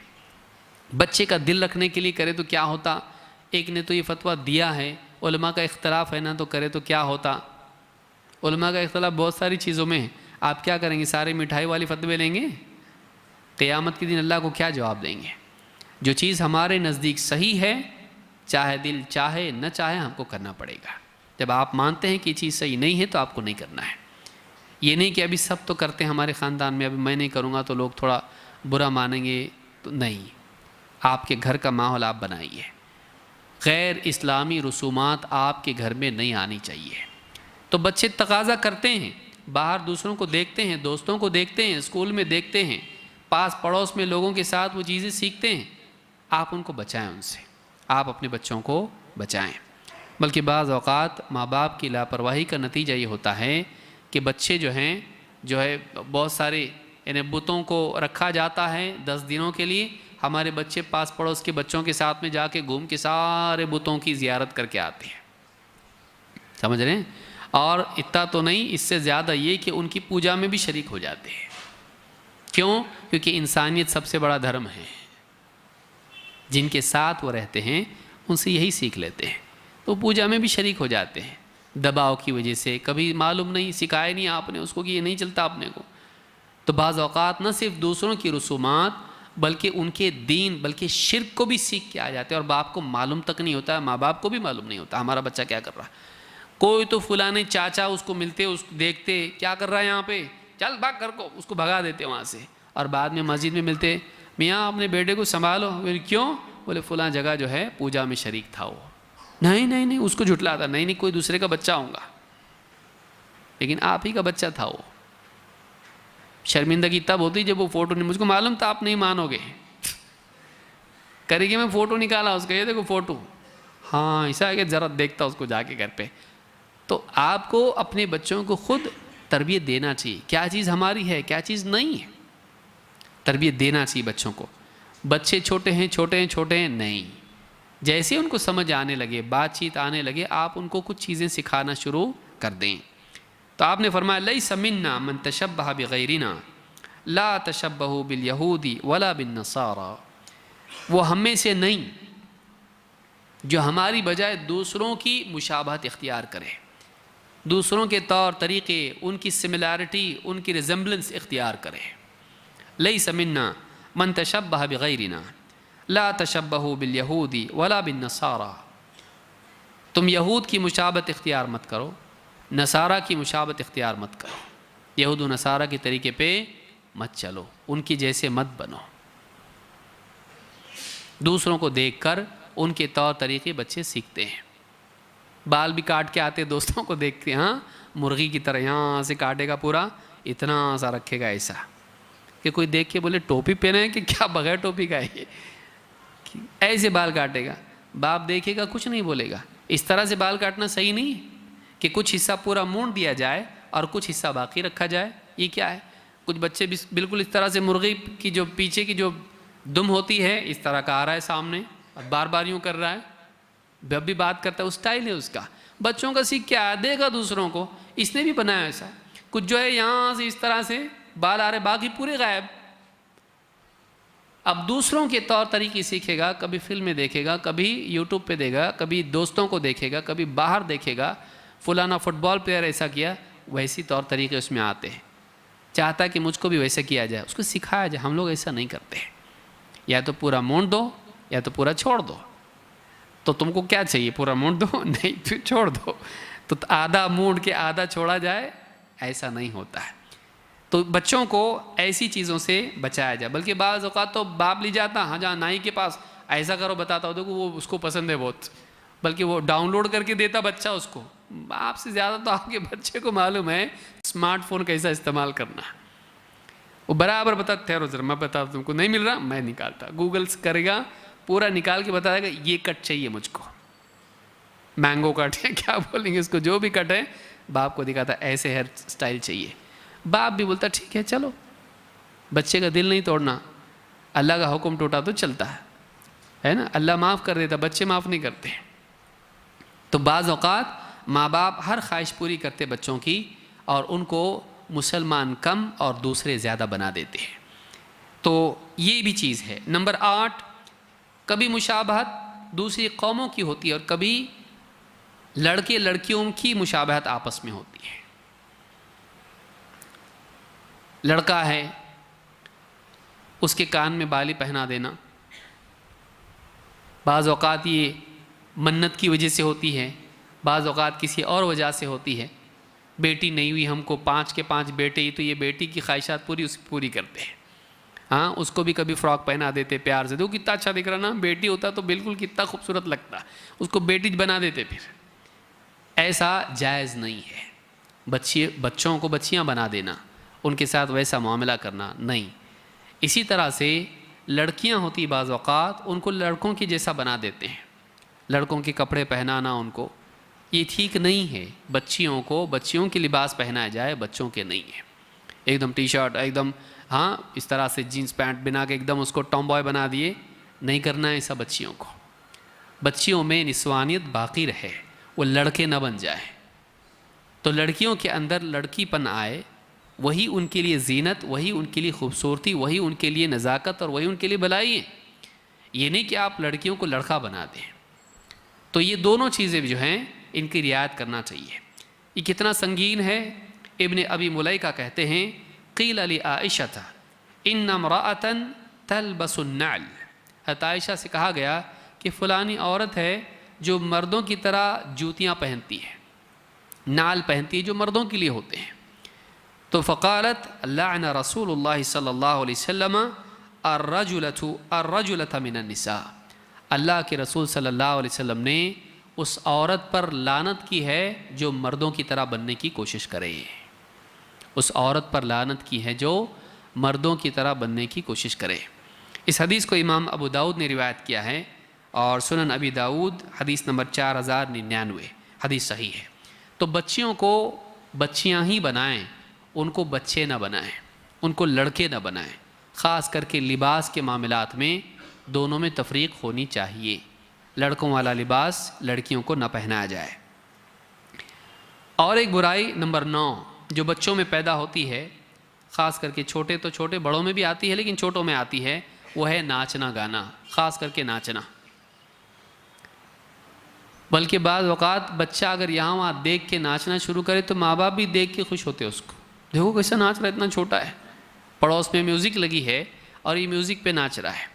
S1: بچے کا دل رکھنے کے لیے کرے تو کیا ہوتا؟ ایک نے تو یہ فتویٰ دیا ہے، علماء کا اختلاف ہے نا، تو کرے تو کیا ہوتا؟ علماء کا اختلاف بہت ساری چیزوں میں ہے، آپ کیا کریں گے؟ سارے مٹھائی والی فتوے لیں گے؟ قیامت کے دن اللہ کو کیا جواب دیں گے؟ جو چیز ہمارے نزدیک صحیح ہے، چاہے دل چاہے نہ چاہے ہم کو کرنا پڑے گا۔ جب آپ مانتے ہیں کہ یہ چیز صحیح نہیں ہے تو آپ کو نہیں کرنا ہے۔ یہ نہیں کہ ابھی سب تو کرتے ہیں ہمارے خاندان میں، ابھی میں نہیں کروں گا تو لوگ تھوڑا برا مانیں گے، تو نہیں۔ آپ کے گھر کا ماحول آپ بنائیے، غیر اسلامی رسومات آپ کے گھر میں نہیں آنی چاہیے۔ تو بچے تقاضا کرتے ہیں، باہر دوسروں کو دیکھتے ہیں، دوستوں کو دیکھتے ہیں، اسکول میں دیکھتے ہیں، پاس پڑوس میں لوگوں کے ساتھ وہ چیزیں سیکھتے ہیں، آپ ان کو بچائیں ان سے۔ آپ اپنے بچوں کو بچائیں۔ بلکہ بعض اوقات ماں باپ کی لاپرواہی کا نتیجہ یہ ہوتا ہے کہ بچے جو ہے بہت سارے یعنی بتوں کو رکھا جاتا ہے 10 دنوں کے لیے، ہمارے بچے پاس پڑوس کے بچوں کے ساتھ میں جا کے گھوم کے سارے بتوں کی زیارت کر کے آتے ہیں، سمجھ رہے ہیں؟ اور اتنا تو نہیں، اس سے زیادہ یہ کہ ان کی پوجا میں بھی شریک ہو جاتے ہیں۔ کیوں؟ کیونکہ انسانیت سب سے بڑا دھرم ہے، جن کے ساتھ وہ رہتے ہیں ان سے یہی سیکھ لیتے ہیں، تو پوجا میں بھی شریک ہو جاتے ہیں دباؤ کی وجہ سے۔ کبھی معلوم نہیں، سکھایا نہیں آپ نے اس کو کہ یہ نہیں چلتا اپنے کو، تو بعض اوقات نہ صرف دوسروں کی رسومات بلکہ ان کے دین بلکہ شرک کو بھی سیکھ کے آ جاتے ہیں، اور باپ کو معلوم تک نہیں ہوتا، ماں باپ کو بھی معلوم نہیں ہوتا ہمارا بچہ کیا کر رہا ہے۔ کوئی تو فلانے چاچا اس کو ملتے، اس کو دیکھتے کیا کر رہا ہے یہاں پہ، چل بھاگ گھر کو، اس کو بھگا دیتے وہاں سے، اور بعد میں مسجد میں ملتے، میاں اپنے بیٹے کو سنبھالو، کیوں؟ بولے فلاں جگہ جو ہے پوجا میں شریک تھا وہ۔ نہیں اس کو جھٹلاتا، نہیں کوئی دوسرے کا بچہ ہوں گا، لیکن آپ ہی کا بچہ تھا وہ۔ شرمندگی تب ہوتی جب وہ فوٹو نہیں، مجھ کو معلوم تھا آپ نہیں مانو گے، کرے گی میں فوٹو نکالا اس کا، یہ دیکھو فوٹو، ہاں ایسا ہے کہ ذرا دیکھتا اس کو جا کے گھر پہ۔ تو آپ کو اپنے بچوں کو خود تربیت دینا چاہیے، کیا چیز ہماری ہے کیا چیز نہیں ہے، تربیت دینا چاہیے بچوں کو۔ بچے چھوٹے ہیں نہیں، جیسے ان کو سمجھ آنے لگے، بات چیت آنے لگے، آپ ان کو کچھ چیزیں سکھانا شروع کر دیں۔ تو آپ نے فرمایا لیس منا من تشبہ بغیرنا لا تشبہوا بالیہود ولا بالنصارى، وہ ہم میں سے نہیں جو ہماری بجائے دوسروں کی مشابہت اختیار کرے، دوسروں کے طور طریقے، ان کی سملیرٹی، ان کی ریزمبلنس اختیار کرے۔ لیس منا من تشبہ بغیرنا لا تشبہوا بالیہود ولا بالنصارى، تم یہود کی مشابہت اختیار مت کرو، نصارہ کی مشابہت اختیار مت کرو، یہود و نصارہ کے طریقے پہ مت چلو، ان کی جیسے مت بنو۔ دوسروں کو دیکھ کر ان کے طور طریقے بچے سیکھتے ہیں، بال بھی کاٹ کے آتے دوستوں کو دیکھ کے، ہاں مرغی کی طرح یہاں سے کاٹے گا پورا، اتنا سا رکھے گا ایسا کہ کوئی دیکھ کے بولے ٹوپی پہنے کہ کیا بغیر ٹوپی کا ہے یہ، ایسے بال کاٹے گا، باپ دیکھے گا کچھ نہیں بولے گا۔ اس طرح سے بال کاٹنا صحیح نہیں کہ کچھ حصہ پورا مونڈ دیا جائے اور کچھ حصہ باقی رکھا جائے، یہ کیا ہے؟ کچھ بچے بھی بالکل اس طرح سے مرغی کی جو پیچھے کی جو دم ہوتی ہے اس طرح کا آ رہا ہے سامنے، اور بار بار یوں کر رہا ہے، جب بھی بات کرتا ہے اس سٹائل ہے اس کا۔ بچوں کا سیکھ کیا ہے؟ دے گا دوسروں کو، اس نے بھی بنایا ایسا، کچھ جو ہے یہاں سے اس طرح سے بال آ رہے باقی پورے غائب۔ اب دوسروں کے طور طریقے سیکھے گا، کبھی فلم میں دیکھے گا، کبھی یوٹیوب پہ دے گا، کبھی دوستوں کو دیکھے گا، کبھی باہر دیکھے گا، فلانا فٹ بال پلیئر ایسا کیا، ویسی طور طریقے اس میں آتے ہیں، چاہتا ہے کہ مجھ کو بھی ویسا کیا جائے، اس کو سکھایا جائے۔ ہم لوگ ایسا نہیں کرتے، یا تو پورا مونڈ دو یا تو پورا چھوڑ دو، تو تم کو کیا چاہیے؟ پورا مونڈ دو؟ نہیں پھر چھوڑ دو، تو آدھا مونڈ کے آدھا چھوڑا جائے، ایسا نہیں ہوتا ہے۔ تو بچوں کو ایسی چیزوں سے بچایا جائے۔ بلکہ بعض اوقات تو باپ لی جاتا، ہاں جہاں نائی کے پاس ایسا کرو بتاتا ہو، دیکھو وہ اس کو پسند ہے بہت، بلکہ وہ ڈاؤن لوڈ کر کے دیتا بچہ اس کو۔ باپ سے زیادہ تو آپ کے بچے کو معلوم ہے اسمارٹ فون کیسا استعمال کرنا ہے، وہ برابر بتاتا، ٹھہرو ذرا میں بتاتا، تم کو نہیں مل رہا میں نکالتا، گوگل کرے گا پورا نکال کے بتا دے گا یہ کٹ چاہیے مجھ کو، مینگو کٹ ہے کیا بولیں گے اس کو، جو بھی کٹ ہے باپ کو دکھاتا ایسے ہیئر سٹائل چاہیے۔ باپ بھی بولتا ٹھیک ہے چلو، بچے کا دل نہیں توڑنا، اللہ کا حکم ٹوٹا تو چلتا ہے نا، اللہ معاف کر دیتا، بچے معاف نہیں کرتے۔ تو بعض اوقات ماں باپ ہر خواہش پوری کرتے بچوں کی، اور ان کو مسلمان کم اور دوسرے زیادہ بنا دیتے ہیں۔ تو یہ بھی چیز ہے۔ نمبر 8، کبھی مشابہت دوسری قوموں کی ہوتی ہے اور کبھی لڑکے لڑکیوں کی مشابہت آپس میں ہوتی ہے۔ لڑکا ہے، اس کے کان میں بالی پہنا دینا، بعض اوقات یہ منت کی وجہ سے ہوتی ہے، بعض اوقات کسی اور وجہ سے ہوتی ہے۔ بیٹی نہیں ہوئی ہم کو، 5 کے 5 بیٹے ہی، تو یہ بیٹی کی خواہشات پوری کرتے ہیں، ہاں اس کو بھی کبھی فراک پہنا دیتے پیار سے، دیکھو کتنا اچھا دکھ رہا نا، بیٹی ہوتا تو بالکل کتنا خوبصورت لگتا، اس کو بیٹی بنا دیتے۔ پھر ایسا جائز نہیں ہے، بچوں کو بچیاں بنا دینا، ان کے ساتھ ویسا معاملہ کرنا نہیں۔ اسی طرح سے لڑکیاں ہوتی بعض اوقات ان کو لڑکوں کی جیسا بنا دیتے ہیں، لڑکوں کے کپڑے پہنانا ان کو، یہ ٹھیک نہیں ہے۔ بچیوں کے لباس پہنایا جائے، بچوں کے نہیں ہے۔ ایک دم ٹی شرٹ، ایک دم اس طرح سے جینس پینٹ بنا کے ایک دم اس کو ٹام بوائے بنا دیے، نہیں کرنا ہے ایسا بچیوں کو۔ بچیوں میں نسوانیت باقی رہے، وہ لڑکے نہ بن جائیں۔ تو لڑکیوں کے اندر لڑکی پن آئے، وہی ان کے لیے زینت، وہی ان کے لیے خوبصورتی، وہی ان کے لیے نزاکت، اور وہی ان کے لیے بھلائی ہے۔ یہ نہیں کہ آپ لڑکیوں کو لڑکا بنا دیں۔ تو یہ دونوں چیزیں جو ہیں ان کی رعایت کرنا چاہیے۔ یہ کتنا سنگین ہے؟ ابن ابی ملیکہ کہتے ہیں قیل لعائشہ ان امرأۃ تلبس النعل، حضرت عائشہ سے کہا گیا کہ فلانی عورت ہے جو مردوں کی طرح جوتیاں پہنتی ہے، نعل پہنتی ہے جو مردوں کے لیے ہوتے ہیں۔ تو فقالت لعن رسول اللہ صلی اللہ علیہ وسلم الرجلۃ من النساء، اللہ کے رسول صلی اللہ علیہ وسلم نے اس عورت پر لعنت کی ہے جو مردوں کی طرح بننے کی کوشش کرے، اس عورت پر لعنت کی ہے جو مردوں کی طرح بننے کی کوشش کرے۔ اس حدیث کو امام ابو داؤد نے روایت کیا ہے، اور سنن ابی داؤد حدیث نمبر 4099، حدیث صحیح ہے۔ تو بچیوں کو بچیاں ہی بنائیں، ان کو بچے نہ بنائیں، ان کو لڑکے نہ بنائیں۔ خاص کر کے لباس کے معاملات میں دونوں میں تفریق ہونی چاہیے، لڑکوں والا لباس لڑکیوں کو نہ پہنایا جائے۔ اور ایک برائی نمبر 9 جو بچوں میں پیدا ہوتی ہے، خاص کر کے چھوٹے تو چھوٹے، بڑوں میں بھی آتی ہے لیکن چھوٹوں میں آتی ہے، وہ ہے ناچنا گانا، خاص کر کے ناچنا۔ بلکہ بعض اوقات بچہ اگر یہاں وہاں دیکھ کے ناچنا شروع کرے تو ماں باپ بھی دیکھ کے خوش ہوتے اس کو، دیکھو کیسا ناچ رہا ہے، اتنا چھوٹا ہے، پڑوس میں میوزک لگی ہے اور یہ میوزک پہ ناچ رہا ہے،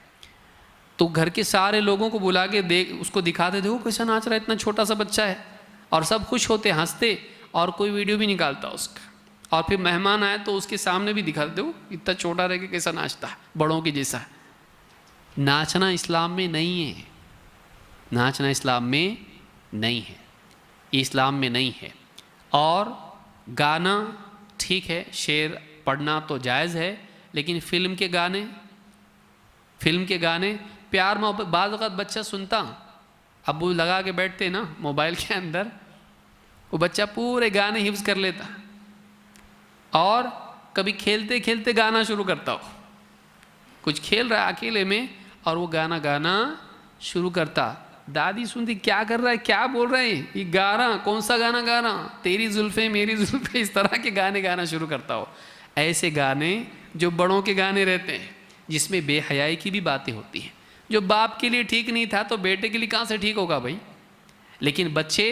S1: تو گھر کے سارے لوگوں کو بلا کے اس کو دکھاتے، دیکھو کیسا ناچ رہا ہے، اتنا چھوٹا سا بچہ ہے، اور سب خوش ہوتے، ہنستے، اور کوئی ویڈیو بھی نکالتا اس کا، اور پھر مہمان آئے تو اس کے سامنے بھی دکھاتے، دیکھو اتنا چھوٹا رہ کے کیسا ناچتا ہے، بڑوں کے جیسا۔ ناچنا اسلام میں نہیں ہے، ناچنا اسلام میں نہیں ہے، یہ اسلام میں نہیں ہے۔ اور گانا ٹھیک ہے، شعر پڑھنا تو جائز ہے، لیکن فلم کے گانے پیار محبت، بعض اوقات بچہ سنتا، ابو لگا کے بیٹھتے نا موبائل کے اندر، وہ بچہ پورے گانے حفظ کر لیتا، اور کبھی کھیلتے کھیلتے گانا شروع کرتا ہو، کچھ کھیل رہا ہے اکیلے میں اور وہ گانا شروع کرتا، دادی سنتی کیا کر رہا ہے، کیا بول رہے ہیں، یہ گا رہا، کون سا گانا گا رہا، تیری زلفیں میری زلفیں، اس طرح کے گانے گانا شروع کرتا ہو۔ ایسے گانے جو بڑوں کے گانے رہتے ہیں، جس میں بے حیائی کی بھی باتیں ہوتی ہیں، جو باپ کے لیے ٹھیک نہیں تھا تو بیٹے کے لیے کہاں سے ٹھیک ہوگا بھائی۔ لیکن بچے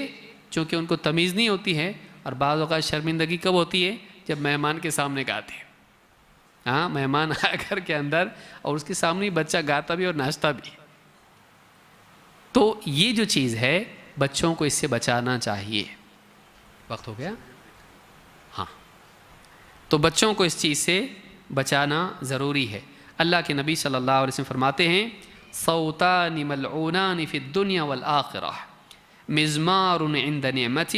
S1: چونکہ ان کو تمیز نہیں ہوتی ہے، اور بعض اوقات شرمندگی کب ہوتی ہے، جب مہمان کے سامنے گاتے ہیں، ہاں مہمان آیا گھر کے اندر اور اس کے سامنے بچہ گاتا بھی اور ناچتا بھی، تو یہ جو چیز ہے بچوں کو اس سے بچانا چاہیے۔ وقت ہو گیا؟ ہاں، تو بچوں کو اس چیز سے بچانا ضروری ہے۔ اللہ کے نبی صلی اللہ علیہ وسلم فرماتے ہیں صوتان ملعونان فی الدنیا والآخرہ مزمار عند نعمت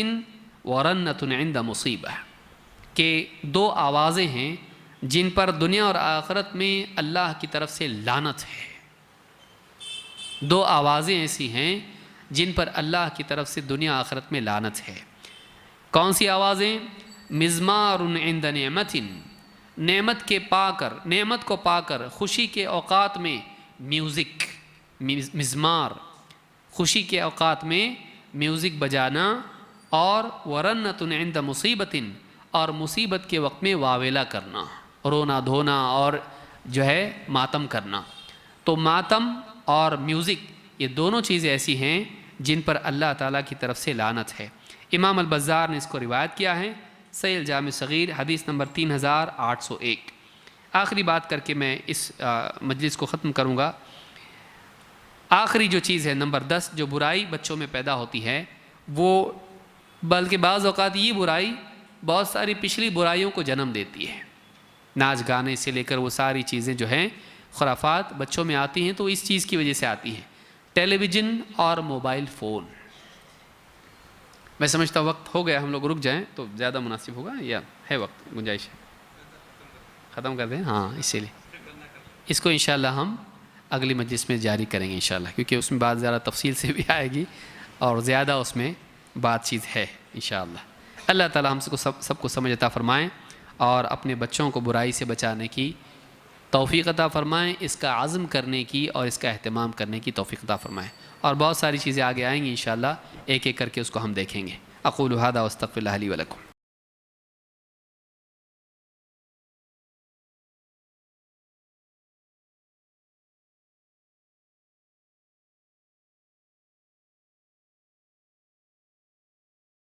S1: ورنت عند مصیبہ، کہ 2 آوازیں ہیں جن پر دنیا اور آخرت میں اللہ کی طرف سے لعنت ہے۔ 2 آوازیں ایسی ہیں جن پر اللہ کی طرف سے دنیا آخرت میں لعنت ہے۔ کون سی آوازیں؟ مزمار عند نعمت، نعمت کو پا کر خوشی کے اوقات میں میوزک، مزمار، خوشی کے اوقات میں میوزک بجانا، اور ورنت عند مصیبت، اور مصیبت کے وقت میں واویلا کرنا، رونا دھونا اور جو ہے ماتم کرنا۔ تو ماتم اور میوزک یہ دونوں چیزیں ایسی ہیں جن پر اللہ تعالیٰ کی طرف سے لعنت ہے۔ امام البزار نے اس کو روایت کیا ہے، صحیح الجامع صغیر حدیث نمبر 3801۔ آخری بات کر کے میں اس مجلس کو ختم کروں گا۔ آخری جو چیز ہے نمبر 10 جو برائی بچوں میں پیدا ہوتی ہے، وہ بلکہ بعض اوقات یہ برائی بہت ساری پچھلی برائیوں کو جنم دیتی ہے۔ ناچ گانے سے لے کر وہ ساری چیزیں جو ہیں خرافات بچوں میں آتی ہیں، تو اس چیز کی وجہ سے آتی ہیں، ٹیلی ویژن اور موبائل فون۔ میں سمجھتا وقت ہو گیا، ہم لوگ رک جائیں تو زیادہ مناسب ہوگا، یا ہے وقت گنجائش ہے ختم کر دیں؟ ہاں، اسی لیے اس کو انشاءاللہ ہم اگلی مجلس میں جاری کریں گے انشاءاللہ، کیونکہ اس میں بات زیادہ تفصیل سے بھی آئے گی اور زیادہ اس میں بات چیت ہے انشاءاللہ۔ اللہ تعالی ہم سب کو سمجھ عطا فرمائیں اور اپنے بچوں کو برائی سے بچانے کی توفیق عطا فرمائیں، اس کا عزم کرنے کی اور اس کا اہتمام کرنے کی توفیق عطا فرمائیں، اور بہت ساری چیزیں آگے آئیں گی انشاءاللہ، ایک ایک کر کے اس کو ہم دیکھیں گے۔ اقول ھذا واستغفر اللہ لی ولکم۔